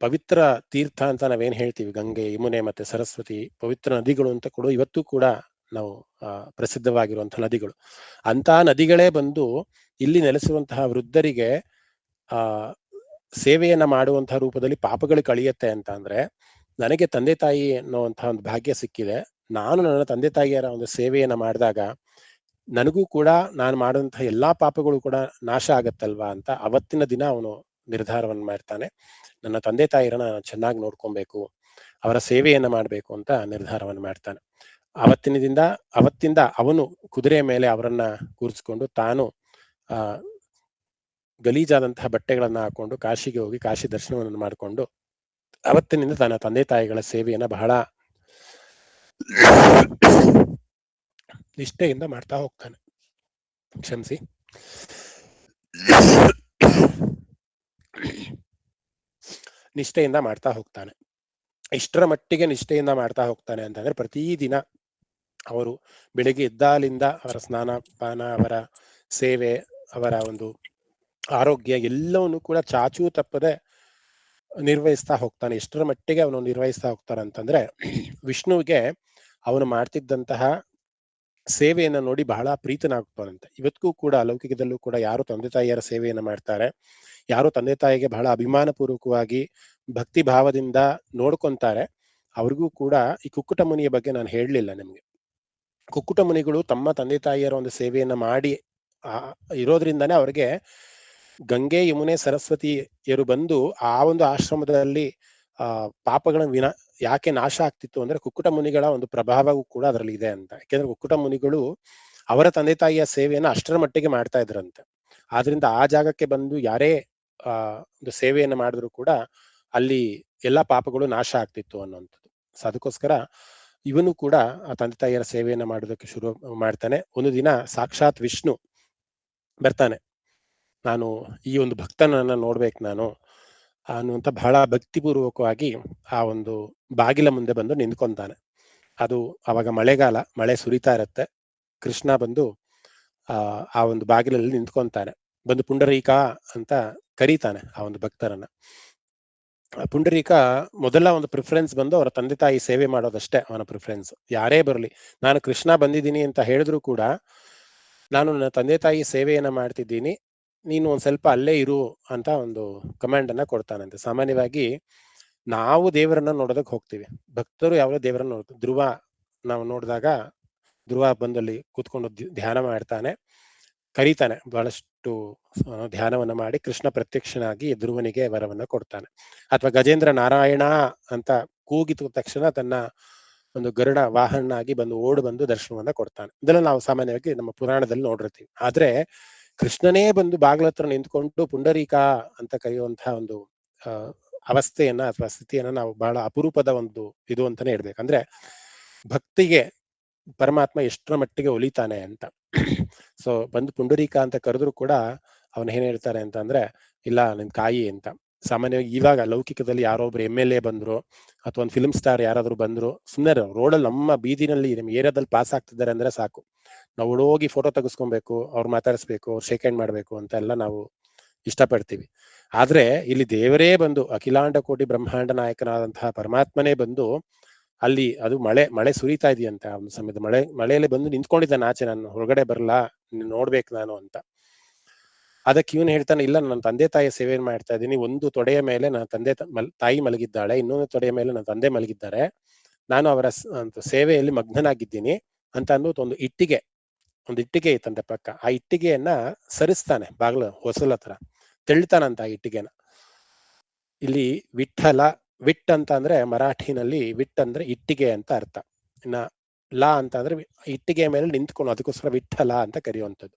ಪವಿತ್ರ ತೀರ್ಥ ಅಂತ ನಾವೇನ್ ಹೇಳ್ತೀವಿ, ಗಂಗೆ, ಯಮುನೆ ಮತ್ತೆ ಸರಸ್ವತಿ ಪವಿತ್ರ ನದಿಗಳು ಅಂತ ಕೂಡ ಇವತ್ತು ಕೂಡ ನಾವು ಪ್ರಸಿದ್ಧವಾಗಿರುವಂತಹ ನದಿಗಳು. ಅಂತಹ ನದಿಗಳೇ ಬಂದು ಇಲ್ಲಿ ನೆಲೆಸುವಂತಹ ವೃದ್ಧರಿಗೆ ಸೇವೆಯನ್ನ ಮಾಡುವಂತಹ ರೂಪದಲ್ಲಿ ಪಾಪಗಳು ಕಳಿಯತ್ತೆ ಅಂತ ಅಂದ್ರೆ, ನನಗೆ ತಂದೆ ತಾಯಿ ಅನ್ನುವಂತಹ ಒಂದು ಭಾಗ್ಯ ಸಿಕ್ಕಿದೆ. ನಾನು ನನ್ನ ತಂದೆ ತಾಯಿಯರ ಒಂದು ಸೇವೆಯನ್ನ ಮಾಡಿದಾಗ ನನಗೂ ಕೂಡ ನಾನು ಮಾಡುವಂತಹ ಎಲ್ಲಾ ಪಾಪಗಳು ಕೂಡ ನಾಶ ಆಗತ್ತಲ್ವಾ ಅಂತ ಅವತ್ತಿನ ದಿನ ಅವನು ನಿರ್ಧಾರವನ್ನು ಮಾಡ್ತಾನೆ. ನನ್ನ ತಂದೆ ತಾಯಿರನ್ನ ನಾನು ಚೆನ್ನಾಗಿ ನೋಡ್ಕೊಬೇಕು, ಅವರ ಸೇವೆಯನ್ನ ಮಾಡಬೇಕು ಅಂತ ನಿರ್ಧಾರವನ್ನು ಮಾಡ್ತಾನೆ. ಅವತ್ತಿಂದ ಅವನು ಕುದುರೆಯ ಮೇಲೆ ಅವರನ್ನ ಕೂರಿಸ್ಕೊಂಡು ತಾನು ಆ ಗಲೀಜಾದಂತಹ ಬಟ್ಟೆಗಳನ್ನ ಹಾಕೊಂಡು ಕಾಶಿಗೆ ಹೋಗಿ ಕಾಶಿ ದರ್ಶನವನ್ನು ಮಾಡಿಕೊಂಡು ಅವತ್ತಿನಿಂದ ತನ್ನ ತಂದೆ ತಾಯಿಗಳ ಸೇವೆಯನ್ನ ಬಹಳ ನಿಷ್ಠೆಯಿಂದ ಮಾಡ್ತಾ ಹೋಗ್ತಾನೆ. ಕ್ಷಮಿಸಿ. ನಿಷ್ಠೆಯಿಂದ ಮಾಡ್ತಾ ಹೋಗ್ತಾನೆ. ಇಷ್ಟರ ಮಟ್ಟಿಗೆ ನಿಷ್ಠೆಯಿಂದ ಮಾಡ್ತಾ ಹೋಗ್ತಾನೆ ಅಂತಂದ್ರೆ ಪ್ರತಿದಿನ ಅವರು ಬೆಳಿಗ್ಗೆ ಎದ್ದಾಲಿಂದ ಅವರ ಸ್ನಾನ ಪಾನ, ಅವರ ಸೇವೆ, ಅವರ ಒಂದು ಆರೋಗ್ಯ ಎಲ್ಲವನ್ನು ಕೂಡ ಚಾಚೂ ತಪ್ಪದೆ ನಿರ್ವಹಿಸ್ತಾ ಹೋಗ್ತಾನೆ. ಎಷ್ಟರ ಮಟ್ಟಿಗೆ ಅವನು ನಿರ್ವಹಿಸ್ತಾ ಹೋಗ್ತಾನೆ ಅಂತಂದ್ರೆ ವಿಷ್ಣುವಿಗೆ ಅವನು ಮಾಡ್ತಿದ್ದಂತಹ ಸೇವೆಯನ್ನ ನೋಡಿ ಬಹಳ ಪ್ರೀತನಾಗ್ತಾನಂತೆ. ಇವತ್ತಿಗೂ ಕೂಡ ಅಲೌಕಿಕದಲ್ಲೂ ಕೂಡ ಯಾರು ತಂದೆ ತಾಯಿಯರ ಸೇವೆಯನ್ನ ಮಾಡ್ತಾರೆ, ಯಾರು ತಂದೆ ತಾಯಿಗೆ ಬಹಳ ಅಭಿಮಾನ ಪೂರ್ವಕವಾಗಿ ಭಕ್ತಿ ಭಾವದಿಂದ ನೋಡ್ಕೊಂತಾರೆ, ಅವ್ರಿಗೂ ಕೂಡ ಈ ಕುಕ್ಕುಟ ಮುನಿಯ ಬಗ್ಗೆ ನಾನು ಹೇಳಲಿಲ್ಲ ನಿಮ್ಗೆ. ಕುಕ್ಕುಟ ಮುನಿಗಳು ತಮ್ಮ ತಂದೆ ತಾಯಿಯರ ಒಂದು ಸೇವೆಯನ್ನ ಮಾಡಿ ಇರೋದ್ರಿಂದಾನೇ ಅವ್ರಿಗೆ ಗಂಗೆ ಯಮುನೆ ಸರಸ್ವತಿಯರು ಬಂದು ಆ ಒಂದು ಆಶ್ರಮದಲ್ಲಿ ಪಾಪಗಳ ಯಾಕೆ ನಾಶ ಆಗ್ತಿತ್ತು ಅಂದ್ರೆ ಕುಕ್ಕುಟ ಮುನಿಗಳ ಒಂದು ಪ್ರಭಾವವೂ ಕೂಡ ಅದರಲ್ಲಿ ಇದೆ ಅಂತ. ಯಾಕೆಂದ್ರೆ ಕುಕ್ಕುಟ ಮುನಿಗಳು ಅವರ ತಂದೆ ತಾಯಿಯ ಸೇವೆಯನ್ನ ಅಷ್ಟರ ಮಟ್ಟಿಗೆ ಮಾಡ್ತಾ ಇದ್ರಂತೆ. ಆದ್ರಿಂದ ಆ ಜಾಗಕ್ಕೆ ಬಂದು ಯಾರೇ ಒಂದು ಸೇವೆಯನ್ನ ಮಾಡಿದ್ರು ಕೂಡ ಅಲ್ಲಿ ಎಲ್ಲಾ ಪಾಪಗಳು ನಾಶ ಆಗ್ತಿತ್ತು ಅನ್ನುವಂಥದ್ದು. ಸೊ ಅದಕ್ಕೋಸ್ಕರ ಇವನು ಕೂಡ ಆ ತಂದೆ ತಾಯಿಯರ ಸೇವೆಯನ್ನ ಮಾಡೋದಕ್ಕೆ ಶುರು ಮಾಡ್ತಾನೆ. ಒಂದು ದಿನ ಸಾಕ್ಷಾತ್ ವಿಷ್ಣು ಬರ್ತಾನೆ. ನಾನು ಈ ಒಂದು ಭಕ್ತನನ್ನ ನೋಡ್ಬೇಕು ನಾನು ಅನ್ನುವಂತ ಬಹಳ ಭಕ್ತಿಪೂರ್ವಕವಾಗಿ ಆ ಒಂದು ಬಾಗಿಲ ಮುಂದೆ ಬಂದು ನಿಂತ್ಕೊಂತಾನೆ. ಅದು ಅವಾಗ ಮಳೆಗಾಲ, ಮಳೆ ಸುರಿತಾ ಇರತ್ತೆ. ಕೃಷ್ಣ ಬಂದು ಆ ಒಂದು ಬಾಗಿಲಲ್ಲಿ ನಿಂತ್ಕೊಂತಾನೆ. ಬಂದು ಪುಂಡರೀಕ ಅಂತ ಕರೀತಾನೆ ಆ ಒಂದು ಭಕ್ತರನ್ನ. ಪುಂಡರೀಕ ಮೊದಲ ಒಂದು ಪ್ರಿಫರೆನ್ಸ್ ಬಂದು ಅವರ ತಂದೆ ತಾಯಿ ಸೇವೆ ಮಾಡೋದಷ್ಟೇ ಅವನ ಪ್ರಿಫರೆನ್ಸ್. ಯಾರೇ ಬರಲಿ, ನಾನು ಕೃಷ್ಣ ಬಂದಿದ್ದೀನಿ ಅಂತ ಹೇಳಿದ್ರು ಕೂಡ ನಾನು ನನ್ನ ತಂದೆ ತಾಯಿ ಸೇವೆಯನ್ನ ಮಾಡ್ತಿದ್ದೀನಿ, ನೀನು ಒಂದ್ ಸ್ವಲ್ಪ ಅಲ್ಲೇ ಇರು ಅಂತ ಒಂದು ಕಮಾಂಡ್ ಅನ್ನ ಕೊಡ್ತಾನಂತೆ. ಸಾಮಾನ್ಯವಾಗಿ ನಾವು ದೇವರನ್ನ ನೋಡೋದಕ್ಕೆ ಹೋಗ್ತೀವಿ, ಭಕ್ತರು ಯಾವಾಗ ದೇವರನ್ನ ನೋಡ್ತೀವಿ. ಧ್ರುವ ನಾವು ನೋಡಿದಾಗ ಧ್ರುವ ಬಂದಲ್ಲಿ ಕೂತ್ಕೊಂಡು ಧ್ಯಾನ ಮಾಡ್ತಾನೆ, ಕರೀತಾನೆ. ಬಹಳಷ್ಟು ಧ್ಯಾನವನ್ನ ಮಾಡಿ ಕೃಷ್ಣ ಪ್ರತ್ಯಕ್ಷನಾಗಿ ಧ್ರುವನಿಗೆ ವರವನ್ನ ಕೊಡ್ತಾನೆ. ಅಥವಾ ಗಜೇಂದ್ರ ನಾರಾಯಣ ಅಂತ ಕೂಗಿದ ತಕ್ಷಣ ತನ್ನ ಒಂದು ಗರುಡ ವಾಹನಾಗಿ ಬಂದು ಓಡ್ ಬಂದು ದರ್ಶನವನ್ನ ಕೊಡ್ತಾನೆ. ಇದೆಲ್ಲ ನಾವು ಸಾಮಾನ್ಯವಾಗಿ ನಮ್ಮ ಪುರಾಣದಲ್ಲಿ ನೋಡಿರ್ತೀವಿ. ಆದ್ರೆ ಕೃಷ್ಣನೇ ಬಂದು ಬಾಗಿಲ ಹತ್ರ ನಿಂತ್ಕೊಂಡು ಪುಂಡರೀಕ ಅಂತ ಕರೆಯುವಂತಹ ಒಂದು ಅವಸ್ಥೆಯನ್ನ ಅಥವಾ ಸ್ಥಿತಿಯನ್ನ ನಾವು ಬಹಳ ಅಪರೂಪದ ಒಂದು ಇದು ಅಂತಾನೆ ಹೇಳ್ಬೇಕು. ಅಂದ್ರೆ ಭಕ್ತಿಗೆ ಪರಮಾತ್ಮ ಎಷ್ಟರ ಮಟ್ಟಿಗೆ ಒಲಿತಾನೆ ಅಂತ. ಸೊ ಬಂದು ಪುಂಡರೀಕ ಅಂತ ಕರೆದ್ರು ಕೂಡ ಅವನ್ ಏನ್ ಹೇಳ್ತಾರೆ ಅಂತ ಅಂದ್ರೆ, ಇಲ್ಲ ನಿನ್ ಕಾಯಿ ಅಂತ. ಸಾಮಾನ್ಯವಾಗಿ ಇವಾಗ ಲೌಕಿಕದಲ್ಲಿ ಯಾರೊಬ್ರು MLA ಬಂದ್ರು ಅಥವಾ ಒಂದು ಫಿಲ್ಮ್ ಸ್ಟಾರ್ ಯಾರಾದ್ರು ಬಂದ್ರು, ಸುಮ್ಮನೆ ರೋಡಲ್ಲಿ ನಮ್ಮ ಬೀದಿನಲ್ಲಿ ನಿಮ್ ಏರಿಯಾದಲ್ಲಿ ಪಾಸ್ ಆಗ್ತಿದ್ದಾರೆ ಅಂದ್ರೆ ಸಾಕು, ನಾವು ಓಡೋಗಿ ಫೋಟೋ ತೆಗೆಸ್ಕೊಬೇಕು, ಅವ್ರು ಮಾತಾಡಿಸ್ಬೇಕು, ಅವ್ರು ಶೇಕ್ ಹ್ಯಾಂಡ್ ಮಾಡ್ಬೇಕು ಅಂತ ಎಲ್ಲ ನಾವು ಇಷ್ಟಪಡ್ತೀವಿ. ಆದ್ರೆ ಇಲ್ಲಿ ದೇವರೇ ಬಂದು ಅಖಿಲಾಂಡ ಕೋಟಿ ಬ್ರಹ್ಮಾಂಡ ನಾಯಕನಾದಂತಹ ಪರಮಾತ್ಮನೇ ಬಂದು ಅಲ್ಲಿ ಅದು ಮಳೆ ಸುರಿತಾ ಇದೆಯಂತೆ ಆ ಒಂದು ಸಮಯದ ಮಳೆಯಲ್ಲಿ ಬಂದು ನಿಂತ್ಕೊಂಡಿದ್ದಾನೆ ಆಚೆ, ನಾನು ಹೊರಗಡೆ ಬರಲ್ಲ, ನೋಡ್ಬೇಕು ನಾನು ಅಂತ. ಅದಕ್ಕೆ ಇವನು ಹೇಳ್ತಾನೆ, ಇಲ್ಲ ನನ್ನ ತಂದೆ ತಾಯಿಯ ಸೇವೆ ಮಾಡ್ತಾ ಇದ್ದೀನಿ, ಒಂದು ತೊಡೆಯ ಮೇಲೆ ನನ್ನ ತಂದೆ ತಾಯಿ ಮಲಗಿದ್ದಾಳೆ, ಇನ್ನೊಂದು ತೊಡೆಯ ಮೇಲೆ ನನ್ನ ತಂದೆ ಮಲಗಿದ್ದಾರೆ, ನಾನು ಅವರ ಸೇವೆಯಲ್ಲಿ ಮಗ್ನನಾಗಿದ್ದೀನಿ ಅಂತ ಅಂದ್ಬಿಟ್ಟು ಒಂದು ಇಟ್ಟಿಗೆ ಇತ್ತಂತೆ ಪಕ್ಕ. ಆ ಇಟ್ಟಿಗೆಯನ್ನ ಸರಿಸ್ತಾನೆ ಬಾಗ್ಲು ಹೊಸಲ ಹತ್ರ, ತೆಳ್ತಾನಂತ ಆ ಇಟ್ಟಿಗೆನ. ಇಲ್ಲಿ ವಿಟ್ ಅಂತ ಅಂದ್ರೆ ಮರಾಠಿನಲ್ಲಿ ವಿಟ್ ಅಂದ್ರೆ ಇಟ್ಟಿಗೆ ಅಂತ ಅರ್ಥ. ಇನ್ನ ಲಾ ಅಂತ ಅಂದ್ರೆ ಇಟ್ಟಿಗೆ ಮೇಲೆ ನಿಂತ್ಕೊಂಡು, ಅದಕ್ಕೋಸ್ಕರ ವಿಠಲ ಅಂತ ಕರೆಯುವಂಥದ್ದು.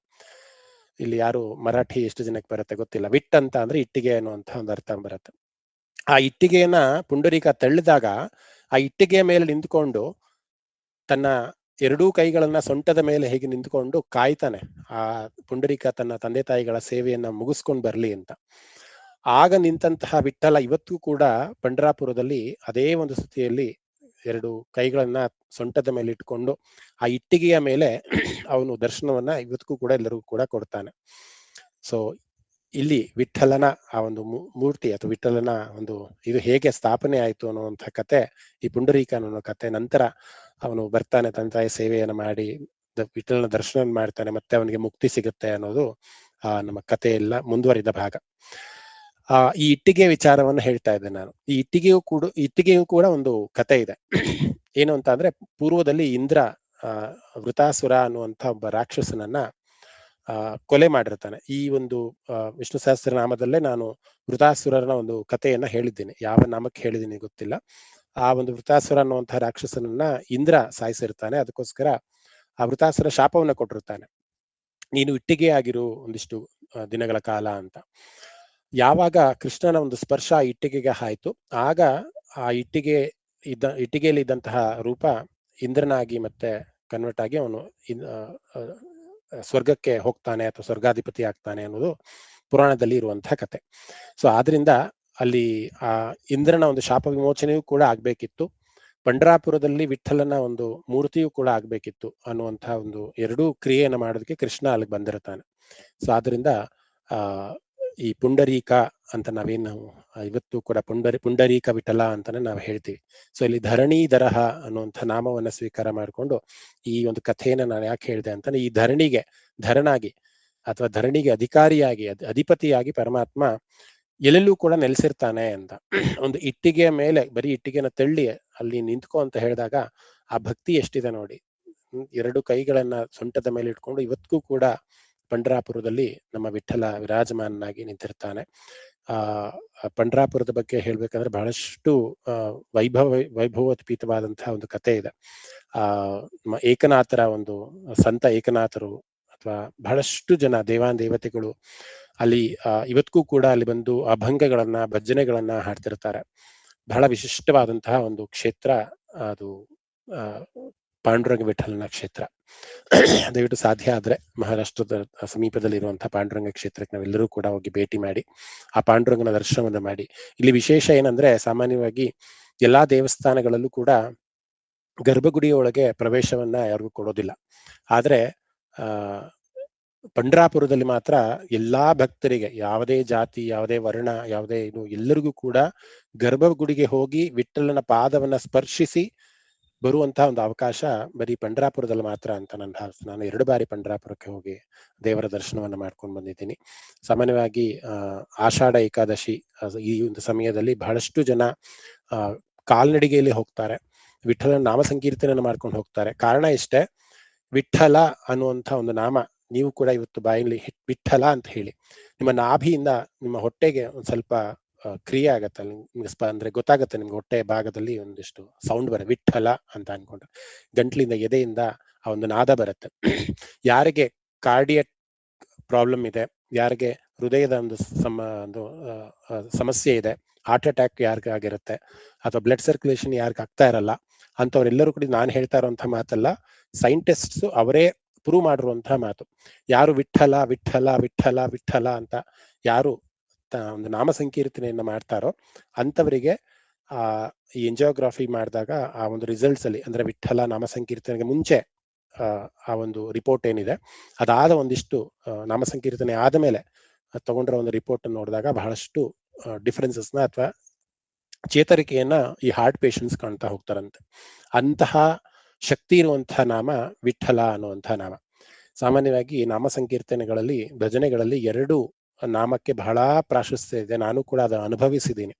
ಇಲ್ಲಿ ಯಾರು ಮರಾಠಿ ಎಷ್ಟು ಜನಕ್ಕೆ ಬರುತ್ತೆ ಗೊತ್ತಿಲ್ಲ. ವಿಟ್ ಅಂತ ಅಂದ್ರೆ ಇಟ್ಟಿಗೆ ಅನ್ನುವಂತ ಒಂದು ಅರ್ಥ ಬರುತ್ತೆ. ಆ ಇಟ್ಟಿಗೆಯನ್ನ ಪುಂಡರೀಕ ತಳ್ಳಿದಾಗ ಆ ಇಟ್ಟಿಗೆಯ ಮೇಲೆ ನಿಂತ್ಕೊಂಡು ತನ್ನ ಎರಡೂ ಕೈಗಳನ್ನ ಸೊಂಟದ ಮೇಲೆ ಹೇಗೆ ನಿಂತ್ಕೊಂಡು ಕಾಯ್ತಾನೆ, ಆ ಪುಂಡರೀಕ ತನ್ನ ತಂದೆ ತಾಯಿಗಳ ಸೇವೆಯನ್ನ ಮುಗಿಸ್ಕೊಂಡು ಬರ್ಲಿ ಅಂತ. ಆಗ ನಿಂತಹ ವಿಠಲ ಇವತ್ತು ಕೂಡ ಪಂಡರಾಪುರದಲ್ಲಿ ಅದೇ ಒಂದು ಸ್ಥಿತಿಯಲ್ಲಿ ಎರಡು ಕೈಗಳನ್ನ ಸೊಂಟದ ಮೇಲೆ ಇಟ್ಕೊಂಡು ಆ ಇಟ್ಟಿಗೆಯ ಮೇಲೆ ಅವನು ದರ್ಶನವನ್ನ ಇವತ್ತಿಗೂ ಕೂಡ ಎಲ್ಲರಿಗೂ ಕೂಡ ಕೊಡ್ತಾನೆ. ಸೊ ಇಲ್ಲಿ ವಿಠಲನ ಆ ಒಂದು ಮೂರ್ತಿ ಅಥವಾ ವಿಠಲನ ಒಂದು ಇದು ಹೇಗೆ ಸ್ಥಾಪನೆ ಆಯ್ತು ಅನ್ನುವಂಥ ಕತೆ ಈ ಪುಂಡರೀಕ ಅನ್ನೋ ಕತೆ. ನಂತರ ಅವನು ಬರ್ತಾನೆ, ತಂದೆ ತಾಯಿ ಸೇವೆಯನ್ನು ಮಾಡಿ ವಿಠಲನ ದರ್ಶನ ಮಾಡ್ತಾನೆ, ಮತ್ತೆ ಅವನಿಗೆ ಮುಕ್ತಿ ಸಿಗುತ್ತೆ ಅನ್ನೋದು ನಮ್ಮ ಕಥೆ ಎಲ್ಲ ಮುಂದುವರಿದ ಭಾಗ. ಈ ಇಟ್ಟಿಗೆ ವಿಚಾರವನ್ನು ಹೇಳ್ತಾ ಇದ್ದೆ ನಾನು. ಈ ಇಟ್ಟಿಗೆಯೂ ಕೂಡ ಒಂದು ಕತೆ ಇದೆ. ಏನು ಅಂತ ಅಂದ್ರೆ, ಪೂರ್ವದಲ್ಲಿ ಇಂದ್ರ ವೃತಾಸುರ ಅನ್ನುವಂಥ ಒಬ್ಬ ರಾಕ್ಷಸನನ್ನ ಕೊಲೆ ಮಾಡಿರ್ತಾನೆ. ಈ ಒಂದು ವಿಷ್ಣು ಸಹಸ್ರನಾಮದಲ್ಲೇ ನಾನು ವೃತಾಸುರನ ಒಂದು ಕಥೆಯನ್ನ ಹೇಳಿದ್ದೀನಿ. ಯಾವ ನಾಮಕ್ಕೆ ಹೇಳಿದ್ದೀನಿ ಗೊತ್ತಿಲ್ಲ. ಆ ಒಂದು ವೃತಾಸುರ ಅನ್ನುವಂತಹ ರಾಕ್ಷಸನನ್ನ ಇಂದ್ರ ಸಾಯಿಸಿರ್ತಾನೆ. ಅದಕ್ಕೋಸ್ಕರ ಆ ವೃತಾಸುರ ಶಾಪವನ್ನ ಕೊಟ್ಟಿರ್ತಾನೆ, ನೀನು ಇಟ್ಟಿಗೆ ಆಗಿರು ಒಂದಿಷ್ಟು ದಿನಗಳ ಕಾಲ ಅಂತ. ಯಾವಾಗ ಕೃಷ್ಣನ ಒಂದು ಸ್ಪರ್ಶ ಆ ಇಟ್ಟಿಗೆಗೆ ಆಯ್ತು, ಆಗ ಆ ಇಟ್ಟಿಗೆಯಲ್ಲಿ ಇದ್ದಂತಹ ರೂಪ ಇಂದ್ರನಾಗಿ ಮತ್ತೆ ಕನ್ವರ್ಟ್ ಆಗಿ ಅವನು ಸ್ವರ್ಗಕ್ಕೆ ಹೋಗ್ತಾನೆ ಅಥವಾ ಸ್ವರ್ಗಾಧಿಪತಿ ಆಗ್ತಾನೆ ಅನ್ನೋದು ಪುರಾಣದಲ್ಲಿ ಇರುವಂತಹ ಕತೆ. ಸೊ ಆದ್ರಿಂದ ಅಲ್ಲಿ ಆ ಇಂದ್ರನ ಒಂದು ಶಾಪ ವಿಮೋಚನೆಯೂ ಕೂಡ ಆಗ್ಬೇಕಿತ್ತು, ಪಂಡ್ರಾಪುರದಲ್ಲಿ ವಿಠ್ಠಲನ ಒಂದು ಮೂರ್ತಿಯೂ ಕೂಡ ಆಗ್ಬೇಕಿತ್ತು ಅನ್ನುವಂತಹ ಒಂದು ಎರಡೂ ಕ್ರಿಯೆಯನ್ನು ಮಾಡೋದಕ್ಕೆ ಕೃಷ್ಣ ಅಲ್ಲಿಗೆ ಬಂದಿರ್ತಾನೆ. ಸೊ ಆದ್ರಿಂದ ಈ ಪುಂಡರೀಕ ಅಂತ ನಾವೇನು ಇವತ್ತು ಕೂಡ ಪುಂಡರೀಕ ವಿಠಲ ಅಂತಾನೆ ನಾವು ಹೇಳ್ತೀವಿ. ಸೊ ಇಲ್ಲಿ ಧರಣೀಧರಃ ಅನ್ನುವಂಥ ನಾಮವನ್ನ ಸ್ವೀಕಾರ ಮಾಡಿಕೊಂಡು ಈ ಒಂದು ಕಥೆಯನ್ನ ನಾನು ಯಾಕೆ ಹೇಳಿದೆ ಅಂತಾನೆ, ಈ ಧರಣಾಗಿ ಅಥವಾ ಧರಣಿಗೆ ಅಧಿಕಾರಿಯಾಗಿ ಅಧಿಪತಿಯಾಗಿ ಪರಮಾತ್ಮ ಎಲ್ಲೆಲ್ಲೂ ಕೂಡ ನೆಲೆಸಿರ್ತಾನೆ ಅಂತ. ಒಂದು ಇಟ್ಟಿಗೆಯ ಮೇಲೆ ಬರೀ ಇಟ್ಟಿಗೆನ ತಳ್ಳಿ ಅಲ್ಲಿ ನಿಂತ್ಕೋ ಅಂತ ಹೇಳಿದಾಗ ಆ ಭಕ್ತಿ ಎಷ್ಟಿದೆ ನೋಡಿ. ಎರಡು ಕೈಗಳನ್ನ ಸೊಂಟದ ಮೇಲೆ ಇಟ್ಕೊಂಡು ಇವತ್ತಿಗೂ ಕೂಡ ಪಂಡ್ರಾಪುರದಲ್ಲಿ ನಮ್ಮ ವಿಠಲ ವಿರಾಜಮಾನನಾಗಿ ನಿಂತಿರ್ತಾನೆ. ಪಂಡ್ರಾಪುರದ ಬಗ್ಗೆ ಹೇಳ್ಬೇಕಂದ್ರೆ ಬಹಳಷ್ಟು ವೈಭವೋತ್ಪೀತವಾದಂತಹ ಒಂದು ಕತೆ ಇದೆ. ಏಕನಾಥರ ಒಂದು ಸಂತ ಏಕನಾಥರು ಅಥವಾ ಬಹಳಷ್ಟು ಜನ ದೇವಾನ್ ದೇವತೆಗಳು ಅಲ್ಲಿ ಇವತ್ತಿಗೂ ಕೂಡ ಅಲ್ಲಿ ಬಂದು ಅಭಂಗಗಳನ್ನ ಭಜನೆಗಳನ್ನ ಹಾಡ್ತಿರ್ತಾರೆ. ಬಹಳ ವಿಶಿಷ್ಟವಾದಂತಹ ಒಂದು ಕ್ಷೇತ್ರ ಅದು ಪಾಂಡುರಂಗ ವಿಠಲನ ಕ್ಷೇತ್ರ. ದಯವಿಟ್ಟು ಸಾಧ್ಯ ಆದ್ರೆ ಮಹಾರಾಷ್ಟ್ರದ ಸಮೀಪದಲ್ಲಿ ಇರುವಂತಹ ಪಾಂಡುರಂಗ ಕ್ಷೇತ್ರಕ್ಕೆ ನಾವೆಲ್ಲರೂ ಕೂಡ ಹೋಗಿ ಭೇಟಿ ಮಾಡಿ ಆ ಪಾಂಡುರಂಗನ ದರ್ಶನವನ್ನ ಮಾಡಿ. ಇಲ್ಲಿ ವಿಶೇಷ ಏನಂದ್ರೆ, ಸಾಮಾನ್ಯವಾಗಿ ಎಲ್ಲಾ ದೇವಸ್ಥಾನಗಳಲ್ಲೂ ಕೂಡ ಗರ್ಭಗುಡಿಯೊಳಗೆ ಪ್ರವೇಶವನ್ನ ಯಾರಿಗೂ ಕೊಡೋದಿಲ್ಲ. ಆದ್ರೆ ಪಂಡ್ರಾಪುರದಲ್ಲಿ ಮಾತ್ರ ಎಲ್ಲಾ ಭಕ್ತರಿಗೆ, ಯಾವುದೇ ಜಾತಿ, ಯಾವುದೇ ವರ್ಣ, ಯಾವುದೇ ಇದು, ಎಲ್ಲರಿಗೂ ಕೂಡ ಗರ್ಭಗುಡಿಗೆ ಹೋಗಿ ವಿಠ್ಠಲನ ಪಾದವನ್ನ ಸ್ಪರ್ಶಿಸಿ ಬರುವಂತಹ ಒಂದು ಅವಕಾಶ ಬರೀ ಪಂಡ್ರಾಪುರದಲ್ಲಿ ಮಾತ್ರ ಅಂತ ನನ್ನ ಭಾವಿಸ್ತೀನಿ. ನಾನು 2 ಬಾರಿ ಪಂಡ್ರಾಪುರಕ್ಕೆ ಹೋಗಿ ದೇವರ ದರ್ಶನವನ್ನ ಮಾಡ್ಕೊಂಡು ಬಂದಿದ್ದೀನಿ. ಸಾಮಾನ್ಯವಾಗಿ ಆಷಾಢ ಏಕಾದಶಿ ಈ ಒಂದು ಸಮಯದಲ್ಲಿ ಬಹಳಷ್ಟು ಜನ ಕಾಲ್ನಡಿಗೆಯಲ್ಲಿ ಹೋಗ್ತಾರೆ, ವಿಠ್ಠಲನ ನಾಮ ಸಂಕೀರ್ತನೆಯನ್ನು ಮಾಡ್ಕೊಂಡು ಹೋಗ್ತಾರೆ. ಕಾರಣ ಇಷ್ಟೇ, ವಿಠ್ಠಲ ಅನ್ನುವಂಥ ಒಂದು ನಾಮ ನೀವು ಕೂಡ ಇವತ್ತು ಬಾಯಲ್ಲಿ ವಿಠ್ಠಲ ಅಂತ ಹೇಳಿ ನಿಮ್ಮ ನಾಭಿಯಿಂದ ನಿಮ್ಮ ಹೊಟ್ಟೆಗೆ ಒಂದ್ ಸ್ವಲ್ಪ ಕ್ರಿಯೆ ಆಗತ್ತೆ, ನಿಮ್ಗೆ ಅಂದ್ರೆ ಗೊತ್ತಾಗತ್ತೆ, ನಿಮ್ಗೆ ಹೊಟ್ಟೆ ಭಾಗದಲ್ಲಿ ಒಂದಿಷ್ಟು ಸೌಂಡ್ ಬರುತ್ತೆ, ವಿಠ್ಠಲ ಅಂತ ಅನ್ಕೊಂಡ್ರೆ ಗಂಟ್ಲಿಂದ ಎದೆಯಿಂದ ಆ ಒಂದು ನಾದ ಬರುತ್ತೆ. ಯಾರಿಗೆ ಕಾರ್ಡಿಯಕ್ ಪ್ರಾಬ್ಲಮ್ ಇದೆ, ಯಾರಿಗೆ ಹೃದಯದ ಒಂದು ಸಮಸ್ಯೆ ಇದೆ, ಹಾರ್ಟ್ ಅಟ್ಯಾಕ್ ಯಾರಿಗೆ ಆಗಿರುತ್ತೆ ಅಥವಾ ಬ್ಲಡ್ ಸರ್ಕ್ಯುಲೇಷನ್ ಯಾರಿಗೆ ಆಗ್ತಾ ಇರಲ್ಲ, ಅಂತವ್ರೆಲ್ಲರೂ ಕೂಡ ನಾನು ಹೇಳ್ತಾ ಇರುವಂತಹ ಮಾತಲ್ಲ, ಸೈಂಟಿಸ್ಟ್ಸ್ ಅವರೇ ಪ್ರೂವ್ ಮಾಡಿರುವಂತಹ ಮಾತು. ಯಾರು ವಿಠ್ಠಲ ವಿಠ್ಠಲ ವಿಠ್ಠಲ ವಿಠ್ಠಲ ಅಂತ ಯಾರು ಒಂದು ನಾಮ ಸಂಕೀರ್ತನೆಯನ್ನ ಮಾಡ್ತಾರೋ ಅಂತವರಿಗೆ ಈ ಎಂಜಿಯೋಗ್ರಫಿ ಮಾಡಿದಾಗ ಆ ಒಂದು ರಿಸಲ್ಟ್ಸ್ ಅಲ್ಲಿ, ಅಂದ್ರೆ ವಿಠ್ಠಲ ನಾಮ ಸಂಕೀರ್ತನೆಗೆ ಮುಂಚೆ ಆ ಒಂದು ರಿಪೋರ್ಟ್ ಏನಿದೆ, ಅದಾದ ಒಂದಿಷ್ಟು ನಾಮ ಸಂಕೀರ್ತನೆ ಆದ ಮೇಲೆ ತಗೊಂಡಿರೋ ಒಂದು ರಿಪೋರ್ಟ್ ಅನ್ನು ನೋಡಿದಾಗ ಬಹಳಷ್ಟು ಡಿಫರೆನ್ಸಸ್ನ ಅಥವಾ ಚೇತರಿಕೆಯನ್ನ ಈ ಹಾರ್ಟ್ ಪೇಷಂಟ್ಸ್ ಕಾಣ್ತಾ ಹೋಗ್ತಾರಂತೆ. ಅಂತಹ ಶಕ್ತಿ ಇರುವಂತಹ ನಾಮ ವಿಠ್ಠಲ ಅನ್ನುವಂತಹ ನಾಮ. ಸಾಮಾನ್ಯವಾಗಿ ನಾಮ ಸಂಕೀರ್ತನೆಗಳಲ್ಲಿ, ಭಜನೆಗಳಲ್ಲಿ 2 ನಾಮಕ್ಕೆ ಬಹಳ ಪ್ರಾಶಸ್ತ್ಯ ಇದೆ. ನಾನು ಕೂಡ ಅದನ್ನು ಅನುಭವಿಸಿದ್ದೀನಿ.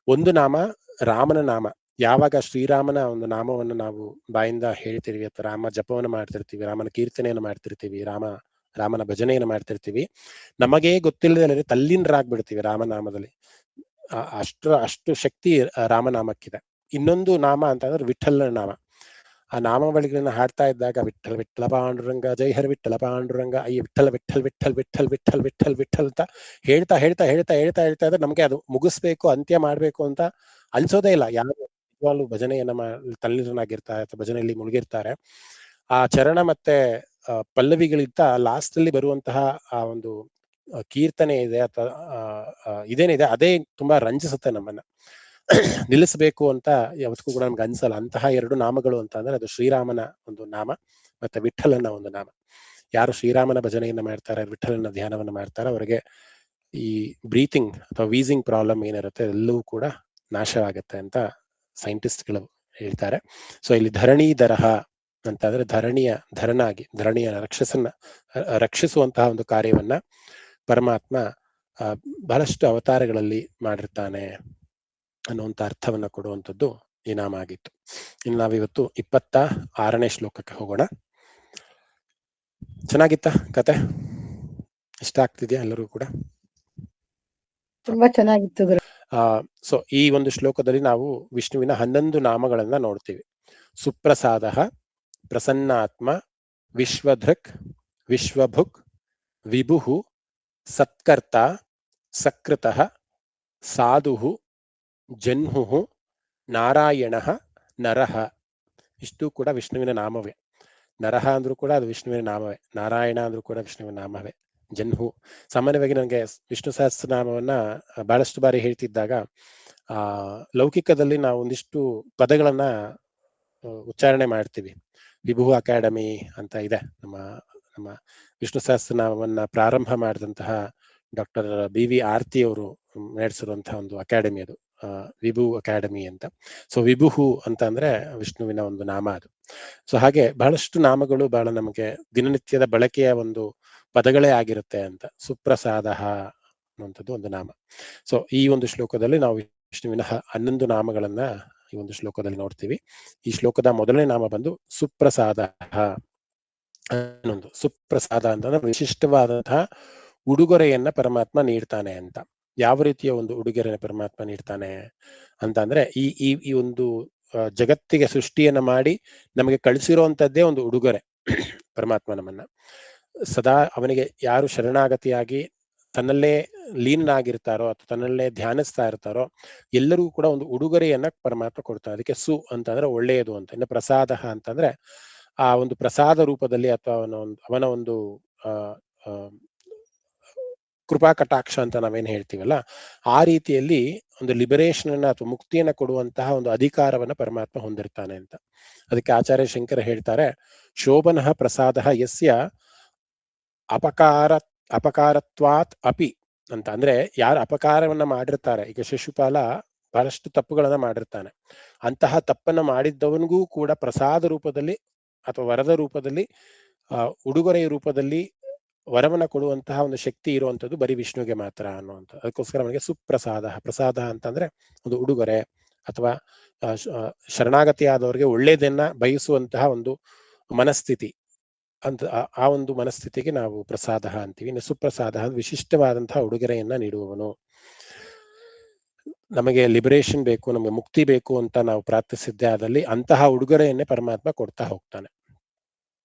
ಒಂದು ನಾಮ ರಾಮನ ನಾಮ. ಯಾವಾಗ ಶ್ರೀರಾಮನ ಒಂದು ನಾಮವನ್ನು ನಾವು ಬಾಯಿಂದ ಹೇಳ್ತೀವಿ ಅಥವಾ ರಾಮ ಜಪವನ್ನು ಮಾಡ್ತಿರ್ತೀವಿ, ರಾಮನ ಕೀರ್ತನೆಯನ್ನು ಮಾಡ್ತಿರ್ತೀವಿ, ರಾಮನ ಭಜನೆಯನ್ನು ಮಾಡ್ತಿರ್ತೀವಿ, ನಮಗೇ ಗೊತ್ತಿಲ್ಲದೆ ತಲ್ಲೀನರಾಗ್ಬಿಡ್ತೀವಿ ರಾಮನಾಮದಲ್ಲಿ. ಅಷ್ಟು ಶಕ್ತಿ ರಾಮನಾಮಕ್ಕಿದೆ. ಇನ್ನೊಂದು ನಾಮ ಅಂತಂದ್ರೆ ವಿಠ್ಠಲನ ನಾಮ. ಆ ನಾಮಾವಳಿಗಳನ್ನ ಹಾಡ್ತಾ ಇದ್ದಾಗ ವಿಠ್ಠಲ ವಿಠ್ಠಲ ಪಾಂಡುರಂಗ ಜೈ ಹರ ವಿಠ್ಠಲ ಪಾಂಡುರಂಗ, ಅಯ್ಯ ವಿಠ್ಠಲ ವಿಠ್ಠಲ್ ವಿಠ್ಠಲ್ ವಿಠ್ಠಲ್ ವಿಠ್ಠಲ್ ವಿಠ್ಠಲ್ ವಿಠ್ಠಲ್ ಅಂತ ಹೇಳ್ತಾ ಹೇಳ್ತಾ ಹೇಳ್ತಾ ಹೇಳ್ತಾ ಹೇಳ್ತಾ ಇದ್ರೆ ನಮ್ಗೆ ಅದು ಮುಗಿಸ್ಬೇಕು, ಅಂತ್ಯ ಮಾಡ್ಬೇಕು ಅಂತ ಅನ್ಸೋದೇ ಇಲ್ಲ. ಯಾರು ನಿಜವಾಗ್ಲೂ ಭಜನೆಯನ್ನ ತಲ್ಲೀನರಾಗಿರ್ತಾರೆ ಅಥವಾ ಭಜನೆಯಲ್ಲಿ ಮುಳುಗಿರ್ತಾರೆ, ಆ ಚರಣ ಮತ್ತೆ ಪಲ್ಲವಿಗಳಿಂದ ಲಾಸ್ಟ್ ಅಲ್ಲಿ ಬರುವಂತಹ ಆ ಒಂದು ಕೀರ್ತನೆ ಇದೆ ಅಥವಾ ಇದೇನಿದೆ, ಅದೇ ತುಂಬಾ ರಂಜಿಸುತ್ತೆ ನಮ್ಮನ್ನ. ನಿಲ್ಲಿಸಬೇಕು ಅಂತ ಯಾವತ್ತೂ ಕೂಡ ನಮ್ಗೆ ಅನ್ಸಲ್ಲ. ಅಂತಹ 2 ನಾಮಗಳು ಅಂತ ಅಂದ್ರೆ ಅದು ಶ್ರೀರಾಮನ ಒಂದು ನಾಮ ಮತ್ತೆ ವಿಠ್ಠಲನ ಒಂದು ನಾಮ. ಯಾರು ಶ್ರೀರಾಮನ ಭಜನೆಯನ್ನ ಮಾಡ್ತಾರೆ, ವಿಠ್ಠಲನ ಧ್ಯಾನವನ್ನ ಮಾಡ್ತಾರೆ, ಅವರಿಗೆ ಈ ಬ್ರೀತಿಂಗ್ ಅಥವಾ ವೀಸಿಂಗ್ ಪ್ರಾಬ್ಲಮ್ ಏನಿರುತ್ತೆ ಎಲ್ಲವೂ ಕೂಡ ನಾಶವಾಗತ್ತೆ ಅಂತ ಸೈಂಟಿಸ್ಟ್ಗಳು ಹೇಳ್ತಾರೆ. ಸೊ ಇಲ್ಲಿ ಧರಣೀಧರಃ ಅಂತ ಅಂದ್ರೆ ಧರಣಿಯ ರಕ್ಷಿಸುವಂತಹ ಒಂದು ಕಾರ್ಯವನ್ನ ಪರಮಾತ್ಮ ಬಹಳಷ್ಟು ಅವತಾರಗಳಲ್ಲಿ ಮಾಡಿರ್ತಾನೆ ಅನ್ನುವಂಥ ಅರ್ಥವನ್ನ ಕೊಡುವಂಥದ್ದು ಈ ನಾಮ ಆಗಿತ್ತು. ಇನ್ನು ನಾವಿವತ್ತು 26ನೇ ಶ್ಲೋಕಕ್ಕೆ ಹೋಗೋಣ. ಚೆನ್ನಾಗಿತ್ತ ಕತೆ? ಇಷ್ಟ ಆಗ್ತಿದ್ಯಾ ಎಲ್ಲರೂ ಕೂಡ? ತುಂಬಾ ಚೆನ್ನಾಗಿತ್ತು ಗುರು. ಸೊ ಈ ಒಂದು ಶ್ಲೋಕದಲ್ಲಿ ನಾವು ವಿಷ್ಣುವಿನ 11 ನಾಮಗಳನ್ನ ನೋಡ್ತೀವಿ. ಸುಪ್ರಸಾದ, ಪ್ರಸನ್ನಾತ್ಮ, ವಿಶ್ವಧೃಕ್, ವಿಶ್ವಭುಕ್, ವಿಭು, ಸತ್ಕರ್ತ, ಸಕೃತಃ, ಸಾಧು, ಜನ್ಹು, ನಾರಾಯಣ, ನರಹ. ಇಷ್ಟು ಕೂಡ ವಿಷ್ಣುವಿನ ನಾಮವೇ. ನರಹ ಅಂದ್ರೂ ಕೂಡ ಅದು ವಿಷ್ಣುವಿನ ನಾಮವೇ, ನಾರಾಯಣ ಅಂದ್ರೂ ಕೂಡ ವಿಷ್ಣುವಿನ ನಾಮವೇ. ಜನ್ಹು ಸಾಮಾನ್ಯವಾಗಿ ನನಗೆ ವಿಷ್ಣು ಸಹಸ್ರನಾಮವನ್ನ ಬಹಳಷ್ಟು ಬಾರಿ ಹೇಳ್ತಿದ್ದಾಗ ಲೌಕಿಕದಲ್ಲಿ ನಾವು ಒಂದಿಷ್ಟು ಪದಗಳನ್ನ ಉಚ್ಚಾರಣೆ ಮಾಡ್ತೀವಿ. ವಿಭು ಅಕಾಡೆಮಿ ಅಂತ ಇದೆ, ನಮ್ಮ ವಿಷ್ಣು ಸಹಸ್ರನಾಮವನ್ನ ಪ್ರಾರಂಭ ಮಾಡಿದಂತಹ ಡಾಕ್ಟರ್ BV ಆರ್ತಿ ಅವರು ನಡೆಸಿರುವಂತಹ ಒಂದು ಅಕಾಡೆಮಿ ಅದು, ವಿಭು ಅಕಾಡೆಮಿ ಅಂತ. ಸೊ ವಿಭುಹು ಅಂತ ಅಂದ್ರೆ ವಿಷ್ಣುವಿನ ಒಂದು ನಾಮ ಅದು. ಸೊ ಹಾಗೆ ಬಹಳಷ್ಟು ನಾಮಗಳು ಬಹಳ ನಮಗೆ ದಿನನಿತ್ಯದ ಬಳಕೆಯ ಒಂದು ಪದಗಳೇ ಆಗಿರುತ್ತೆ ಅಂತ. ಸುಪ್ರಸಾದ ಅನ್ನುವಂಥದ್ದು ಒಂದು ನಾಮ. ಸೊ ಈ ಒಂದು ಶ್ಲೋಕದಲ್ಲಿ ನಾವು ವಿಷ್ಣುವಿನ 11 ನಾಮಗಳನ್ನ ಈ ಒಂದು ಶ್ಲೋಕದಲ್ಲಿ ನೋಡ್ತೀವಿ. ಈ ಶ್ಲೋಕದ ಮೊದಲನೇ ನಾಮ ಬಂದು ಸುಪ್ರಸಾದ ಅನ್ನೊಂದು. ಸುಪ್ರಸಾದ ಅಂತಂದ್ರೆ ವಿಶಿಷ್ಟವಾದಂತಹ ಉಡುಗೊರೆಯನ್ನ ಪರಮಾತ್ಮ ನೀಡ್ತಾನೆ ಅಂತ. ಯಾವ ರೀತಿಯ ಒಂದು ಉಡುಗೊರೆಯನ್ನು ಪರಮಾತ್ಮ ನೀಡ್ತಾನೆ ಅಂತ ಅಂದ್ರೆ ಈ ಒಂದು ಜಗತ್ತಿಗೆ ಸೃಷ್ಟಿಯನ್ನ ಮಾಡಿ ನಮಗೆ ಕಳಿಸಿರುವಂತದ್ದೇ ಒಂದು ಉಡುಗೊರೆ. ಪರಮಾತ್ಮ ನಮ್ಮನ್ನ ಸದಾ ಅವನಿಗೆ ಯಾರು ಶರಣಾಗತಿಯಾಗಿ ತನ್ನಲ್ಲೇ ಲೀನನಾಗಿರ್ತಾರೋ ಅಥವಾ ತನ್ನಲ್ಲೇ ಧ್ಯಾನಿಸ್ತಾ ಇರ್ತಾರೋ ಎಲ್ಲರಿಗೂ ಕೂಡ ಒಂದು ಉಡುಗೊರೆಯನ್ನ ಪರಮಾತ್ಮ ಕೊಡ್ತಾನೆ. ಅದಕ್ಕೆ ಸು ಅಂತಂದ್ರೆ ಒಳ್ಳೆಯದು ಅಂತ. ಇನ್ನು ಪ್ರಸಾದ ಅಂತಂದ್ರೆ ಆ ಒಂದು ಪ್ರಸಾದ ರೂಪದಲ್ಲಿ ಅಥವಾ ಅವನ ಒಂದು ಕೃಪಾ ಕಟಾಕ್ಷ ಅಂತ ನಾವೇನ್ ಹೇಳ್ತೀವಲ್ಲ, ಆ ರೀತಿಯಲ್ಲಿ ಒಂದು ಲಿಬರೇಷನ್ ಅನ್ನ ಅಥವಾ ಮುಕ್ತಿಯನ್ನ ಕೊಡುವಂತಹ ಒಂದು ಅಧಿಕಾರವನ್ನ ಪರಮಾತ್ಮ ಹೊಂದಿರ್ತಾನೆ ಅಂತ. ಅದಕ್ಕೆ ಆಚಾರ್ಯ ಶಂಕರ ಹೇಳ್ತಾರೆ, ಶೋಭನಃ ಪ್ರಸಾದ ಯಸ್ಯ ಅಪಕಾರತ್ವಾತ್ ಅಪಿ ಅಂತ. ಅಂದ್ರೆ ಯಾರು ಅಪಕಾರವನ್ನ ಮಾಡಿರ್ತಾರೆ, ಈಗ ಶಿಶುಪಾಲ ಬಹಳಷ್ಟು ತಪ್ಪುಗಳನ್ನ ಮಾಡಿರ್ತಾನೆ, ಅಂತಹ ತಪ್ಪನ್ನ ಮಾಡಿದ್ದವನಿಗೂ ಕೂಡ ಪ್ರಸಾದ ರೂಪದಲ್ಲಿ ಅಥವಾ ವರದ ರೂಪದಲ್ಲಿ ಉಡುಗೊರೆಯ ರೂಪದಲ್ಲಿ ವರವನ್ನ ಕೊಡುವಂತಹ ಒಂದು ಶಕ್ತಿ ಇರುವಂತದ್ದು ಬರೀ ವಿಷ್ಣುವಿಗೆ ಮಾತ್ರ ಅನ್ನುವಂಥ. ಅದಕ್ಕೋಸ್ಕರ ಅವನಿಗೆ ಸುಪ್ರಸಾದ. ಪ್ರಸಾದ ಅಂತಂದ್ರೆ ಒಂದು ಉಡುಗೊರೆ ಅಥವಾ ಶರಣಾಗತಿಯಾದವರಿಗೆ ಒಳ್ಳೇದನ್ನ ಬಯಸುವಂತಹ ಒಂದು ಮನಸ್ಥಿತಿ ಅಂತ. ಆ ಒಂದು ಮನಸ್ಥಿತಿಗೆ ನಾವು ಪ್ರಸಾದ ಅಂತೀವಿ. ಇನ್ನು ಸುಪ್ರಸಾದ ವಿಶಿಷ್ಟವಾದಂತಹ ಉಡುಗೊರೆಯನ್ನ ನೀಡುವವನು. ನಮಗೆ ಲಿಬರೇಷನ್ ಬೇಕು, ನಮಗೆ ಮುಕ್ತಿ ಬೇಕು ಅಂತ ನಾವು ಪ್ರಾರ್ಥಿಸಿದ್ದೇ ಆದಲ್ಲಿ ಅಂತಹ ಉಡುಗೊರೆಯನ್ನೇ ಪರಮಾತ್ಮ ಕೊಡ್ತಾ ಹೋಗ್ತಾನೆ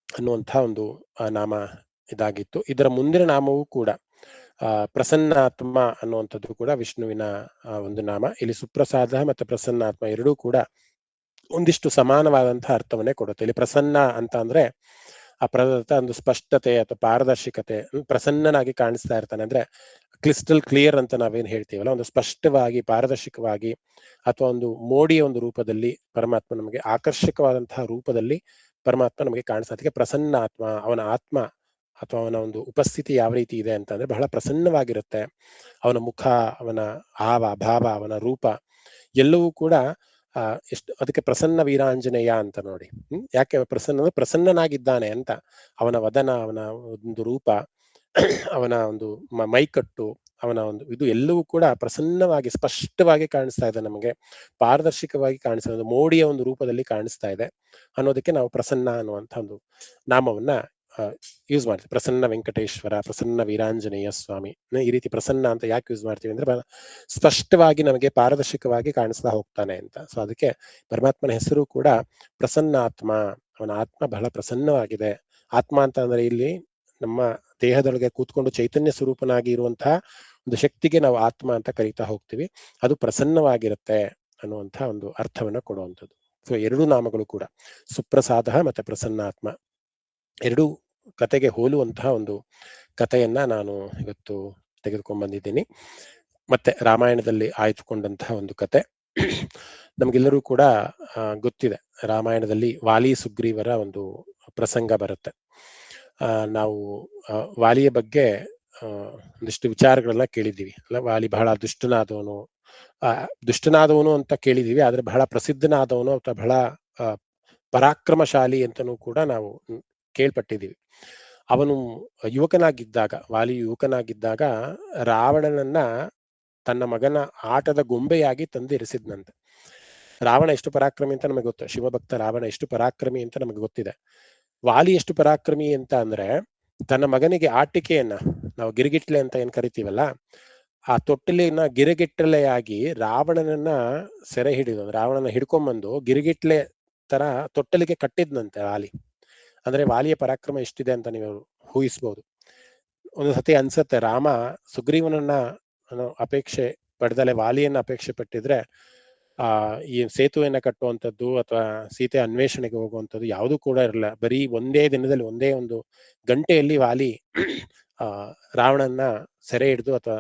ಅನ್ನುವಂತಹ ಒಂದು ನಾಮ ಇದಾಗಿತ್ತು. ಇದರ ಮುಂದಿನ ನಾಮವೂ ಕೂಡ ಪ್ರಸನ್ನಾತ್ಮ ಅನ್ನುವಂಥದ್ದು ಕೂಡ ವಿಷ್ಣುವಿನ ಒಂದು ನಾಮ. ಇಲ್ಲಿ ಸುಪ್ರಸಾದ ಮತ್ತೆ ಪ್ರಸನ್ನಾತ್ಮ ಎರಡೂ ಕೂಡ ಒಂದಿಷ್ಟು ಸಮಾನವಾದಂತಹ ಅರ್ಥವನ್ನೇ ಕೊಡುತ್ತೆ. ಇಲ್ಲಿ ಪ್ರಸನ್ನ ಅಂತ ಅಂದ್ರೆ ಆ ಪದಾರ್ಥ ಒಂದು ಸ್ಪಷ್ಟತೆ ಅಥವಾ ಪಾರದರ್ಶಕತೆ, ಪ್ರಸನ್ನನಾಗಿ ಕಾಣಿಸ್ತಾ ಇರ್ತಾನೆ. ಅಂದ್ರೆ ಕ್ರಿಸ್ಟಲ್ ಕ್ಲಿಯರ್ ಅಂತ ನಾವೇನ್ ಹೇಳ್ತೀವಲ್ಲ, ಒಂದು ಸ್ಪಷ್ಟವಾಗಿ ಪಾರದರ್ಶಕವಾಗಿ ಅಥವಾ ಒಂದು ಮೋಡಿಯ ಒಂದು ರೂಪದಲ್ಲಿ ಪರಮಾತ್ಮ ನಮಗೆ ಆಕರ್ಷಕವಾದಂತಹ ರೂಪದಲ್ಲಿ ಪರಮಾತ್ಮ ನಮಗೆ ಕಾಣಿಸ್ತಾ. ಅದಕ್ಕೆ ಪ್ರಸನ್ನ ಆತ್ಮ, ಅವನ ಆತ್ಮ ಅಥವಾ ಅವನ ಒಂದು ಉಪಸ್ಥಿತಿ ಯಾವ ರೀತಿ ಇದೆ ಅಂತಂದ್ರೆ ಬಹಳ ಪ್ರಸನ್ನವಾಗಿರುತ್ತೆ. ಅವನ ಮುಖ, ಅವನ ಹಾವ ಭಾವ, ಅವನ ರೂಪ ಎಲ್ಲವೂ ಕೂಡ ಎಷ್ಟು. ಅದಕ್ಕೆ ಪ್ರಸನ್ನ ವೀರಾಂಜನೇಯ ಅಂತ ನೋಡಿ. ಯಾಕೆ ಪ್ರಸನ್ನನಾಗಿದ್ದಾನೆ ಅಂತ. ಅವನ ವದನ, ಅವನ ಒಂದು ರೂಪ, ಅವನ ಒಂದು ಮೈಕಟ್ಟು, ಅವನ ಒಂದು ಇದು ಎಲ್ಲವೂ ಕೂಡ ಪ್ರಸನ್ನವಾಗಿ ಸ್ಪಷ್ಟವಾಗಿ ಕಾಣಿಸ್ತಾ ಇದೆ, ನಮಗೆ ಪಾರದರ್ಶಕವಾಗಿ ಕಾಣಿಸ್ತಾ ಇದೆ, ಮೋಡಿಯ ಒಂದು ರೂಪದಲ್ಲಿ ಕಾಣಿಸ್ತಾ ಇದೆ ಅನ್ನೋದಕ್ಕೆ ನಾವು ಪ್ರಸನ್ನ ಅನ್ನುವಂಥ ಒಂದು ನಾಮವನ್ನ ಯೂಸ್ ಮಾಡ್ತೀವಿ. ಪ್ರಸನ್ನ ವೆಂಕಟೇಶ್ವರ, ಪ್ರಸನ್ನ ವೀರಾಂಜನೇಯ ಸ್ವಾಮಿ, ಈ ರೀತಿ ಪ್ರಸನ್ನ ಅಂತ ಯಾಕೆ ಯೂಸ್ ಮಾಡ್ತೀವಿ ಅಂದ್ರೆ ಸ್ಪಷ್ಟವಾಗಿ ನಮಗೆ ಪಾರದರ್ಶಕವಾಗಿ ಕಾಣಿಸ್ತಾ ಹೋಗ್ತಾನೆ ಅಂತ. ಸೊ ಅದಕ್ಕೆ ಪರಮಾತ್ಮನ ಹೆಸರು ಕೂಡ ಪ್ರಸನ್ನಾತ್ಮ. ಅವನ ಆತ್ಮ ಬಹಳ ಪ್ರಸನ್ನವಾಗಿದೆ. ಆತ್ಮ ಅಂತ ಅಂದ್ರೆ ಇಲ್ಲಿ ನಮ್ಮ ದೇಹದೊಳಗೆ ಕೂತ್ಕೊಂಡು ಚೈತನ್ಯ ಸ್ವರೂಪನಾಗಿ ಇರುವಂತಹ ಒಂದು ಶಕ್ತಿಗೆ ನಾವು ಆತ್ಮ ಅಂತ ಕರೀತಾ ಹೋಗ್ತೀವಿ. ಅದು ಪ್ರಸನ್ನವಾಗಿರುತ್ತೆ ಅನ್ನುವಂತಹ ಒಂದು ಅರ್ಥವನ್ನ ಕೊಡುವಂಥದ್ದು. ಸೊ ಎರಡು ನಾಮಗಳು ಕೂಡ ಸುಪ್ರಸಾದ ಮತ್ತೆ ಪ್ರಸನ್ನಾತ್ಮ ಎರಡೂ ಕತೆಗೆ ಹೋಲುವಂತಹ ಒಂದು ಕಥೆಯನ್ನ ನಾನು ಇವತ್ತು ತೆಗೆದುಕೊಂಡು ಬಂದಿದ್ದೀನಿ. ಮತ್ತೆ ರಾಮಾಯಣದಲ್ಲಿ ಆಯ್ದುಕೊಂಡಂತಹ ಒಂದು ಕತೆ. ನಮ್ಗೆಲ್ಲರೂ ಕೂಡ ಗೊತ್ತಿದೆ, ರಾಮಾಯಣದಲ್ಲಿ ವಾಲಿ ಸುಗ್ರೀವರ ಒಂದು ಪ್ರಸಂಗ ಬರುತ್ತೆ. ನಾವು ವಾಲಿಯ ಬಗ್ಗೆ ಒಂದಿಷ್ಟು ವಿಚಾರಗಳನ್ನ ಕೇಳಿದ್ದೀವಿ ಅಲ್ಲ. ವಾಲಿ ಬಹಳ ದುಷ್ಟನಾದವನು ಅಂತ ಕೇಳಿದೀವಿ, ಆದ್ರೆ ಬಹಳ ಪ್ರಸಿದ್ಧನಾದವನು ಅಥವಾ ಬಹಳ ಪರಾಕ್ರಮಶಾಲಿ ಅಂತನೂ ಕೂಡ ನಾವು ಕೇಳ್ಪಟ್ಟಿದ್ದೀವಿ. ಅವನು ಯುವಕನಾಗಿದ್ದಾಗ, ವಾಲಿ ಯುವಕನಾಗಿದ್ದಾಗ ರಾವಣನನ್ನ ತನ್ನ ಮಗನ ಆಟದ ಗೊಂಬೆಯಾಗಿ ತಂದು ಇರಿಸಿದ್ನಂತೆ. ರಾವಣ ಎಷ್ಟು ಪರಾಕ್ರಮಿ ಅಂತ ನಮಗೆ ಗೊತ್ತು, ಶಿವಭಕ್ತ ರಾವಣ ಎಷ್ಟು ಪರಾಕ್ರಮಿ ಅಂತ ನಮಗೆ ಗೊತ್ತಿದೆ. ವಾಲಿ ಎಷ್ಟು ಪರಾಕ್ರಮಿ ಅಂತ ಅಂದ್ರೆ ತನ್ನ ಮಗನಿಗೆ ಆಟಿಕೆಯನ್ನ, ನಾವು ಗಿರಿಗಿಟ್ಲೆ ಅಂತ ಏನ್ ಕರಿತೀವಲ್ಲ, ಆ ತೊಟ್ಟಿಲಿನ ಗಿರಿಗಿಟ್ಟಲೆಯಾಗಿ ರಾವಣನನ್ನ ಸೆರೆ ಹಿಡಿದು, ರಾವಣನ ಹಿಡ್ಕೊಂಡ್ಬಂದು ಗಿರಿಗಿಟ್ಲೆ ತರ ತೊಟ್ಟಲಿಗೆ ಕಟ್ಟಿದ್ನಂತೆ ವಾಲಿ. ಅಂದ್ರೆ ವಾಲಿಯ ಪರಾಕ್ರಮ ಎಷ್ಟಿದೆ ಅಂತ ನೀವು ಊಹಿಸ್ಬೋದು. ಒಂದು ಸತಿ ಅನ್ಸತ್ತೆ, ರಾಮ ಸುಗ್ರೀವನನ್ನ ಅಪೇಕ್ಷೆ ಪಡೆದಲೆ ವಾಲಿಯನ್ನ ಅಪೇಕ್ಷೆ ಪಟ್ಟಿದ್ರೆ ಈ ಸೇತುವೆಯನ್ನ ಕಟ್ಟುವಂಥದ್ದು ಅಥವಾ ಸೀತೆ ಅನ್ವೇಷಣೆಗೆ ಹೋಗುವಂಥದ್ದು ಯಾವುದು ಕೂಡ ಇರಲ್ಲ. ಬರೀ ಒಂದೇ ದಿನದಲ್ಲಿ, ಒಂದೇ ಒಂದು ಗಂಟೆಯಲ್ಲಿ ವಾಲಿ ರಾವಣನ್ನ ಸೆರೆ ಹಿಡಿದು ಅಥವಾ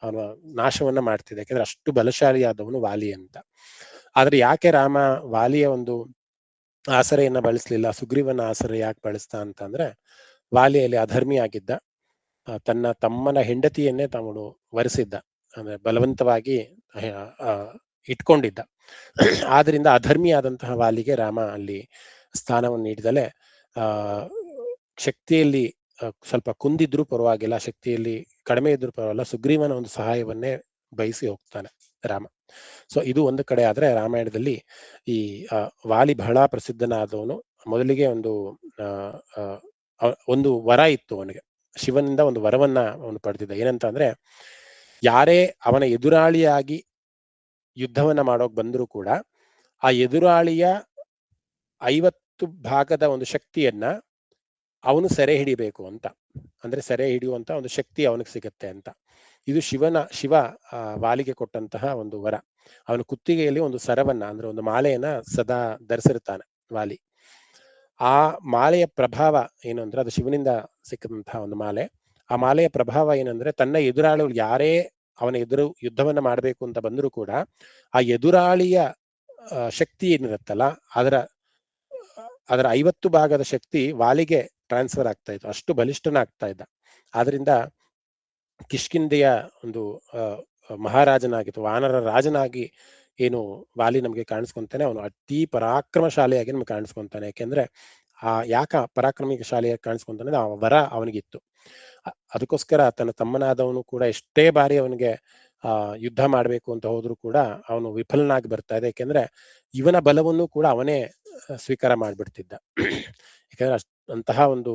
ಅವನ ನಾಶವನ್ನ ಮಾಡ್ತಿದ್ದೆ. ಯಾಕಂದ್ರೆ ಅಷ್ಟು ಬಲಶಾಲಿಯಾದವನು ವಾಲಿ ಅಂತ. ಆದ್ರೆ ಯಾಕೆ ರಾಮ ವಾಲಿಯ ಒಂದು ಆಸರೆಯನ್ನ ಬಳಸಲಿಲ್ಲ, ಸುಗ್ರೀವನ ಆಸರೆ ಯಾಕೆ ಬಳಸ್ತಾ ಅಂತಂದ್ರೆ, ವಾಲಿಯಲ್ಲಿ ಅಧರ್ಮಿ ಆಗಿದ್ದ, ತನ್ನ ತಮ್ಮನ ಹೆಂಡತಿಯನ್ನೇ ತಾನು ವರಿಸಿದ್ದ, ಅಂದ್ರೆ ಬಲವಂತವಾಗಿ ಇಟ್ಕೊಂಡಿದ್ದ. ಆದ್ರಿಂದ ಅಧರ್ಮಿಯಾದಂತಹ ವಾಲಿಗೆ ರಾಮ ಅಲ್ಲಿ ಸ್ಥಾನವನ್ನು ನೀಡಿದಲೆ ಶಕ್ತಿಯಲ್ಲಿ ಸ್ವಲ್ಪ ಕುಂದಿದ್ರು ಪರವಾಗಿಲ್ಲ, ಶಕ್ತಿಯಲ್ಲಿ ಕಡಿಮೆ ಇದ್ರೂ ಪರವಾಗಿಲ್ಲ, ಸುಗ್ರೀವನ ಒಂದು ಸಹಾಯವನ್ನೇ ಬಯಸಿ ಹೋಗ್ತಾನೆ ರಾಮ. ಸೊ ಇದು ಒಂದು ಕಡೆ. ಆದ್ರೆ ರಾಮಾಯಣದಲ್ಲಿ ಈ ವಾಲಿ ಬಹಳ ಪ್ರಸಿದ್ಧನಾದವನು. ಮೊದಲಿಗೆ ಒಂದು ವರ ಇತ್ತು ಅವನಿಗೆ, ಶಿವನಿಂದ ಒಂದು ವರವನ್ನ ಅವನು ಪಡೆದಿದ್ದ. ಏನಂತ ಅಂದ್ರೆ, ಯಾರೇ ಅವನ ಎದುರಾಳಿಯಾಗಿ ಯುದ್ಧವನ್ನ ಮಾಡೋಕ್ ಬಂದರೂ ಕೂಡ ಆ ಎದುರಾಳಿಯ 50 ಭಾಗದ ಒಂದು ಶಕ್ತಿಯನ್ನ ಅವನು ಸೆರೆ ಹಿಡಿಬೇಕು ಅಂತ. ಅಂದ್ರೆ ಸೆರೆ ಹಿಡಿಯುವಂತ ಒಂದು ಶಕ್ತಿ ಅವನಿಗೆ ಸಿಗತ್ತೆ ಅಂತ. ಇದು ಶಿವ ವಾಲಿಗೆ ಕೊಟ್ಟಂತಹ ಒಂದು ವರ. ಅವನ ಕುತ್ತಿಗೆಯಲ್ಲಿ ಒಂದು ಸರವನ್ನ, ಅಂದ್ರೆ ಒಂದು ಮಾಲೆಯನ್ನ ಸದಾ ಧರಿಸಿರ್ತಾನೆ ವಾಲಿ. ಆ ಮಾಲೆಯ ಪ್ರಭಾವ ಏನು ಅಂದ್ರೆ, ಅದು ಶಿವನಿಂದ ಸಿಕ್ಕಂತಹ ಒಂದು ಮಾಲೆ. ಆ ಮಾಲೆಯ ಪ್ರಭಾವ ಏನಂದ್ರೆ, ತನ್ನ ಎದುರಾಳಿಗಳು ಯಾರೇ ಅವನ ಎದುರು ಯುದ್ಧವನ್ನ ಮಾಡಬೇಕು ಅಂತ ಬಂದರೂ ಕೂಡ ಆ ಎದುರಾಳಿಯ ಶಕ್ತಿ ಏನಿರುತ್ತಲ್ಲ, ಅದರ 50 ಭಾಗದ ಶಕ್ತಿ ವಾಲಿಗೆ ಟ್ರಾನ್ಸ್ಫರ್ ಆಗ್ತಾ ಇತ್ತು. ಅಷ್ಟು ಬಲಿಷ್ಠನಾಗ್ತಾ ಇದ್ದ. ಆದ್ರಿಂದ ಕಿಷ್ಕಿಂಧೆಯ ಒಂದು ಮಹಾರಾಜನಾಗಿತ್ತು, ವಾನರ ರಾಜನಾಗಿ ಏನು ವಾಲಿ ನಮಗೆ ಕಾಣಿಸ್ಕೊಂತಾನೆ, ಅವನು ಅತಿ ಪರಾಕ್ರಮಶಾಲಿಯಾಗಿ ನಮ್ಗೆ ಕಾಣಿಸ್ಕೊಂತಾನೆ. ಯಾಕೆಂದ್ರೆ ಯಾಕ ಪರಾಕ್ರಮಶಾಲಿಯಾಗಿ ಕಾಣಿಸ್ಕೊಂತಾನೆ, ಆ ವರ ಅವನಿಗಿತ್ತು. ಅದಕ್ಕೋಸ್ಕರ ತನ್ನ ತಮ್ಮನಾದವನು ಕೂಡ ಎಷ್ಟೇ ಬಾರಿ ಅವನಿಗೆ ಯುದ್ಧ ಮಾಡಬೇಕು ಅಂತ ಹೋದ್ರು ಕೂಡ ಅವನು ವಿಫಲನಾಗಿ ಬರ್ತಾ ಇದೆ. ಯಾಕೆಂದ್ರೆ ಇವನ ಬಲವನ್ನು ಕೂಡ ಅವನೇ ಸ್ವೀಕಾರ ಮಾಡ್ಬಿಡ್ತಿದ್ದ. ಯಾಕಂದ್ರೆ ಅಂತಹ ಒಂದು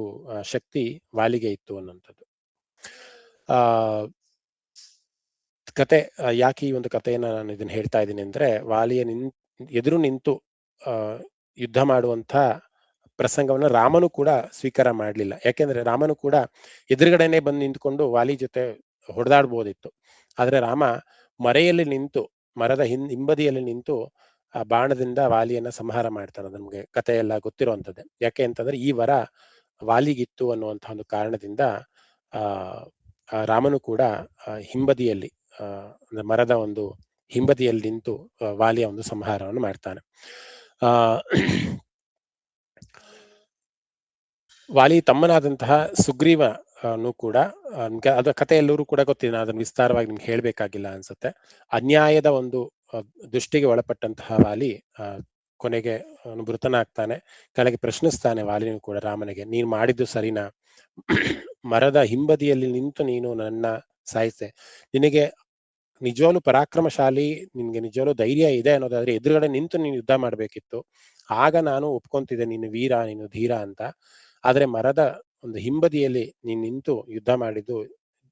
ಶಕ್ತಿ ವಾಲಿಗೆ ಇತ್ತು ಅನ್ನುವಂಥದ್ದು. ಕತೆ ಯಾಕೆ ಈ ಒಂದು ಕಥೆಯನ್ನ ನಾನು ಇದನ್ನ ಹೇಳ್ತಾ ಇದ್ದೀನಿ ಅಂದ್ರೆ, ವಾಲಿಯ ಎದುರು ನಿಂತು ಯುದ್ಧ ಮಾಡುವಂತ ಪ್ರಸಂಗವನ್ನ ರಾಮನು ಕೂಡ ಸ್ವೀಕಾರ ಮಾಡ್ಲಿಲ್ಲ. ಯಾಕೆಂದ್ರೆ ರಾಮನು ಕೂಡ ಎದುರುಗಡೆನೆ ಬಂದು ನಿಂತ್ಕೊಂಡು ವಾಲಿ ಜೊತೆ ಹೊಡೆದಾಡ್ಬೋದಿತ್ತು. ಆದ್ರೆ ರಾಮ ಮರೆಯಲ್ಲಿ ನಿಂತು, ಮರದ ಹಿಂಬದಿಯಲ್ಲಿ ನಿಂತು ಆ ಬಾಣದಿಂದ ವಾಲಿಯನ್ನ ಸಂಹಾರ ಮಾಡ್ತಾನೆ. ನಮ್ಗೆ ಕಥೆ ಎಲ್ಲ ಗೊತ್ತಿರುವಂತದ್ದೇ. ಯಾಕೆ ಅಂತಂದ್ರೆ ಈ ವರ ವಾಲಿಗಿತ್ತು ಅನ್ನುವಂತಹ ಒಂದು ಕಾರಣದಿಂದ ರಾಮನು ಕೂಡ ಹಿಂಬದಿಯಲ್ಲಿ, ಅಂದ್ರೆ ಮರದ ಒಂದು ಹಿಂಬದಿಯಲ್ಲಿ ನಿಂತು ವಾಲಿಯ ಒಂದು ಸಂಹಾರವನ್ನು ಮಾಡ್ತಾನೆ. ವಾಲಿ ತಮ್ಮನಾದಂತಹ ಸುಗ್ರೀವನು ಕೂಡ, ಅದ ಕಥೆ ಎಲ್ಲರೂ ಕೂಡ ಗೊತ್ತಿದೆ, ಅದನ್ನು ವಿಸ್ತಾರವಾಗಿ ನಿಮ್ಗೆ ಹೇಳ್ಬೇಕಾಗಿಲ್ಲ ಅನ್ಸುತ್ತೆ. ಅನ್ಯಾಯದ ಒಂದು ದೃಷ್ಟಿಗೆ ಒಳಪಟ್ಟಂತಹ ವಾಲಿ ಕೊನೆಗೆ ಮೃತನಾಗ್ತಾನೆ. ಕೆಳಗೆ ಪ್ರಶ್ನಿಸ್ತಾನೆ ವಾಲಿನೂ ಕೂಡ ರಾಮನಿಗೆ, ನೀನು ಮಾಡಿದ್ದು ಸರಿನಾ? ಮರದ ಹಿಂಬದಿಯಲ್ಲಿ ನಿಂತು ನೀನು ನನ್ನ ಸಾಯಿಸೆ. ನಿನಗೆ ನಿಜವಾಗ್ಲೂ ಪರಾಕ್ರಮಶಾಲಿ, ನಿನ್ಗೆ ನಿಜವಾಗ್ಲೂ ಧೈರ್ಯ ಇದೆ ಅನ್ನೋದಾದ್ರೆ ಎದುರುಗಡೆ ನಿಂತು ನೀನು ಯುದ್ಧ ಮಾಡ್ಬೇಕಿತ್ತು. ಆಗ ನಾನು ಒಪ್ಕೊಂತಿದ್ದೆ ನೀನು ವೀರ, ನೀನು ಧೀರ ಅಂತ. ಆದ್ರೆ ಮರದ ಒಂದು ಹಿಂಬದಿಯಲ್ಲಿ ನೀನ್ ನಿಂತು ಯುದ್ಧ ಮಾಡಿದ್ದು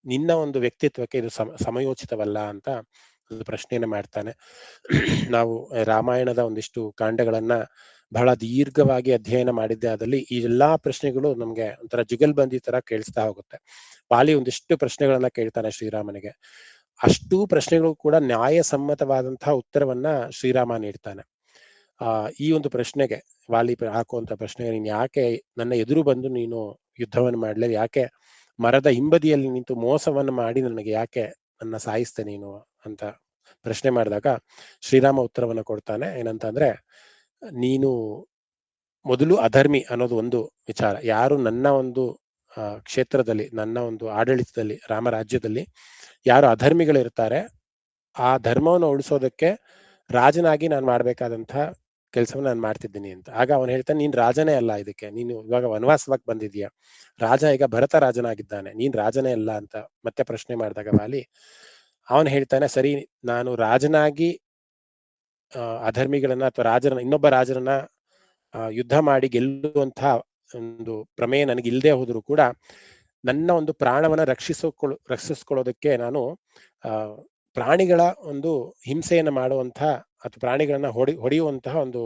ನಿನ್ನ ಒಂದು ವ್ಯಕ್ತಿತ್ವಕ್ಕೆ ಇದು ಸಮಯೋಚಿತವಲ್ಲ ಅಂತ ಒಂದು ಪ್ರಶ್ನೆಯನ್ನ ಮಾಡ್ತಾನೆ. ನಾವು ರಾಮಾಯಣದ ಒಂದಿಷ್ಟು ಕಾಂಡಗಳನ್ನ ಬಹಳ ದೀರ್ಘವಾಗಿ ಅಧ್ಯಯನ ಮಾಡಿದ್ದೆ ಆದಲ್ಲಿ ಈ ಎಲ್ಲಾ ಪ್ರಶ್ನೆಗಳು ನಮ್ಗೆ ಒಂಥರ ಜುಗಲ್ಬಂದಿ ತರ ಕೇಳಿಸ್ತಾ ಹೋಗುತ್ತೆ. ವಾಲಿ ಒಂದಿಷ್ಟು ಪ್ರಶ್ನೆಗಳನ್ನ ಕೇಳ್ತಾನೆ ಶ್ರೀರಾಮನಿಗೆ. ಅಷ್ಟೂ ಪ್ರಶ್ನೆಗಳು ಕೂಡ ನ್ಯಾಯಸಮ್ಮತವಾದಂತಹ ಉತ್ತರವನ್ನ ಶ್ರೀರಾಮ ನೀಡ್ತಾನೆ. ಈ ಒಂದು ಪ್ರಶ್ನೆಗೆ, ವಾಲಿ ಹಾಕುವಂತ ಪ್ರಶ್ನೆಗೆ, ನೀನು ಯಾಕೆ ನನ್ನ ಎದುರು ಬಂದು ನೀನು ಯುದ್ಧವನ್ನು ಮಾಡ್ಲೆ, ಯಾಕೆ ಮರದ ಹಿಂಬದಿಯಲ್ಲಿ ನಿಂತು ಮೋಸವನ್ನು ಮಾಡಿ ನನಗೆ ಯಾಕೆ ನನ್ನ ಸಾಯಿಸ್ತೆ ನೀನು ಅಂತ ಪ್ರಶ್ನೆ ಮಾಡಿದಾಗ ಶ್ರೀರಾಮ ಉತ್ತರವನ್ನು ಕೊಡ್ತಾನೆ. ಏನಂತಂದ್ರೆ, ನೀನು ಮೊದಲು ಅಧರ್ಮಿ ಅನ್ನೋದು ಒಂದು ವಿಚಾರ. ಯಾರು ನನ್ನ ಒಂದು ಕ್ಷೇತ್ರದಲ್ಲಿ, ನನ್ನ ಒಂದು ಆಡಳಿತದಲ್ಲಿ, ರಾಮರಾಜ್ಯದಲ್ಲಿ ಯಾರು ಅಧರ್ಮಿಗಳಿರ್ತಾರೆ, ಆ ಧರ್ಮವನ್ನು ಉಳಿಸೋದಕ್ಕೆ ರಾಜನಾಗಿ ನಾನು ಮಾಡ್ಬೇಕಾದಂತಹ ಕೆಲಸವನ್ನ ನಾನು ಮಾಡ್ತಿದ್ದೀನಿ ಅಂತ. ಆಗ ಅವನು ಹೇಳ್ತಾನೆ, ನೀನ್ ರಾಜನೇ ಅಲ್ಲ, ಇದಕ್ಕೆ ನೀನು ಇವಾಗ ವನವಾಸವಾಗಿ ಬಂದಿದೀಯ, ರಾಜ ಈಗ ಭರತ ರಾಜನಾಗಿದ್ದಾನೆ, ನೀನ್ ರಾಜನೇ ಅಲ್ಲ ಅಂತ ಮತ್ತೆ ಪ್ರಶ್ನೆ ಮಾಡಿದಾಗ ವಾಲಿ ಅವನು ಹೇಳ್ತಾನೆ, ಸರಿ ನಾನು ರಾಜನಾಗಿ ಅಧರ್ಮಿಗಳನ್ನ ಅಥವಾ ರಾಜರನ್ನ, ಇನ್ನೊಬ್ಬ ರಾಜರನ್ನ ಯುದ್ಧ ಮಾಡಿ ಗೆಲ್ಲುವಂತಹ ಒಂದು ಪ್ರಮೇಯ ನನಗೆ ಇಲ್ಲದೆ ಹೋದ್ರು ಕೂಡ ನನ್ನ ಒಂದು ಪ್ರಾಣವನ್ನ ರಕ್ಷಿಸ್ಕೊಳ್ಳೋದಕ್ಕೆ ನಾನು ಪ್ರಾಣಿಗಳ ಒಂದು ಹಿಂಸೆಯನ್ನು ಮಾಡುವಂತಹ ಅಥವಾ ಪ್ರಾಣಿಗಳನ್ನ ಹೊಡೆಯುವಂತಹ ಒಂದು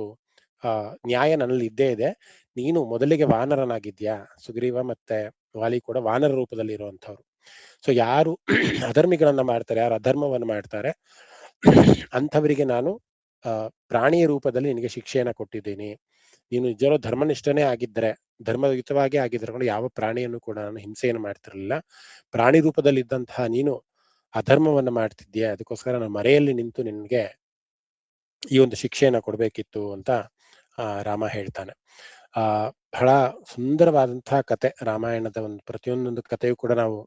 ನ್ಯಾಯ ನನ್ನಲ್ಲಿ ಇದ್ದೇ ಇದೆ. ನೀನು ಮೊದಲಿಗೆ ವಾನರನಾಗಿದ್ಯಾ, ಸುಗ್ರೀವ ಮತ್ತೆ ವಾಲಿ ಕೂಡ ವಾನರ ರೂಪದಲ್ಲಿ ಇರುವಂತವ್ರು. ಸೊ ಯಾರು ಅಧರ್ಮಿಗಳನ್ನ ಮಾಡ್ತಾರೆ, ಯಾರು ಅಧರ್ಮವನ್ನು ಮಾಡ್ತಾರೆ ಅಂಥವರಿಗೆ ನಾನು ಪ್ರಾಣಿಯ ರೂಪದಲ್ಲಿ ನಿನಗೆ ಶಿಕ್ಷೆಯನ್ನ ಕೊಟ್ಟಿದ್ದೀನಿ. ನೀನು ನಿಜವಾದ ಧರ್ಮನಿಷ್ಠನೇ ಆಗಿದ್ರೆ, ಧರ್ಮಯುತವಾಗಿ ಆಗಿದ್ರೆ ಯಾವ ಪ್ರಾಣಿಯನ್ನು ಕೂಡ ನಾನು ಹಿಂಸೆಯನ್ನು ಮಾಡ್ತಿರ್ಲಿಲ್ಲ. ಪ್ರಾಣಿ ರೂಪದಲ್ಲಿ ಇದ್ದಂತಹ ನೀನು ಅಧರ್ಮವನ್ನ ಮಾಡ್ತಿದ್ದೀಯ, ಅದಕ್ಕೋಸ್ಕರ ನಾನು ಮರೆಯಲ್ಲಿ ನಿಂತು ನಿನ್ಗೆ ಈ ಒಂದು ಶಿಕ್ಷೆಯನ್ನ ಕೊಡ್ಬೇಕಿತ್ತು ಅಂತ ರಾಮ ಹೇಳ್ತಾನೆ. ಬಹಳ ಸುಂದರವಾದಂತಹ ಕತೆ ರಾಮಾಯಣದ ಒಂದು ಪ್ರತಿಯೊಂದೊಂದು ಕಥೆಯು ಕೂಡ ನಾವು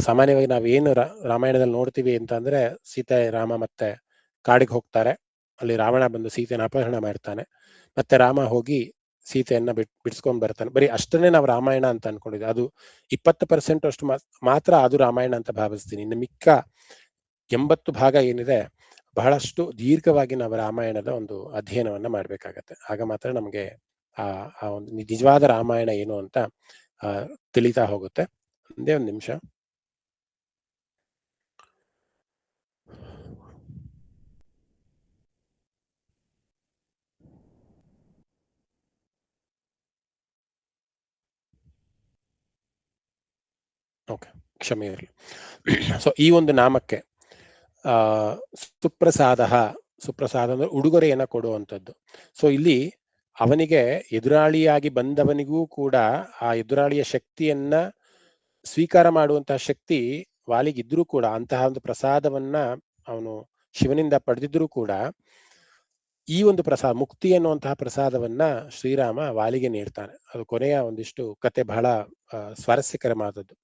ಸಾಮಾನ್ಯವಾಗಿ ನಾವೇನು ರಾಮಾಯಣದಲ್ಲಿ ನೋಡ್ತೀವಿ ಅಂತ ಅಂದ್ರೆ, ಸೀತೆ ರಾಮ ಮತ್ತೆ ಕಾಡಿಗೆ ಹೋಗ್ತಾರೆ, ಅಲ್ಲಿ ರಾವಣ ಬಂದು ಸೀತೆಯನ್ನು ಅಪಹರಣ ಮಾಡ್ತಾನೆ, ಮತ್ತೆ ರಾಮ ಹೋಗಿ ಸೀತೆಯನ್ನ ಬಿಡಿಸ್ಕೊಂಡ್ ಬರ್ತಾನೆ. ಬರೀ ಅಷ್ಟನ್ನೇ ನಾವು ರಾಮಾಯಣ ಅಂತ ಅನ್ಕೊಂಡಿದ್ವಿ. ಅದು 20% ಅಷ್ಟು ಮಾತ್ರ ಅದು ರಾಮಾಯಣ ಅಂತ ಭಾವಿಸ್ತೀನಿ. ಇನ್ನು ಮಿಕ್ಕ 80 ಭಾಗ ಏನಿದೆ ಬಹಳಷ್ಟು ದೀರ್ಘವಾಗಿ ನಾವು ರಾಮಾಯಣದ ಒಂದು ಅಧ್ಯಯನವನ್ನ ಮಾಡ್ಬೇಕಾಗತ್ತೆ. ಆಗ ಮಾತ್ರ ನಮಗೆ ಆ ಒಂದು ನಿಜವಾದ ರಾಮಾಯಣ ಏನು ಅಂತ ತಿಳಿತಾ ಹೋಗುತ್ತೆ. ಒಂದೇ ಒಂದು ನಿಮಿಷ. ಓಕೆ, ಕ್ಷಮೆ ಇರಲಿ. ಸೊ ಈ ಒಂದು ನಾಮಕ್ಕೆ ಸುಪ್ರಸಾದ ಅಂದ್ರೆ ಉಡುಗೊರೆಯನ್ನ ಕೊಡುವಂಥದ್ದು. ಸೊ ಇಲ್ಲಿ ಅವನಿಗೆ ಎದುರಾಳಿಯಾಗಿ ಬಂದವನಿಗೂ ಕೂಡ ಆ ಎದುರಾಳಿಯ ಶಕ್ತಿಯನ್ನ ಸ್ವೀಕಾರ ಮಾಡುವಂತಹ ಶಕ್ತಿ ವಾಲಿಗಿದ್ರೂ ಕೂಡ, ಅಂತಹ ಒಂದು ಪ್ರಸಾದವನ್ನ ಅವನು ಶಿವನಿಂದ ಪಡೆದಿದ್ರೂ ಕೂಡ ಈ ಒಂದು ಪ್ರಸಾದ, ಮುಕ್ತಿ ಎನ್ನುವಂತಹ ಪ್ರಸಾದವನ್ನ ಶ್ರೀರಾಮ ವಾಲಿಗೆ ನೀಡ್ತಾನೆ. ಅದು ಕೊನೆಯ ಒಂದಿಷ್ಟು ಕತೆ ಬಹಳ ಸ್ವಾರಸ್ಯಕರವಾದದ್ದು.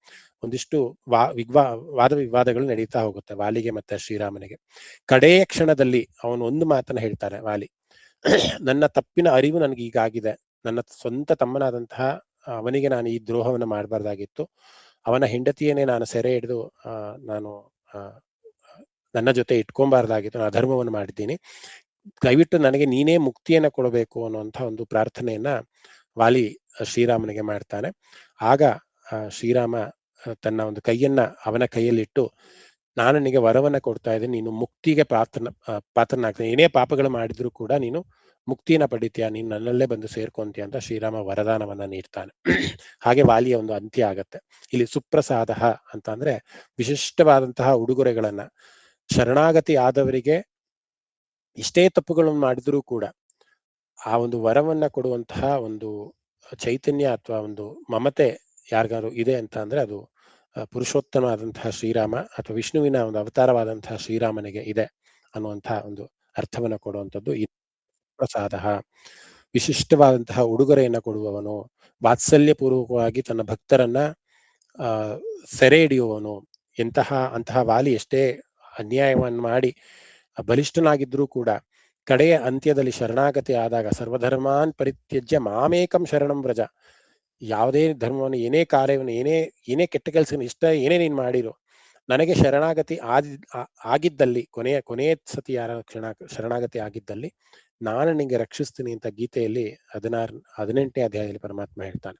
ಒಂದಿಷ್ಟು ವಾದ ವಿವಾದಗಳು ನಡೀತಾ ಹೋಗುತ್ತೆ ವಾಲಿಗೆ ಮತ್ತೆ ಶ್ರೀರಾಮನಿಗೆ. ಕಡೆಯ ಕ್ಷಣದಲ್ಲಿ ಅವನು ಒಂದು ಮಾತನ್ನ ಹೇಳ್ತಾನೆ ವಾಲಿ, ನನ್ನ ತಪ್ಪಿನ ಅರಿವು ನನಗೆ ಈಗಾಗಿದೆ, ನನ್ನ ಸ್ವಂತ ತಮ್ಮನಾದಂತಹ ಅವನಿಗೆ ನಾನು ಈ ದ್ರೋಹವನ್ನು ಮಾಡಬಾರ್ದಾಗಿತ್ತು, ಅವನ ಹೆಂಡತಿಯನ್ನೇ ನಾನು ಸೆರೆ ಹಿಡಿದು ನಾನು ನನ್ನ ಜೊತೆ ಇಟ್ಕೊಂಬಾರ್ದಾಗಿತ್ತು, ನಾನು ಅಧರ್ಮವನ್ನು ಮಾಡಿದ್ದೀನಿ, ದಯವಿಟ್ಟು ನನಗೆ ನೀನೇ ಮುಕ್ತಿಯನ್ನ ಕೊಡಬೇಕು ಅನ್ನುವಂಥ ಒಂದು ಪ್ರಾರ್ಥನೆಯನ್ನ ವಾಲಿ ಶ್ರೀರಾಮನಿಗೆ ಮಾಡ್ತಾನೆ. ಆಗ ಶ್ರೀರಾಮ ತನ್ನ ಒಂದು ಕೈಯನ್ನ ಅವನ ಕೈಯಲ್ಲಿಟ್ಟು, ನಾನು ನಿನಗೆ ವರವನ್ನ ಕೊಡ್ತಾ ಇದ್ದೀನಿ, ನೀನು ಮುಕ್ತಿಗೆ ಪಾತ್ರನಾಗ್ತಾನೆ, ಏನೇ ಪಾಪಗಳು ಮಾಡಿದ್ರು ಕೂಡ ನೀನು ಮುಕ್ತಿಯನ್ನ ಪಡಿತೀಯ, ನೀನು ನನ್ನಲ್ಲೇ ಬಂದು ಸೇರ್ಕೊಂತೀಯ ಅಂತ ಶ್ರೀರಾಮ ವರದಾನವನ್ನ ನೀಡ್ತಾನೆ. ಹಾಗೆ ವಾಲಿಯ ಒಂದು ಅಂತ್ಯ ಆಗತ್ತೆ. ಇಲ್ಲಿ ಸುಪ್ರಸಾದ ಅಂತ ಅಂದ್ರೆ ವಿಶಿಷ್ಟವಾದಂತಹ ಉಡುಗೊರೆಗಳನ್ನ, ಶರಣಾಗತಿ ಆದವರಿಗೆ ಇಷ್ಟೇ ತಪ್ಪುಗಳನ್ನು ಮಾಡಿದ್ರೂ ಕೂಡ ಆ ಒಂದು ವರವನ್ನ ಕೊಡುವಂತಹ ಒಂದು ಚೈತನ್ಯ ಅಥವಾ ಒಂದು ಮಮತೆ ಯಾರಿಗಾರು ಇದೆ ಅಂತ ಅಂದ್ರೆ ಅದು ಪುರುಷೋತ್ತಮವಾದಂತಹ ಶ್ರೀರಾಮ ಅಥವಾ ವಿಷ್ಣುವಿನ ಒಂದು ಅವತಾರವಾದಂತಹ ಶ್ರೀರಾಮನಿಗೆ ಇದೆ ಅನ್ನುವಂತಹ ಒಂದು ಅರ್ಥವನ್ನ ಕೊಡುವಂಥದ್ದು ಈ ಪ್ರಸಾದ. ವಿಶಿಷ್ಟವಾದಂತಹ ಉಡುಗೊರೆಯನ್ನ ಕೊಡುವವನು, ವಾತ್ಸಲ್ಯಪೂರ್ವಕವಾಗಿ ತನ್ನ ಭಕ್ತರನ್ನ ಸೆರೆ ಹಿಡಿಯುವವನು. ಅಂತಹ ವಾಲಿ ಎಷ್ಟೇ ಅನ್ಯಾಯವನ್ನು ಮಾಡಿ ಬಲಿಷ್ಠನಾಗಿದ್ರೂ ಕೂಡ ಕಡೆಯ ಅಂತ್ಯದಲ್ಲಿ ಶರಣಾಗತಿ ಆದಾಗ, ಸರ್ವಧರ್ಮಾನ್ ಪರಿತ್ಯಜ್ಯ ಮಾಮೇಕಂ ಶರಣಂ ವ್ರಜ, ಯಾವುದೇ ಧರ್ಮವನ್ನು, ಏನೇ ಕಾರ್ಯವನ್ನು, ಏನೇ ಕೆಟ್ಟ ಕೆಲಸ ಏನೇ ನೀನು ಮಾಡಿರೋ, ನನಗೆ ಶರಣಾಗತಿ ಆಗಿದ್ದಲ್ಲಿ, ಕೊನೆಯ ಸತಿ ಯಾರ ಶರಣಾಗತಿ ಆಗಿದ್ದಲ್ಲಿ ನಾನು ನಿಂಗೆ ರಕ್ಷಿಸ್ತೀನಿ ಅಂತ ಗೀತೆಯಲ್ಲಿ 18ನೇ ಅಧ್ಯಾಯದಲ್ಲಿ ಪರಮಾತ್ಮ ಹೇಳ್ತಾನೆ.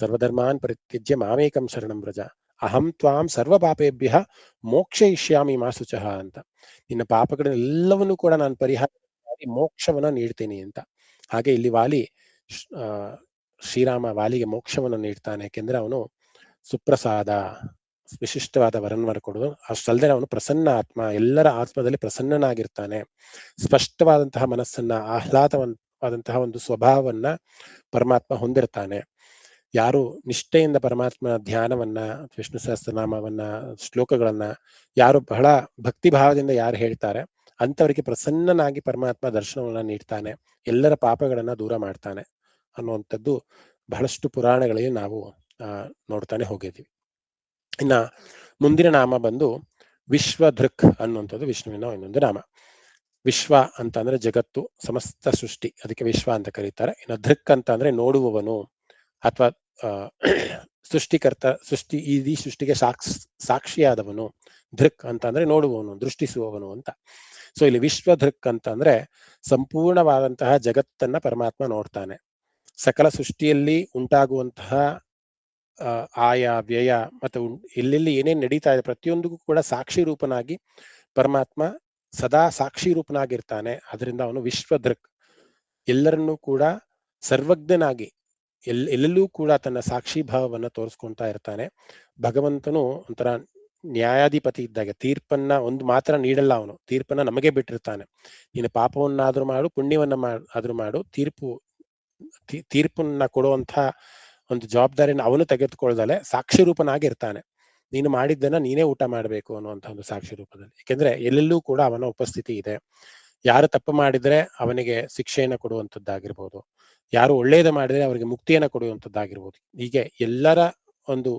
ಸರ್ವಧರ್ಮಾನ್ ಪರಿತ್ಯಜ್ಯ ಮಾಮೇಕಂ ಶರಣಂ ವ್ರಜ ಅಹಂ ತ್ವಾಂ ಸರ್ವ ಪಾಪೇಭ್ಯ ಮೋಕ್ಷಯಿಷ್ಯಾಮಿ ಮಾ ಶುಚಃ ಅಂತ. ನಿನ್ನ ಪಾಪಗಳನ್ನೆಲ್ಲವನ್ನೂ ಕೂಡ ನಾನು ಪರಿಹಾರ ಮಾಡಿ ಮೋಕ್ಷವನ್ನ ನೀಡ್ತೀನಿ ಅಂತ. ಹಾಗೆ ಇಲ್ಲಿ ವಾಲಿ ಶ್ರೀರಾಮ ವಾಲಿಗೆ ಮೋಕ್ಷವನ್ನು ನೀಡ್ತಾನೆ, ಯಾಕೆಂದ್ರೆ ಅವನು ಸುಪ್ರಸಾದ, ವಿಶಿಷ್ಟವಾದ ವರನ್ವರ ಕೊಡುವ. ಅಷ್ಟಲ್ಲದೆ ಅವನು ಪ್ರಸನ್ನ ಆತ್ಮ, ಎಲ್ಲರ ಆತ್ಮದಲ್ಲಿ ಪ್ರಸನ್ನನಾಗಿರ್ತಾನೆ. ಸ್ಪಷ್ಟವಾದಂತಹ ಮನಸ್ಸನ್ನ, ಆಹ್ಲಾದವಾದಂತಹ ಒಂದು ಸ್ವಭಾವವನ್ನ ಪರಮಾತ್ಮ ಹೊಂದಿರ್ತಾನೆ. ಯಾರು ನಿಷ್ಠೆಯಿಂದ ಪರಮಾತ್ಮನ ಧ್ಯಾನವನ್ನ, ವಿಷ್ಣು ಸಹಸ್ರನಾಮವನ್ನ, ಶ್ಲೋಕಗಳನ್ನ ಯಾರು ಬಹಳ ಭಕ್ತಿ ಭಾವದಿಂದ ಯಾರು ಹೇಳ್ತಾರೆ ಅಂತವರಿಗೆ ಪ್ರಸನ್ನನಾಗಿ ಪರಮಾತ್ಮ ದರ್ಶನವನ್ನ ನೀಡ್ತಾನೆ, ಎಲ್ಲರ ಪಾಪಗಳನ್ನ ದೂರ ಮಾಡ್ತಾನೆ ಅನ್ನುವಂಥದ್ದು ಬಹಳಷ್ಟು ಪುರಾಣಗಳಲ್ಲಿ ನಾವು ನೋಡ್ತಾನೆ ಹೋಗಿದ್ದೀವಿ. ಇನ್ನ ಮುಂದಿನ ನಾಮ ಬಂದು ವಿಶ್ವಧೃಕ್ ಅನ್ನುವಂಥದ್ದು ವಿಷ್ಣುವಿನ ಇನ್ನೊಂದು ನಾಮ. ವಿಶ್ವ ಅಂತ ಅಂದ್ರೆ ಜಗತ್ತು, ಸಮಸ್ತ ಸೃಷ್ಟಿ, ಅದಕ್ಕೆ ವಿಶ್ವ ಅಂತ ಕರೀತಾರೆ. ಇನ್ನು ದೃಕ್ ಅಂತ ಅಂದ್ರೆ ನೋಡುವವನು ಅಥವಾ ಸೃಷ್ಟಿಕರ್ತ, ಈ ಸೃಷ್ಟಿಗೆ ಸಾಕ್ಷಿಯಾದವನು. ದೃಕ್ ಅಂತ ಅಂದ್ರೆ ನೋಡುವವನು, ದೃಷ್ಟಿಸುವವನು ಅಂತ. ಸೊ ಇಲ್ಲಿ ವಿಶ್ವ ದೃಕ್ ಅಂತ ಅಂದ್ರೆ ಸಂಪೂರ್ಣವಾದಂತಹ ಜಗತ್ತನ್ನ ಪರಮಾತ್ಮ ನೋಡ್ತಾನೆ. ಸಕಲ ಸೃಷ್ಟಿಯಲ್ಲಿ ಉಂಟಾಗುವಂತಹ ಆಯ ವ್ಯಯ ಮತ್ತೆ ಎಲ್ಲೆಲ್ಲಿ ಏನೇನ್ ನಡೀತಾ ಇದೆ ಪ್ರತಿಯೊಂದಿಗೂ ಕೂಡ ಸಾಕ್ಷಿ ರೂಪನಾಗಿ ಪರಮಾತ್ಮ ಸದಾ ಸಾಕ್ಷಿ ರೂಪನಾಗಿರ್ತಾನೆ. ಅದರಿಂದ ಅವನು ವಿಶ್ವದೃಕ್, ಎಲ್ಲರನ್ನೂ ಕೂಡ ಸರ್ವಜ್ಞನಾಗಿ ಎಲ್ಲೆಲ್ಲೂ ಕೂಡ ತನ್ನ ಸಾಕ್ಷಿ ಭಾವವನ್ನು ತೋರಿಸ್ಕೊಳ್ತಾ ಇರ್ತಾನೆ. ಭಗವಂತನು ಒಂಥರ ನ್ಯಾಯಾಧಿಪತಿ ಇದ್ದಾಗ ತೀರ್ಪನ್ನ ಒಂದು ಮಾತ್ರ ನೀಡಲ್ಲ, ಅವನು ತೀರ್ಪನ್ನ ನಮಗೆ ಬಿಟ್ಟಿರ್ತಾನೆ. ನೀನು ಪಾಪವನ್ನಾದ್ರೂ ಮಾಡು, ಪುಣ್ಯವನ್ನ ಆದ್ರೂ ಮಾಡು, ತೀರ್ಪನ್ನ ಕೊಡುವಂತ ಒಂದು ಜವಾಬ್ದಾರಿನ ಅವನು ತೆಗೆದುಕೊಳ್ಳದಲೆ ಸಾಕ್ಷಿ ರೂಪನಾಗಿರ್ತಾನೆ. ನೀನು ಮಾಡಿದ್ದನ್ನ ನೀನೇ ಊಟ ಮಾಡಬೇಕು ಅನ್ನುವಂಥ ಒಂದು ಸಾಕ್ಷಿ ರೂಪದಲ್ಲಿ. ಯಾಕೆಂದ್ರೆ ಎಲ್ಲೆಲ್ಲೂ ಕೂಡ ಅವನ ಉಪಸ್ಥಿತಿ ಇದೆ. ಯಾರು ತಪ್ಪು ಮಾಡಿದ್ರೆ ಅವನಿಗೆ ಶಿಕ್ಷೆಯನ್ನು ಕೊಡುವಂಥದ್ದಾಗಿರ್ಬೋದು, ಯಾರು ಒಳ್ಳೇದು ಮಾಡಿದ್ರೆ ಅವರಿಗೆ ಮುಕ್ತಿಯನ್ನು ಕೊಡುವಂಥದ್ದಾಗಿರ್ಬೋದು. ಹೀಗೆ ಎಲ್ಲರ ಒಂದು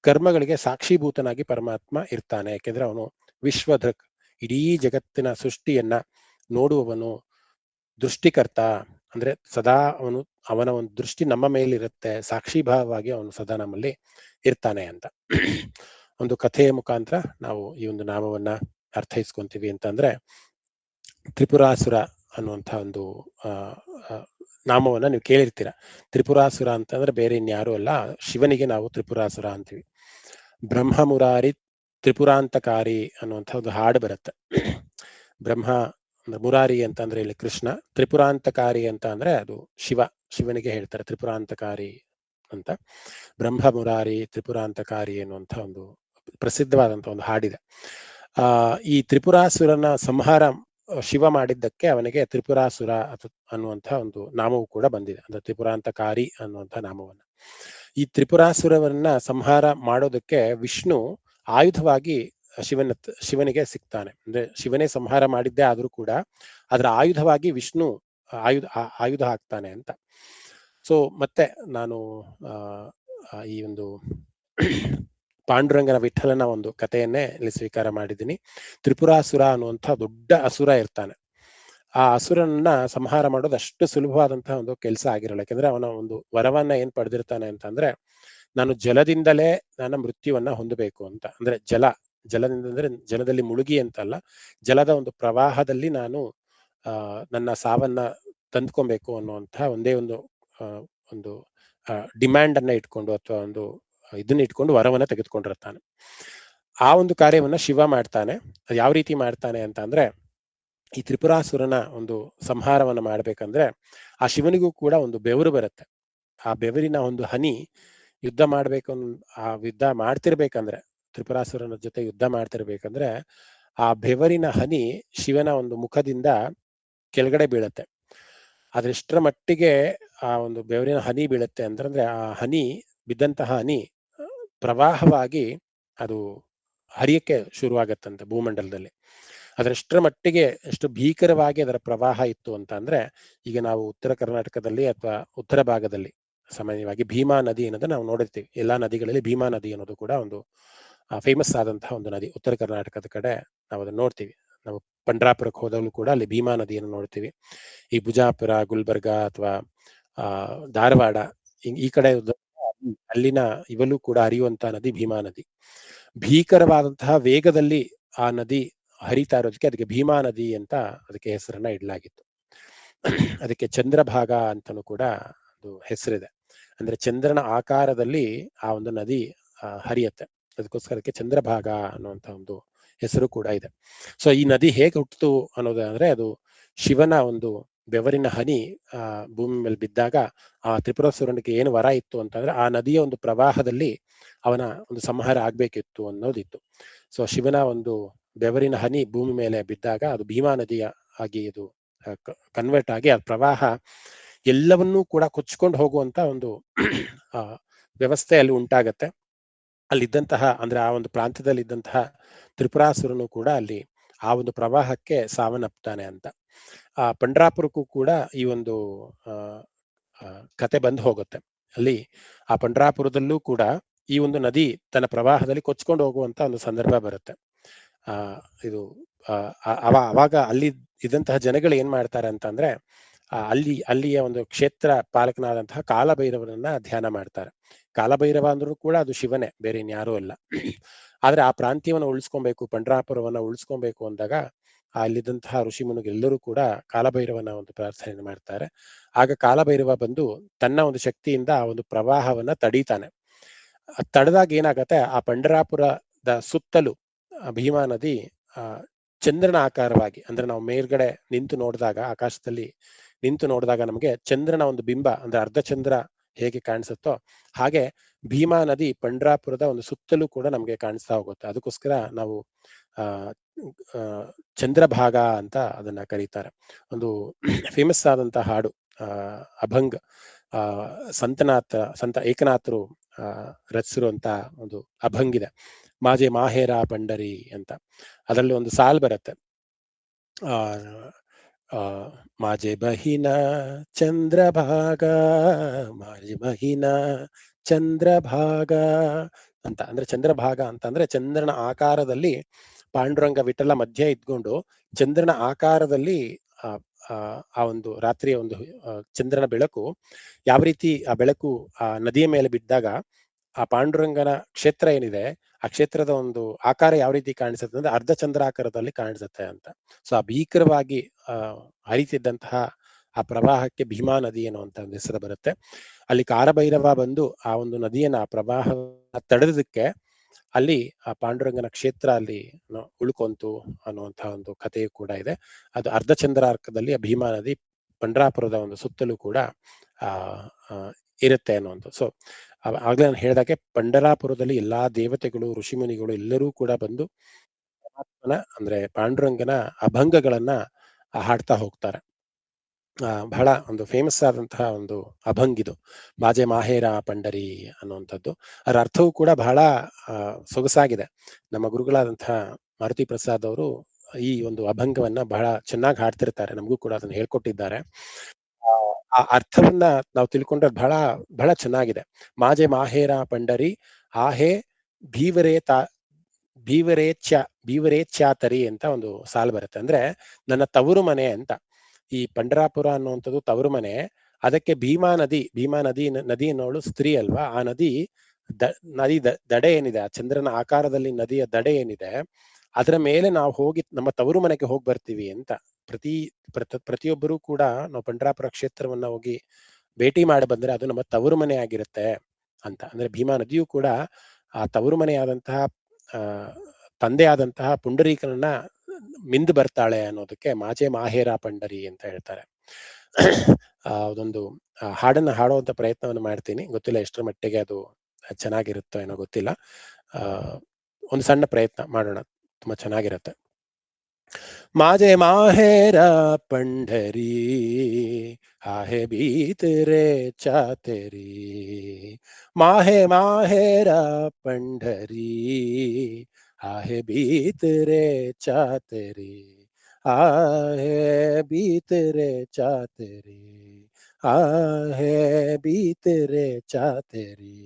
ಕರ್ಮಗಳಿಗೆ ಸಾಕ್ಷೀಭೂತನಾಗಿ ಪರಮಾತ್ಮ ಇರ್ತಾನೆ. ಯಾಕೆಂದ್ರೆ ಅವನು ವಿಶ್ವದೃಕ್, ಇಡೀ ಜಗತ್ತಿನ ಸೃಷ್ಟಿಯನ್ನ ನೋಡುವವನು, ದೃಷ್ಟಿಕರ್ತ. ಅಂದ್ರೆ ಸದಾ ಅವನ ಒಂದು ದೃಷ್ಟಿ ನಮ್ಮ ಮೇಲಿರುತ್ತೆ, ಸಾಕ್ಷಿಭಾವವಾಗಿ ಅವನು ಸದಾ ನಮ್ಮಲ್ಲಿ ಇರ್ತಾನೆ ಅಂತ ಒಂದು ಕಥೆಯ ಮುಖಾಂತರ ನಾವು ಈ ಒಂದು ನಾಮವನ್ನ ಅರ್ಥೈಸ್ಕೊಂತೀವಿ. ಅಂತಂದ್ರೆ ತ್ರಿಪುರಾಸುರ ಅನ್ನುವಂಥ ಒಂದು ನಾಮವನ್ನ ನೀವು ಕೇಳಿರ್ತೀರ. ತ್ರಿಪುರಾಸುರ ಅಂತಂದ್ರೆ ಬೇರೆ ಇನ್ಯಾರು ಅಲ್ಲ, ಶಿವನಿಗೆ ನಾವು ತ್ರಿಪುರಾಸುರ ಅಂತೀವಿ. ಬ್ರಹ್ಮ ಮುರಾರಿ ತ್ರಿಪುರಾಂತಕಾರಿ ಅನ್ನುವಂಥ ಒಂದು ಹಾಡು ಬರುತ್ತೆ. ಬ್ರಹ್ಮ ಮುರಾರಿ ಅಂತಂದ್ರೆ ಇಲ್ಲಿ ಕೃಷ್ಣ, ತ್ರಿಪುರಾಂತಕಾರಿ ಅಂತ ಅಂದ್ರೆ ಅದು ಶಿವನಿಗೆ ಹೇಳ್ತಾರೆ ತ್ರಿಪುರಾಂತಕಾರಿ ಅಂತ. ಬ್ರಹ್ಮ ಮುರಾರಿ ತ್ರಿಪುರಾಂತಕಾರಿ ಎನ್ನುವಂಥ ಒಂದು ಪ್ರಸಿದ್ಧವಾದಂಥ ಒಂದು ಹಾಡಿದೆ. ಈ ತ್ರಿಪುರಾಸುರನ ಸಂಹಾರ ಶಿವ ಮಾಡಿದ್ದಕ್ಕೆ ಅವನಿಗೆ ತ್ರಿಪುರಾಸುರ ಅನ್ನುವಂಥ ಒಂದು ನಾಮವು ಕೂಡ ಬಂದಿದೆ, ಅಂದ್ರೆ ತ್ರಿಪುರಾಂತಕಾರಿ ಅನ್ನುವಂಥ ನಾಮವನ್ನ. ಈ ತ್ರಿಪುರಾಸುರವನ್ನ ಸಂಹಾರ ಮಾಡೋದಕ್ಕೆ ವಿಷ್ಣು ಆಯುಧವಾಗಿ ಶಿವನಿಗೆ ಸಿಗ್ತಾನೆ. ಅಂದ್ರೆ ಶಿವನೇ ಸಂಹಾರ ಮಾಡಿದ್ದೇ ಆದ್ರೂ ಕೂಡ ಅದರ ಆಯುಧವಾಗಿ ವಿಷ್ಣು ಆಯುಧ ಹಾಕ್ತಾನೆ ಅಂತ. ಸೊ ಮತ್ತೆ ನಾನು ಈ ಒಂದು ಪಾಂಡುರಂಗನ ವಿಠಲನ ಒಂದು ಕಥೆಯನ್ನೇ ಇಲ್ಲಿ ಸ್ವೀಕಾರ ಮಾಡಿದ್ದೀನಿ. ತ್ರಿಪುರಾಸುರ ಅನ್ನುವಂಥ ದೊಡ್ಡ ಅಸುರ ಇರ್ತಾನೆ. ಆ ಅಸುರನನ್ನ ಸಂಹಾರ ಮಾಡೋದು ಅಷ್ಟು ಸುಲಭವಾದಂತಹ ಒಂದು ಕೆಲಸ ಆಗಿರಲ್ಲ. ಯಾಕಂದ್ರೆ ಅವನ ಒಂದು ವರವನ್ನ ಏನ್ ಪಡೆದಿರ್ತಾನೆ ಅಂತಂದ್ರೆ, ನಾನು ಜಲದಿಂದಲೇ ನನ್ನ ಮೃತ್ಯುವನ್ನ ಹೊಂದಬೇಕು ಅಂತ. ಅಂದ್ರೆ ಜಲದಿಂದ ಅಂದ್ರೆ ಜಲದಲ್ಲಿ ಮುಳುಗಿ ಅಂತಲ್ಲ, ಜಲದ ಒಂದು ಪ್ರವಾಹದಲ್ಲಿ ನಾನು ನನ್ನ ಸಾವನ್ನ ತಂದ್ಕೊಬೇಕು ಅನ್ನುವಂಥ ಒಂದೇ ಒಂದು ಡಿಮ್ಯಾಂಡ್ ಅನ್ನ ಇಟ್ಕೊಂಡು ಅಥವಾ ಒಂದು ಇದನ್ನ ಇಟ್ಕೊಂಡು ವರವನ್ನ ತೆಗೆದುಕೊಂಡಿರ್ತಾನೆ. ಆ ಒಂದು ಕಾರ್ಯವನ್ನ ಶಿವ ಮಾಡ್ತಾನೆ. ಅದು ಯಾವ ರೀತಿ ಮಾಡ್ತಾನೆ ಅಂತ ಅಂದ್ರೆ, ಈ ತ್ರಿಪುರಾಸುರನ ಒಂದು ಸಂಹಾರವನ್ನ ಮಾಡ್ಬೇಕಂದ್ರೆ ಆ ಶಿವನಿಗೂ ಕೂಡ ಒಂದು ಬೆವರು ಬರುತ್ತೆ. ಆ ಬೆವರಿನ ಒಂದು ಹನಿ ಯುದ್ಧ ಮಾಡ್ಬೇಕು, ಆ ಯುದ್ಧ ಮಾಡ್ತಿರ್ಬೇಕಂದ್ರೆ, ತ್ರಿಪುರಾಸುರನ ಜೊತೆ ಯುದ್ಧ ಮಾಡ್ತಿರ್ಬೇಕಂದ್ರೆ ಆ ಬೆವರಿನ ಹನಿ ಶಿವನ ಒಂದು ಮುಖದಿಂದ ಕೆಳಗಡೆ ಬೀಳತ್ತೆ. ಅದೆಷ್ಟರ ಮಟ್ಟಿಗೆ ಆ ಒಂದು ಬೆವರಿನ ಹನಿ ಬೀಳುತ್ತೆ ಅಂತಂದ್ರೆ, ಆ ಹನಿ ಬಿದ್ದಂತಹ ಹನಿ ಪ್ರವಾಹವಾಗಿ ಅದು ಹರಿಯಕ್ಕೆ ಶುರುವಾಗತ್ತಂತೆ ಭೂಮಂಡಲದಲ್ಲಿ. ಅದರೆಷ್ಟರ ಮಟ್ಟಿಗೆ ಎಷ್ಟು ಭೀಕರವಾಗಿ ಅದರ ಪ್ರವಾಹ ಇತ್ತು ಅಂತ ಅಂದ್ರೆ, ಈಗ ನಾವು ಉತ್ತರ ಕರ್ನಾಟಕದಲ್ಲಿ ಅಥವಾ ಉತ್ತರ ಭಾಗದಲ್ಲಿ ಸಾಮಾನ್ಯವಾಗಿ ಭೀಮಾ ನದಿ ಅನ್ನೋದು ನಾವು ನೋಡಿರ್ತೀವಿ. ಎಲ್ಲಾ ನದಿಗಳಲ್ಲಿ ಭೀಮಾ ನದಿ ಅನ್ನೋದು ಕೂಡ ಒಂದು ಫೇಮಸ್ ಆದಂತಹ ಒಂದು ನದಿ. ಉತ್ತರ ಕರ್ನಾಟಕದ ಕಡೆ ನಾವು ಅದನ್ನ ನೋಡ್ತೀವಿ. ನಾವು ಪಂಡ್ರಾಪುರಕ್ಕೆ ಹೋದಾಗಲೂ ಕೂಡ ಅಲ್ಲಿ ಭೀಮಾ ನದಿಯನ್ನು ನೋಡ್ತೀವಿ. ಈ ಬುಜಾಪುರ, ಗುಲ್ಬರ್ಗ ಅಥವಾ ಧಾರವಾಡ ಈ ಕಡೆ ಅಲ್ಲಿನ ಇವಲ್ಲೂ ಕೂಡ ಹರಿಯುವಂತಹ ನದಿ ಭೀಮಾ ನದಿ. ಭೀಕರವಾದಂತಹ ವೇಗದಲ್ಲಿ ಆ ನದಿ ಹರಿತಾ ಇರೋದಕ್ಕೆ ಅದಕ್ಕೆ ಭೀಮಾ ನದಿ ಅಂತ ಅದಕ್ಕೆ ಹೆಸರನ್ನ ಇಡಲಾಗಿತ್ತು. ಅದಕ್ಕೆ ಚಂದ್ರಭಾಗ ಅಂತನೂ ಕೂಡ ಅದು ಹೆಸರಿದೆ. ಅಂದ್ರೆ ಚಂದ್ರನ ಆಕಾರದಲ್ಲಿ ಆ ಒಂದು ನದಿ ಹರಿಯತ್ತೆ. ಅದಕ್ಕೋಸ್ಕರಕ್ಕೆ ಚಂದ್ರಭಾಗ ಅನ್ನುವಂಥ ಒಂದು ಹೆಸರು ಕೂಡ ಇದೆ. ಸೊ ಈ ನದಿ ಹೇಗೆ ಹುಟ್ಟಿತು ಅನ್ನೋದಂದ್ರೆ, ಅದು ಶಿವನ ಒಂದು ಬೆವರಿನ ಹನಿ ಭೂಮಿ ಮೇಲೆ ಬಿದ್ದಾಗ ಆ ತ್ರಿಪುರಾಸುರನಿಗೆ ಏನು ವರ ಇತ್ತು ಅಂತಂದ್ರೆ, ಆ ನದಿಯ ಒಂದು ಪ್ರವಾಹದಲ್ಲಿ ಅವನ ಒಂದು ಸಂಹಾರ ಆಗ್ಬೇಕಿತ್ತು ಅನ್ನೋದಿತ್ತು. ಸೊ ಶಿವನ ಒಂದು ಬೆವರಿನ ಹನಿ ಭೂಮಿ ಮೇಲೆ ಬಿದ್ದಾಗ ಅದು ಭೀಮಾ ನದಿಯ ಆಗಿ ಇದು ಕನ್ವರ್ಟ್ ಆಗಿ ಆ ಪ್ರವಾಹ ಎಲ್ಲವನ್ನೂ ಕೂಡ ಕೊಚ್ಕೊಂಡು ಹೋಗುವಂತ ಒಂದು ವ್ಯವಸ್ಥೆ ಅಲ್ಲಿ ಉಂಟಾಗತ್ತೆ. ಅಲ್ಲಿದ್ದಂತಹ ಅಂದ್ರೆ ಆ ಒಂದು ಪ್ರಾಂತ್ಯದಲ್ಲಿ ಇದ್ದಂತಹ ತ್ರಿಪುರಾಸುರನು ಕೂಡ ಅಲ್ಲಿ ಆ ಒಂದು ಪ್ರವಾಹಕ್ಕೆ ಸಾವನ್ನಪ್ತಾನೆ ಅಂತ. ಆ ಪಂಡ್ರಾಪುರಕ್ಕೂ ಕೂಡ ಈ ಒಂದು ಕತೆ ಬಂದು ಹೋಗುತ್ತೆ. ಅಲ್ಲಿ ಆ ಪಂಡ್ರಾಪುರದಲ್ಲೂ ಕೂಡ ಈ ಒಂದು ನದಿ ತನ್ನ ಪ್ರವಾಹದಲ್ಲಿ ಕೊಚ್ಕೊಂಡು ಹೋಗುವಂತ ಒಂದು ಸಂದರ್ಭ ಬರುತ್ತೆ. ಇದು ಅವಾಗ ಅಲ್ಲಿ ಇದಂತಹ ಜನಗಳು ಏನ್ ಮಾಡ್ತಾರೆ ಅಂತಂದ್ರೆ ಅಲ್ಲಿಯ ಒಂದು ಕ್ಷೇತ್ರ ಪಾಲಕನಾದಂತಹ ಕಾಲಭೈರವನನ್ನ ಧ್ಯಾನ ಮಾಡ್ತಾರೆ. ಕಾಲಭೈರವ ಅಂದ್ರೂ ಕೂಡ ಅದು ಶಿವನೇ, ಬೇರೆ ಇನ್ಯಾರೂ ಅಲ್ಲ. ಆದ್ರೆ ಆ ಪ್ರಾಂತ್ಯವನ್ನ ಉಳಿಸ್ಕೊಬೇಕು, ಪಂಡ್ರಾಪುರವನ್ನ ಉಳಿಸ್ಕೊಬೇಕು ಅಂದಾಗ ಅಲ್ಲಿದ್ದಂತಹ ಋಷಿ ಮುನಿಗೆಲ್ಲರೂ ಕೂಡ ಕಾಲಭೈರವನ ಒಂದು ಪ್ರಾರ್ಥನೆ ಮಾಡ್ತಾರೆ. ಆಗ ಕಾಲಭೈರವ ಬಂದು ತನ್ನ ಒಂದು ಶಕ್ತಿಯಿಂದ ಆ ಒಂದು ಪ್ರವಾಹವನ್ನ ತಡೀತಾನೆ. ತಡೆದಾಗ ಏನಾಗತ್ತೆ, ಆ ಪಂಡರಾಪುರದ ಸುತ್ತಲೂ ಭೀಮಾ ನದಿ ಆ ಚಂದ್ರನ ಆಕಾರವಾಗಿ, ಅಂದ್ರೆ ನಾವು ಮೇಲ್ಗಡೆ ನಿಂತು ನೋಡಿದಾಗ, ಆಕಾಶದಲ್ಲಿ ನಿಂತು ನೋಡಿದಾಗ ನಮಗೆ ಚಂದ್ರನ ಒಂದು ಬಿಂಬ, ಅಂದ್ರೆ ಅರ್ಧ ಚಂದ್ರ ಹೇಗೆ ಕಾಣಿಸುತ್ತೋ ಹಾಗೆ ಭೀಮಾ ನದಿ ಪಂಡ್ರಾಪುರದ ಒಂದು ಸುತ್ತಲೂ ಕೂಡ ನಮಗೆ ಕಾಣಿಸ್ತಾ ಹೋಗುತ್ತೆ. ಅದಕ್ಕೋಸ್ಕರ ನಾವು ಆ ಚಂದ್ರಭಾಗ ಅಂತ ಅದನ್ನ ಕರೀತಾರೆ. ಒಂದು ಫೇಮಸ್ ಆದಂತಹ ಹಾಡು, ಅಭಂಗ್, ಸಂತ ಏಕನಾಥರು ರಚಿಸಿರುವಂತ ಒಂದು ಅಭಂಗಿದೆ, ಮಾಜೆ ಮಾಹೇರ ಪಂಡರಿ ಅಂತ. ಅದರಲ್ಲಿ ಒಂದು ಸಾಲ್ ಬರುತ್ತೆ, ಮಾಜೆ ಬಹಿನ ಚಂದ್ರಭಾಗ, ಮಾಜೆ ಬಹಿನ ಚಂದ್ರಭಾಗ ಅಂತ. ಅಂದ್ರೆ ಚಂದ್ರಭಾಗ ಅಂತ ಅಂದ್ರೆ ಚಂದ್ರನ ಆಕಾರದಲ್ಲಿ ಪಾಂಡುರಂಗ ವಿಠಲ ಮಧ್ಯೆ ಇದ್ಕೊಂಡು ಚಂದ್ರನ ಆಕಾರದಲ್ಲಿ ಆ ಒಂದು ರಾತ್ರಿಯ ಒಂದು ಚಂದ್ರನ ಬೆಳಕು ಯಾವ ರೀತಿ ಆ ಬೆಳಕು ಆ ನದಿಯ ಮೇಲೆ ಬಿದ್ದಾಗ ಆ ಪಾಂಡುರಂಗನ ಕ್ಷೇತ್ರ ಏನಿದೆ ಆ ಕ್ಷೇತ್ರದ ಒಂದು ಆಕಾರ ಯಾವ ರೀತಿ ಕಾಣಿಸುತ್ತೆ ಅಂದ್ರೆ ಅರ್ಧ ಚಂದ್ರಾಕಾರದಲ್ಲಿ ಕಾಣಿಸುತ್ತೆ ಅಂತ. ಸೊ ಆ ಭೀಕರವಾಗಿ ಹರಿತಿದ್ದಂತಹ ಆ ಪ್ರವಾಹಕ್ಕೆ ಭೀಮಾ ನದಿ ಅನ್ನುವಂತ ಒಂದು ಹೆಸರು ಬರುತ್ತೆ. ಅಲ್ಲಿ ಕಾಲಭೈರವ ಬಂದು ಆ ಒಂದು ನದಿಯನ್ನ, ಆ ಪ್ರವಾಹ ತಡೆದಕ್ಕೆ ಅಲ್ಲಿ ಆ ಪಾಂಡುರಂಗನ ಕ್ಷೇತ್ರ ಅಲ್ಲಿ ಉಳ್ಕೊಂತು ಅನ್ನುವಂತಹ ಒಂದು ಕಥೆಯು ಕೂಡ ಇದೆ. ಅದು ಅರ್ಧ ಚಂದ್ರಾರ್ಕದಲ್ಲಿ ಆ ಭೀಮಾ ನದಿ ಪಂಡ್ರಾಪುರದ ಒಂದು ಸುತ್ತಲೂ ಕೂಡ ಇರುತ್ತೆ ಅನ್ನುವಂಥದ್ದು. ಸೊ ಆಗ್ಲೇ ನಾನು ಹೇಳಿದಾಗೆ ಪಂಡರಾಪುರದಲ್ಲಿ ಎಲ್ಲಾ ದೇವತೆಗಳು, ಋಷಿಮುನಿಗಳು ಎಲ್ಲರೂ ಕೂಡ ಬಂದು ಪರಮಾತ್ಮನ ಅಂದ್ರೆ ಪಾಂಡುರಂಗನ ಅಭಂಗಗಳನ್ನ ಹಾಡ್ತಾ ಹೋಗ್ತಾರೆ. ಬಹಳ ಒಂದು ಫೇಮಸ್ ಆದಂತಹ ಒಂದು ಅಭಂಗಿದು, ಮಾಜೆ ಮಾಹೇರ ಪಂಡರಿ ಅನ್ನುವಂಥದ್ದು. ಅದರ ಅರ್ಥವೂ ಕೂಡ ಬಹಳ ಸೊಗಸಾಗಿದೆ. ನಮ್ಮ ಗುರುಗಳಾದಂತಹ ಮಾರುತಿ ಪ್ರಸಾದ್ ಅವರು ಈ ಒಂದು ಅಭಂಗವನ್ನ ಬಹಳ ಚೆನ್ನಾಗಿ ಹಾಡ್ತಿರ್ತಾರೆ, ನಮಗೂ ಕೂಡ ಅದನ್ನ ಹೇಳ್ಕೊಟ್ಟಿದ್ದಾರೆ. ಆ ಅರ್ಥವನ್ನ ನಾವು ತಿಳ್ಕೊಂಡ್ರೆ ಬಹಳ ಬಹಳ ಚೆನ್ನಾಗಿದೆ. ಮಾಜೆ ಮಾಹೇರ ಪಂಡರಿ ಆಹೆ ಭೀವರೇಚ್ಯಾತರಿ ಅಂತ ಒಂದು ಸಾಲು ಬರುತ್ತೆ. ಅಂದ್ರೆ ನನ್ನ ತವರು ಮನೆ ಅಂತ. ಈ ಪಂಡರಾಪುರ ಅನ್ನುವಂಥದ್ದು ತವರು ಮನೆ. ಅದಕ್ಕೆ ಭೀಮಾ ನದಿ ಅನ್ನೋಳು ಸ್ತ್ರೀ ಅಲ್ವಾ. ಆ ನದಿ ದಡೆ ಏನಿದೆ, ಆ ಚಂದ್ರನ ಆಕಾರದಲ್ಲಿ ನದಿಯ ದಡೆ ಏನಿದೆ, ಅದರ ಮೇಲೆ ನಾವು ಹೋಗಿ ನಮ್ಮ ತವರು ಮನೆಗೆ ಹೋಗಿ ಬರ್ತೀವಿ ಅಂತ. ಪ್ರತಿಯೊಬ್ಬರೂ ಕೂಡ ನಾವು ಪಂಡರಾಪುರ ಕ್ಷೇತ್ರವನ್ನ ಹೋಗಿ ಭೇಟಿ ಮಾಡಿ ಬಂದ್ರೆ ಅದು ನಮ್ಮ ತವರು ಮನೆ ಆಗಿರುತ್ತೆ ಅಂತ. ಅಂದ್ರೆ ಭೀಮಾ ನದಿಯು ಕೂಡ ಆ ತವರು ಮನೆಯಾದಂತಹ ತಂದೆ ಆದಂತಹ ಪುಂಡರೀಕನನ್ನ ಮಿಂದು ಬರ್ತಾಳೆ ಅನ್ನೋದಕ್ಕೆ ಮಾಜೆ ಮಾಹೇರ ಪಂಡರಿ ಅಂತ ಹೇಳ್ತಾರೆ. ಅದೊಂದು ಹಾಡನ್ನ ಹಾಡುವಂತ ಪ್ರಯತ್ನವನ್ನು ಮಾಡ್ತೀನಿ, ಗೊತ್ತಿಲ್ಲ ಎಷ್ಟರ ಮಟ್ಟಿಗೆ ಅದು ಚೆನ್ನಾಗಿರುತ್ತೋ ಏನೋ ಗೊತ್ತಿಲ್ಲ. ಒಂದು ಸಣ್ಣ ಪ್ರಯತ್ನ ಮಾಡೋಣ, ತುಂಬಾ ಚೆನ್ನಾಗಿರುತ್ತೆ. ಮಾಜೆ ಮಾಹೇರ ಪಂಡರಿ आहे भीतरे चातेरी, माहे माहेरा पंढरी आहे भीतरे चातेरी, आहे भीतरे चातेरी, आहे भीतरे चातेरी.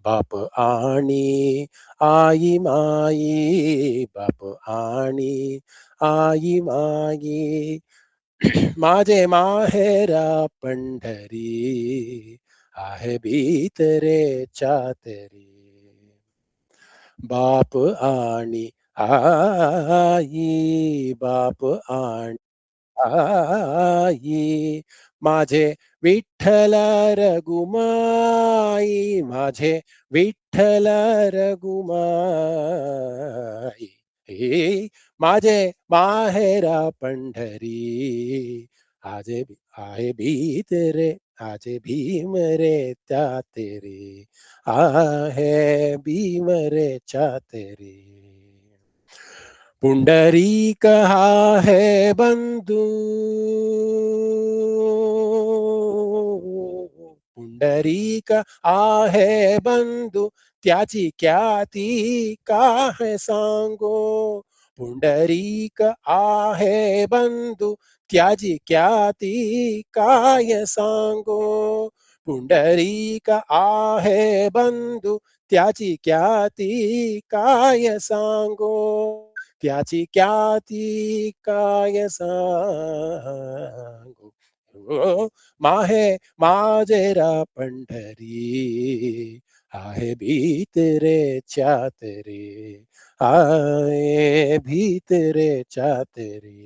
बाप आणि आई माई, बाप आणि आई माई, माजे माहेरा पंढरी आहे भीतरे चातरी. बाप आणि आई, बाप आणि आई, माझे विठ्ठल रघुमाई, माझे विठ्ठल रघुमाई, माझे माहेरा पंढरी आजे आहे भीतरे, आजे भीम रे त्या तेरे, आहे भीम रे च्या तेरे. पुंडरीक हा है बंधू, पुंडरीक आहे बंधू, त्याची ख्याती काय सांगो. पुंडरीक आहे बंधू, त्याची ख्याती काय सांगो. पुंडरीक आहे बंधू, त्याची ख्याती काय सांगो. त्याची ख्याती काय सांगू माहे माझेरा पंढरी आहे भीतरे चातरे आये भीतरे चातरे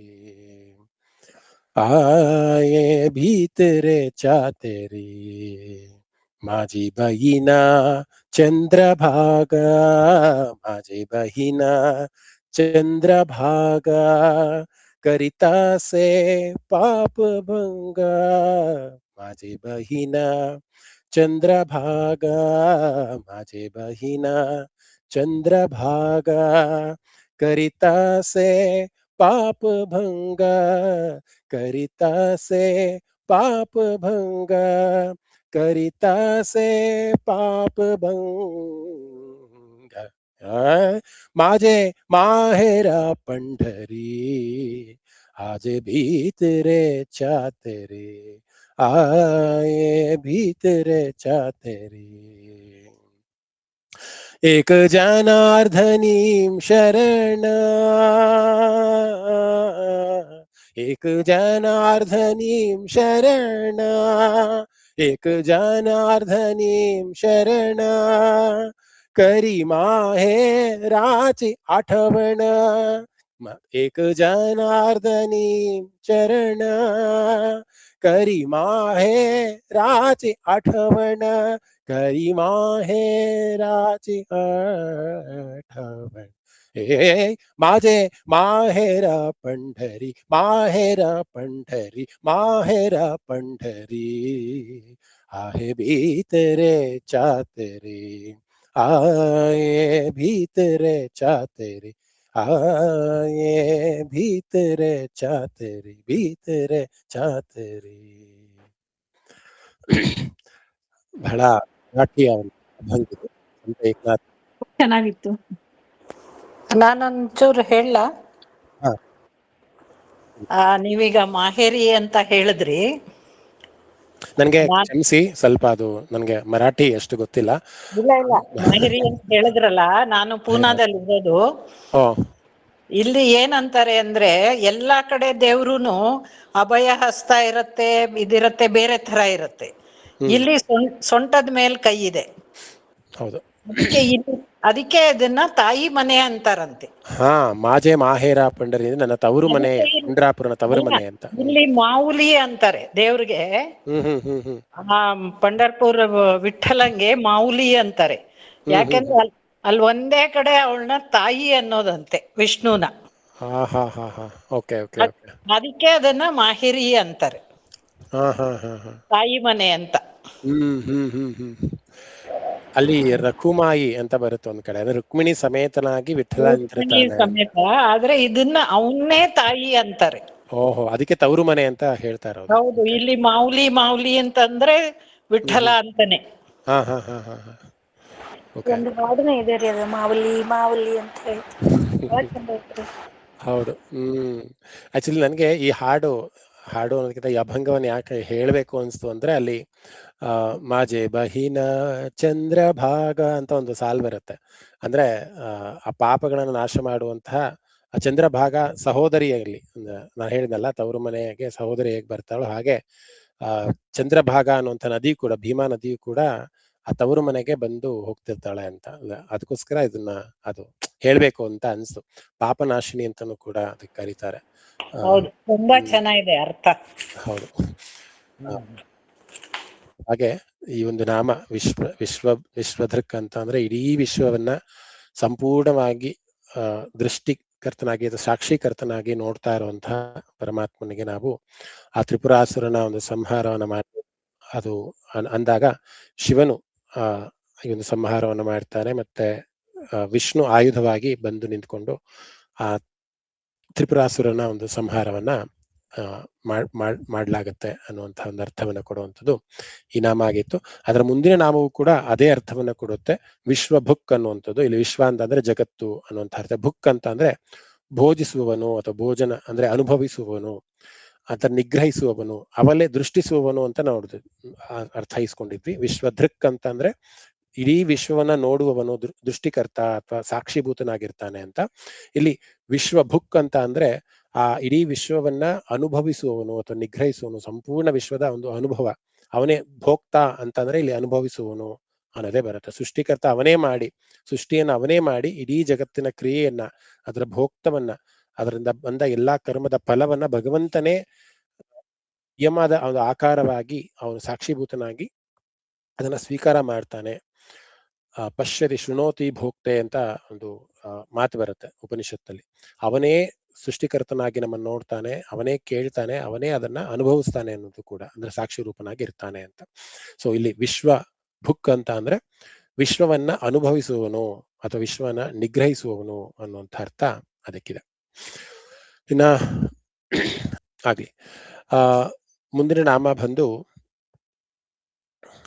आये भीतरे चातरे माझी बहिणा चंद्रभागा माझी बहिणा चंद्रभागा करितासे पाप भंगा माझी बहिणा चंद्रभागा माझी बहिणा चंद्रभागा करितासे पाप भंगा करितासे पाप भंगा करितासे पाप भंगा माझे माहेरा पंढरी आज भीतरे चातरे आये भीतरे चातरे एक जनार्दनीं शरण एक जनार्दनीं शरण एक जनार्दनीं शरण करी माहेराची आठवण एक जनार्दनीं चरण करी माहेराची आठवण करी माहेराची आठवण हे माझे माहेरा पंढरी माहेरा पंढरी माहेरा पंढरी आहे भीतरे चातरे आये भीतरे चातरे आये भीतरे चातरे भीतरे चातरे ಬಹಳ ಮರಾಠಿಯ ಅಭಂಗ ಇದು. ಸಂತ ಏಕನಾಥ್ ಚೆನ್ನಾಗಿತ್ತು. ನಾನೊಂಚೂರು ಹೇಳ. ಹಾ. ನೀವೀಗ ಮಾಹೇರಿ ಅಂತ ಹೇಳಿದ್ರಿ. ನನ್ಗೆ ಕ್ಷಮಿಸಿ, ಸ್ವಲ್ಪ ಅದು ನನ್ಗೆ ಮರಾಠಿ ಅಷ್ಟು ಗೊತ್ತಿಲ್ಲ. ಇಲ್ಲ ಮಾಹೇರಿ ಅಂತ ಹೇಳಿದ್ರಲ್ಲ, ನಾನು ಪೂನಾದಲ್ಲಿ ಇರೋದು. ಇಲ್ಲಿ ಏನಂತಾರೆ ಅಂದ್ರೆ, ಎಲ್ಲಾ ಕಡೆ ದೇವ್ರುನು ಅಭಯ ಹಸ್ತ ಇರತ್ತೆ, ಇದಿರತ್ತೆ, ಬೇರೆ ತರ ಇರತ್ತೆ. ಇಲ್ಲಿ ಸೊಂಟದ ಮೇಲ್ ಕೈ ಇದೆ. ಹೌದು. ಅದಕ್ಕೆ ಇದನ್ನ ತಾಯಿ ಮನೆ ಅಂತಾರಂತೆ. ಹಾ, ಮಾಜೆ ಮಾಹೇರ ಪಂಡರಿ ನನ್ನ ತವರು ಮನೆ, ಪಂಡ್ರಾಪುರನ ತವರು ಮನೆ ಅಂತ. ಇಲ್ಲಿ ಮಾವುಲಿ ಅಂತಾರೆ ದೇವ್ರಿಗೆ. ಪಂಡರ್ಪುರ ವಿಠ್ಠಲಂಗೆ ಮಾವುಲಿ ಅಂತಾರೆ. ಯಾಕಂದ್ರೆ ಅಲ್ಲಿ ಒಂದೇ ಕಡೆ ಅವಳನ್ನ ತಾಯಿ ಅನ್ನೋದಂತೆ, ವಿಷ್ಣುನ. ಅದಕ್ಕೆ ಅದನ್ನ ಮಾಹಿರಿ ಅಂತಾರೆ, ತಾಯಿ ಮನೆ ಅಂತ. ಅಲ್ಲಿ ರಕುಮಾಯಿ ಅಂತ ಬರುತ್ತೆ ಒಂದ್ ಕಡೆ, ಅಂದ್ರೆ ರುಕ್ಮಿಣಿ ಸಮೇತನಾಗಿ ವಿಠ್ಠಲ ಸಮೇತ. ಆದ್ರೆ ಇದನ್ನ ಅವನ್ನೇ ತಾಯಿ ಅಂತಾರೆ. ಓಹೋ, ಅದಕ್ಕೆ ತವರು ಮನೆ ಅಂತ ಹೇಳ್ತಾರ. ಹೌದು, ಇಲ್ಲಿ ಮಾವುಲಿ ಮಾವುಲಿ ಅಂತಂದ್ರೆ ವಿಠ್ಠಲ ಅಂತಾನೆ. ಒಂದು ಹಾಡನೆ ಇದೆ ರೀ, ಅದು ಮಾವುಲಿ ಮಾವುಲಿ ಅಂತ ಹೇಳಿ. ಹೌದು. ಆಕ್ಚುಲಿ ನನ್ಗೆ ಈ ಹಾಡು ಅನ್ನೋದಕ್ಕಿಂತ ಈ ಅಭಂಗವನ್ನು ಯಾಕೆ ಹೇಳ್ಬೇಕು ಅನ್ಸ್ತು ಅಂದ್ರೆ, ಅಲ್ಲಿ ಮಾಜೆ ಬಹಿನ ಚಂದ್ರಭಾಗ ಅಂತ ಒಂದು ಸಾಲ್ ಬರುತ್ತೆ. ಅಂದ್ರೆ ಆ ಪಾಪಗಳನ್ನು ನಾಶ ಮಾಡುವಂತಹ ಆ ಚಂದ್ರಭಾಗ ಸಹೋದರಿಯಲ್ಲಿ, ನಾನು ಹೇಳಿದ್ನಲ್ಲ ತವರು ಮನೆಗೆ ಸಹೋದರಿ ಹೇಗೆ ಬರ್ತಾಳೋ ಹಾಗೆ ಚಂದ್ರಭಾಗ ಅನ್ನುವಂಥ ನದಿ ಕೂಡ, ಭೀಮಾ ನದಿಯು ಕೂಡ ಆ ತವರು ಮನೆಗೆ ಬಂದು ಹೋಗ್ತಿರ್ತಾಳೆ ಅಂತ. ಅದಕ್ಕೋಸ್ಕರ ಇದನ್ನ ಅದು ಹೇಳ್ಬೇಕು ಅಂತ ಅನ್ಸ್ತು. ಪಾಪನಾಶಿನಿ ಅಂತಾನು ಕೂಡ ಅದಕ್ಕೆ ಕರೀತಾರೆ. ತುಂಬಾ ಚೆನ್ನಾಗಿದೆ ಅರ್ಥ. ಹೌದು. ಹಾಗೆ ಈ ಒಂದು ನಾಮ ವಿಶ್ವಧೃಕ್ ಅಂತ ಅಂದ್ರೆ ಇಡೀ ವಿಶ್ವವನ್ನ ಸಂಪೂರ್ಣವಾಗಿ ದೃಷ್ಟಿಕರ್ತನಾಗಿ, ಸಾಕ್ಷೀಕರ್ತನಾಗಿ ನೋಡ್ತಾ ಇರುವಂತಹ ಪರಮಾತ್ಮನಿಗೆ ನಾವು ಆ ತ್ರಿಪುರಾಸುರನ ಒಂದು ಸಂಹಾರವನ್ನ ಮಾಡಿ, ಅದು ಅಂದಾಗ ಶಿವನು ಈ ಒಂದು ಸಂಹಾರವನ್ನು ಮಾಡ್ತಾನೆ. ಮತ್ತೆ ವಿಷ್ಣು ಆಯುಧವಾಗಿ ಬಂದು ನಿಂತ್ಕೊಂಡು ಆ ತ್ರಿಪುರಾಸುರನ ಒಂದು ಸಂಹಾರವನ್ನ ಮಾಡ್ಲಾಗತ್ತೆ ಅನ್ನುವಂತಹ ಒಂದು ಅರ್ಥವನ್ನ ಕೊಡುವಂಥದ್ದು ಈ ನಾಮ ಆಗಿತ್ತು. ಅದರ ಮುಂದಿನ ನಾಮವು ಕೂಡ ಅದೇ ಅರ್ಥವನ್ನ ಕೊಡುತ್ತೆ, ವಿಶ್ವಭುಕ್ ಅನ್ನುವಂಥದ್ದು. ಇಲ್ಲಿ ವಿಶ್ವ ಅಂತಂದ್ರೆ ಜಗತ್ತು ಅನ್ನುವಂಥ ಅರ್ಥ. ಭುಕ್ ಅಂತ ಅಂದ್ರೆ ಭೋಜಿಸುವವನು ಅಥವಾ ಭೋಜನ ಅಂದ್ರೆ ಅನುಭವಿಸುವವನು ಅಂತ, ನಿಗ್ರಹಿಸುವವನು, ಅವಲ್ಲೇ ದೃಷ್ಟಿಸುವವನು ಅಂತ ನಾವು ಅರ್ಥೈಸ್ಕೊಂಡಿದ್ವಿ. ವಿಶ್ವಧೃಕ್ ಅಂತ ಅಂದ್ರೆ ಇಡೀ ವಿಶ್ವವನ್ನ ನೋಡುವವನು ದೃಷ್ಟಿಕರ್ತ ಅಥವಾ ಸಾಕ್ಷಿಭೂತನಾಗಿರ್ತಾನೆ ಅಂತ. ಇಲ್ಲಿ ವಿಶ್ವ ಭುಕ್ ಅಂತ ಅಂದ್ರೆ ಆ ಇಡೀ ವಿಶ್ವವನ್ನ ಅನುಭವಿಸುವವನು ಅಥವಾ ನಿಗ್ರಹಿಸುವವನು, ಸಂಪೂರ್ಣ ವಿಶ್ವದ ಒಂದು ಅನುಭವ. ಅವನೇ ಭೋಕ್ತಾ ಅಂತಂದ್ರೆ ಇಲ್ಲಿ ಅನುಭವಿಸುವವನು ಅನ್ನೋದೇ ಬರುತ್ತೆ. ಸೃಷ್ಟಿಕರ್ತ ಅವನೇ ಮಾಡಿ, ಸೃಷ್ಟಿಯನ್ನ ಅವನೇ ಮಾಡಿ ಇಡೀ ಜಗತ್ತಿನ ಕ್ರಿಯೆಯನ್ನ, ಅದರ ಭೋಕ್ತವನ್ನ, ಅದರಿಂದ ಬಂದ ಎಲ್ಲಾ ಕರ್ಮದ ಫಲವನ್ನ ಭಗವಂತನೇ ಯಮದ ಒಂದು ಆಕಾರವಾಗಿ ಅವನು ಸಾಕ್ಷಿಭೂತನಾಗಿ ಅದನ್ನ ಸ್ವೀಕಾರ ಮಾಡ್ತಾನೆ. ಪಶ್ಯತಿ ಶೃಣೋತಿ ಭೋಕ್ತೆ ಅಂತ ಒಂದು ಮಾತು ಬರುತ್ತೆ ಉಪನಿಷತ್ತಲ್ಲಿ. ಅವನೇ ಸೃಷ್ಟಿಕರ್ತನಾಗಿ ನಮ್ಮನ್ನು ನೋಡ್ತಾನೆ, ಅವನೇ ಕೇಳ್ತಾನೆ, ಅವನೇ ಅದನ್ನ ಅನುಭವಿಸ್ತಾನೆ ಅನ್ನೋದು ಕೂಡ, ಅಂದ್ರೆ ಸಾಕ್ಷಿ ರೂಪನಾಗಿ ಇರ್ತಾನೆ ಅಂತ. ಸೊ ಇಲ್ಲಿ ವಿಶ್ವ ಭುಕ್ ಅಂತ ಅಂದ್ರೆ ವಿಶ್ವವನ್ನ ಅನುಭವಿಸುವವನು ಅಥವಾ ವಿಶ್ವವನ್ನ ನಿಗ್ರಹಿಸುವವನು ಅನ್ನುವಂಥ ಅರ್ಥ ಅದಕ್ಕಿದೆ. ಇನ್ನ ಆಗ್ಲಿ, ಮುಂದಿನ ನಾಮ ಬಂದು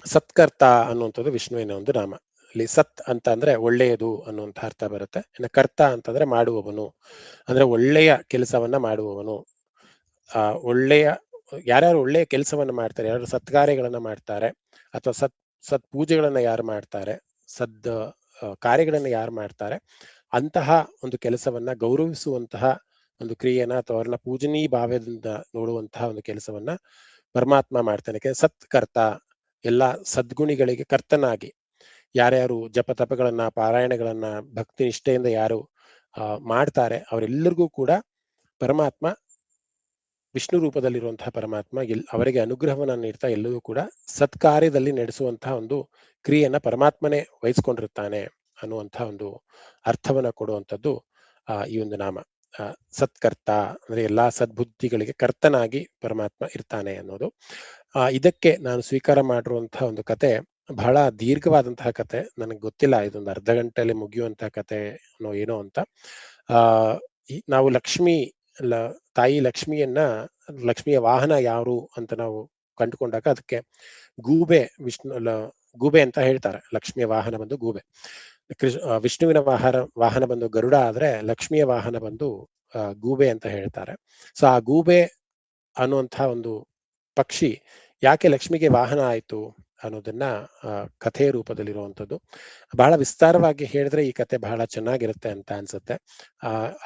ಸತ್ಕರ್ತ ಅನ್ನುವಂಥದ್ದು ವಿಷ್ಣುವಿನ ಒಂದು ನಾಮ. ಇಲ್ಲಿ ಸತ್ ಅಂತ ಅಂದ್ರೆ ಒಳ್ಳೆಯದು ಅನ್ನುವಂಥ ಅರ್ಥ ಬರುತ್ತೆ. ಇನ್ನು ಕರ್ತ ಅಂತಂದ್ರೆ ಮಾಡುವವನು, ಅಂದ್ರೆ ಒಳ್ಳೆಯ ಕೆಲಸವನ್ನ ಮಾಡುವವನು. ಒಳ್ಳೆಯ ಯಾರ್ಯಾರು ಒಳ್ಳೆಯ ಕೆಲಸವನ್ನ ಮಾಡ್ತಾರೆ, ಯಾರು ಸತ್ಕಾರ್ಯಗಳನ್ನ ಮಾಡ್ತಾರೆ ಅಥವಾ ಸತ್ ಪೂಜೆಗಳನ್ನ ಯಾರು ಮಾಡ್ತಾರೆ, ಕಾರ್ಯಗಳನ್ನ ಯಾರು ಮಾಡ್ತಾರೆ, ಅಂತಹ ಒಂದು ಕೆಲಸವನ್ನ ಗೌರವಿಸುವಂತಹ ಒಂದು ಕ್ರಿಯೆನ ಅಥವಾ ಅವ್ರನ್ನ ಪೂಜನೀಯ ಭಾವದಿಂದ ನೋಡುವಂತಹ ಒಂದು ಕೆಲಸವನ್ನ ಪರಮಾತ್ಮ ಮಾಡ್ತಾನೆ. ಸತ್ಕರ್ತ, ಎಲ್ಲ ಸದ್ಗುಣಿಗಳಿಗೆ ಕರ್ತನಾಗಿ ಯಾರ್ಯಾರು ಜಪ ತಪಗಳನ್ನ, ಪಾರಾಯಣಗಳನ್ನ ಭಕ್ತಿ ನಿಷ್ಠೆಯಿಂದ ಯಾರು ಮಾಡ್ತಾರೆ ಅವರೆಲ್ಲರಿಗೂ ಕೂಡ ಪರಮಾತ್ಮ, ವಿಷ್ಣು ರೂಪದಲ್ಲಿರುವಂತಹ ಪರಮಾತ್ಮ ಅವರಿಗೆ ಅನುಗ್ರಹವನ್ನ ನೀಡ್ತಾ ಎಲ್ಲರೂ ಕೂಡ ಸತ್ಕಾರ್ಯದಲ್ಲಿ ನಡೆಸುವಂತಹ ಒಂದು ಕ್ರಿಯೆಯನ್ನ ಪರಮಾತ್ಮನೇ ವಹಿಸ್ಕೊಂಡಿರ್ತಾನೆ ಅನ್ನುವಂತಹ ಒಂದು ಅರ್ಥವನ್ನ ಕೊಡುವಂಥದ್ದು ಈ ಒಂದು ನಾಮ. ಸತ್ಕರ್ತ ಅಂದ್ರೆ ಎಲ್ಲಾ ಸದ್ಬುದ್ಧಿಗಳಿಗೆ ಕರ್ತನಾಗಿ ಪರಮಾತ್ಮ ಇರ್ತಾನೆ ಅನ್ನೋದು. ಇದಕ್ಕೆ ನಾನು ಸ್ವೀಕಾರ ಮಾಡಿರುವಂತಹ ಒಂದು ಕತೆ ಬಹಳ ದೀರ್ಘವಾದಂತಹ ಕತೆ. ನನಗೆ ಗೊತ್ತಿಲ್ಲ ಇದೊಂದು ಅರ್ಧ ಗಂಟೆಯಲ್ಲಿ ಮುಗಿಯುವಂತಹ ಕತೆ ಏನೋ ಅಂತ. ನಾವು ತಾಯಿ ಲಕ್ಷ್ಮಿಯ ವಾಹನ ಯಾರು ಅಂತ ನಾವು ಕಂಡುಕೊಂಡಾಗ ಅದಕ್ಕೆ ಗೂಬೆ ಅಂತ ಹೇಳ್ತಾರೆ. ಲಕ್ಷ್ಮಿಯ ವಾಹನ ಬಂದು ಗೂಬೆ. ವಿಷ್ಣುವಿನ ವಾಹನ ಬಂದು ಗರುಡ ಆದ್ರೆ ಲಕ್ಷ್ಮಿಯ ವಾಹನ ಬಂದು ಗೂಬೆ ಅಂತ ಹೇಳ್ತಾರೆ. ಸೊ ಆ ಗೂಬೆ ಅನ್ನುವಂತಹ ಒಂದು ಪಕ್ಷಿ ಯಾಕೆ ಲಕ್ಷ್ಮಿಗೆ ವಾಹನ ಆಯ್ತು ಅನ್ನೋದನ್ನ ಕಥೆಯ ರೂಪದಲ್ಲಿರುವಂಥದ್ದು. ಬಹಳ ವಿಸ್ತಾರವಾಗಿ ಹೇಳಿದ್ರೆ ಈ ಕತೆ ಬಹಳ ಚೆನ್ನಾಗಿರುತ್ತೆ ಅಂತ ಅನ್ಸುತ್ತೆ.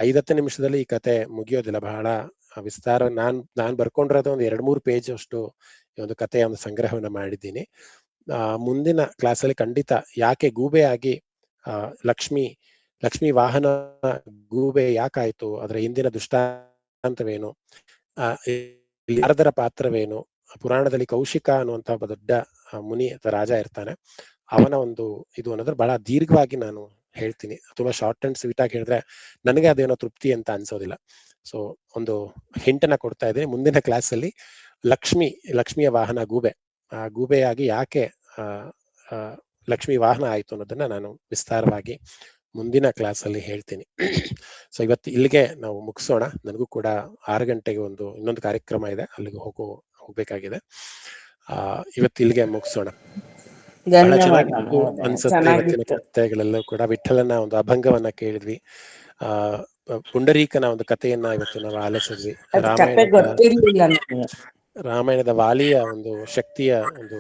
5-10 ನಿಮಿಷದಲ್ಲಿ ಈ ಕತೆ ಮುಗಿಯೋದಿಲ್ಲ. ಬಹಳ ವಿಸ್ತಾರ. ನಾನ್ ಬರ್ಕೊಂಡಿರೋದು ಒಂದು 2-3 ಪೇಜ್ ಅಷ್ಟು ಈ ಒಂದು ಕಥೆಯ ಒಂದು ಸಂಗ್ರಹವನ್ನ ಮಾಡಿದ್ದೀನಿ. ಮುಂದಿನ ಕ್ಲಾಸಲ್ಲಿ ಖಂಡಿತ ಯಾಕೆ ಗೂಬೆ ಆಗಿ ಲಕ್ಷ್ಮಿ ವಾಹನ ಗೂಬೆ ಯಾಕಾಯ್ತು, ಅದರ ಹಿಂದಿನ ದೃಷ್ಟಾಂತವೇನು, ನಾರದರ ಪಾತ್ರವೇನು, ಪುರಾಣದಲ್ಲಿ ಕೌಶಿಕ ಅನ್ನುವಂತಹ ಒಬ್ಬ ದೊಡ್ಡ ಮುನಿ ಅಥವಾ ರಾಜ ಇರ್ತಾನೆ, ಅವನ ಒಂದು ಇದು ಅನ್ನೋದ್ರ ಬಹಳ ದೀರ್ಘವಾಗಿ ನಾನು ಹೇಳ್ತೀನಿ. ತುಂಬಾ ಶಾರ್ಟ್ ಅಂಡ್ ಸ್ವೀಟ್ ಆಗಿ ಹೇಳಿದ್ರೆ ನನಗೆ ಅದೇನೋ ತೃಪ್ತಿ ಅಂತ ಅನ್ಸೋದಿಲ್ಲ. ಸೊ ಒಂದು ಹಿಂಟನ್ನ ಕೊಡ್ತಾ ಇದ್ದೀನಿ. ಮುಂದಿನ ಕ್ಲಾಸ್ ಅಲ್ಲಿ ಲಕ್ಷ್ಮಿಯ ವಾಹನ ಗೂಬೆ, ಆ ಗೂಬೆಯಾಗಿ ಯಾಕೆ ಲಕ್ಷ್ಮಿ ವಾಹನ ಆಯ್ತು ಅನ್ನೋದನ್ನ ನಾನು ವಿಸ್ತಾರವಾಗಿ ಮುಂದಿನ ಕ್ಲಾಸ್ ಅಲ್ಲಿ ಹೇಳ್ತೀನಿ. ಸೊ ಇವತ್ತು ಇಲ್ಲಿಗೆ ನಾವು ಮುಗಿಸೋಣ. ನನಗೂ ಕೂಡ 6 ಗಂಟೆಗೆ ಇನ್ನೊಂದು ಕಾರ್ಯಕ್ರಮ ಇದೆ, ಅಲ್ಲಿಗೆ ಹೋಗ್ಬೇಕಾಗಿದೆ. ಇವತ್ತು ಇಲ್ಲಿಗೆ ಮುಗಿಸೋಣ. ಬಹಳ ಚೆನ್ನಾಗಿತ್ತು ಅನ್ಸುತ್ತೆ ಇವತ್ತಿನ ಕಥೆಗಳೆಲ್ಲೂ ಕೂಡ. ವಿಠಲನ ಒಂದು ಅಭಂಗವನ್ನ ಕೇಳಿದ್ವಿ, ಪುಂಡರೀಕನ ಒಂದು ಕಥೆಯನ್ನ ಇವತ್ತು ನಾವು ಆಲಿಸಿದ್ವಿ, ರಾಮಾಯಣದ ವಾಲಿಯ ಒಂದು ಶಕ್ತಿಯ ಒಂದು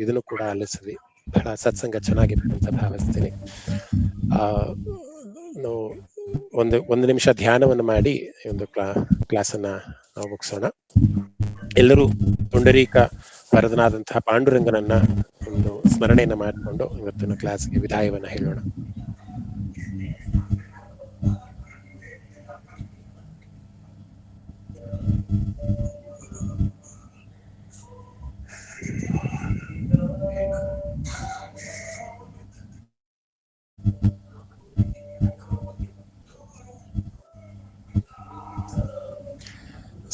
ಇದನ್ನು ಕೂಡ ಆಲಿಸಿದ್ವಿ. ಬಹಳ ಸತ್ಸಂಗ ಚೆನ್ನಾಗಿತ್ತು ಅಂತ ಭಾವಿಸ್ತೀನಿ. ನಾವು ಒಂದು ನಿಮಿಷ ಧ್ಯಾನವನ್ನು ಮಾಡಿ ಒಂದು ಕ್ಲಾಸನ್ನ ನಾವು ಮುಗಿಸೋಣ. ಎಲ್ಲರೂ ಪುಂಡರೀಕ ವರದನಾದಂತಹ ಪಾಂಡುರಂಗನನ್ನ ಒಂದು ಸ್ಮರಣೆಯನ್ನ ಮಾಡಿಕೊಂಡು ಇವತ್ತಿನ ಕ್ಲಾಸ್ಗೆ ವಿದಾಯವನ್ನ ಹೇಳೋಣ.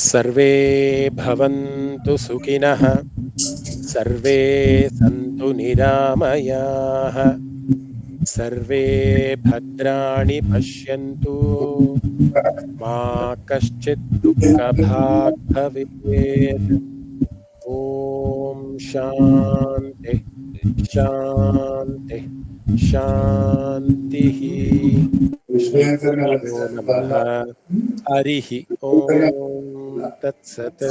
ಸರ್ವೇ ಭವಂತು ಸುಖಿನಃ, ಸರ್ವೇ ಸಂತು ನಿರಾಮಯಾಃ, ಸರ್ವೇ ಭದ್ರಾಣಿ ಪಶ್ಯಂತು, ಮಾ ಕಶ್ಚಿತ್ ದುಃಖಭಾಗ್ ಭವೇತ್. ಓಂ ಶಾಂತಿ ಶಾಂತಿ ಶಾಂತಿ. ನಮಃ. ಹರಿ ಓಂ ತತ್ಸತ್.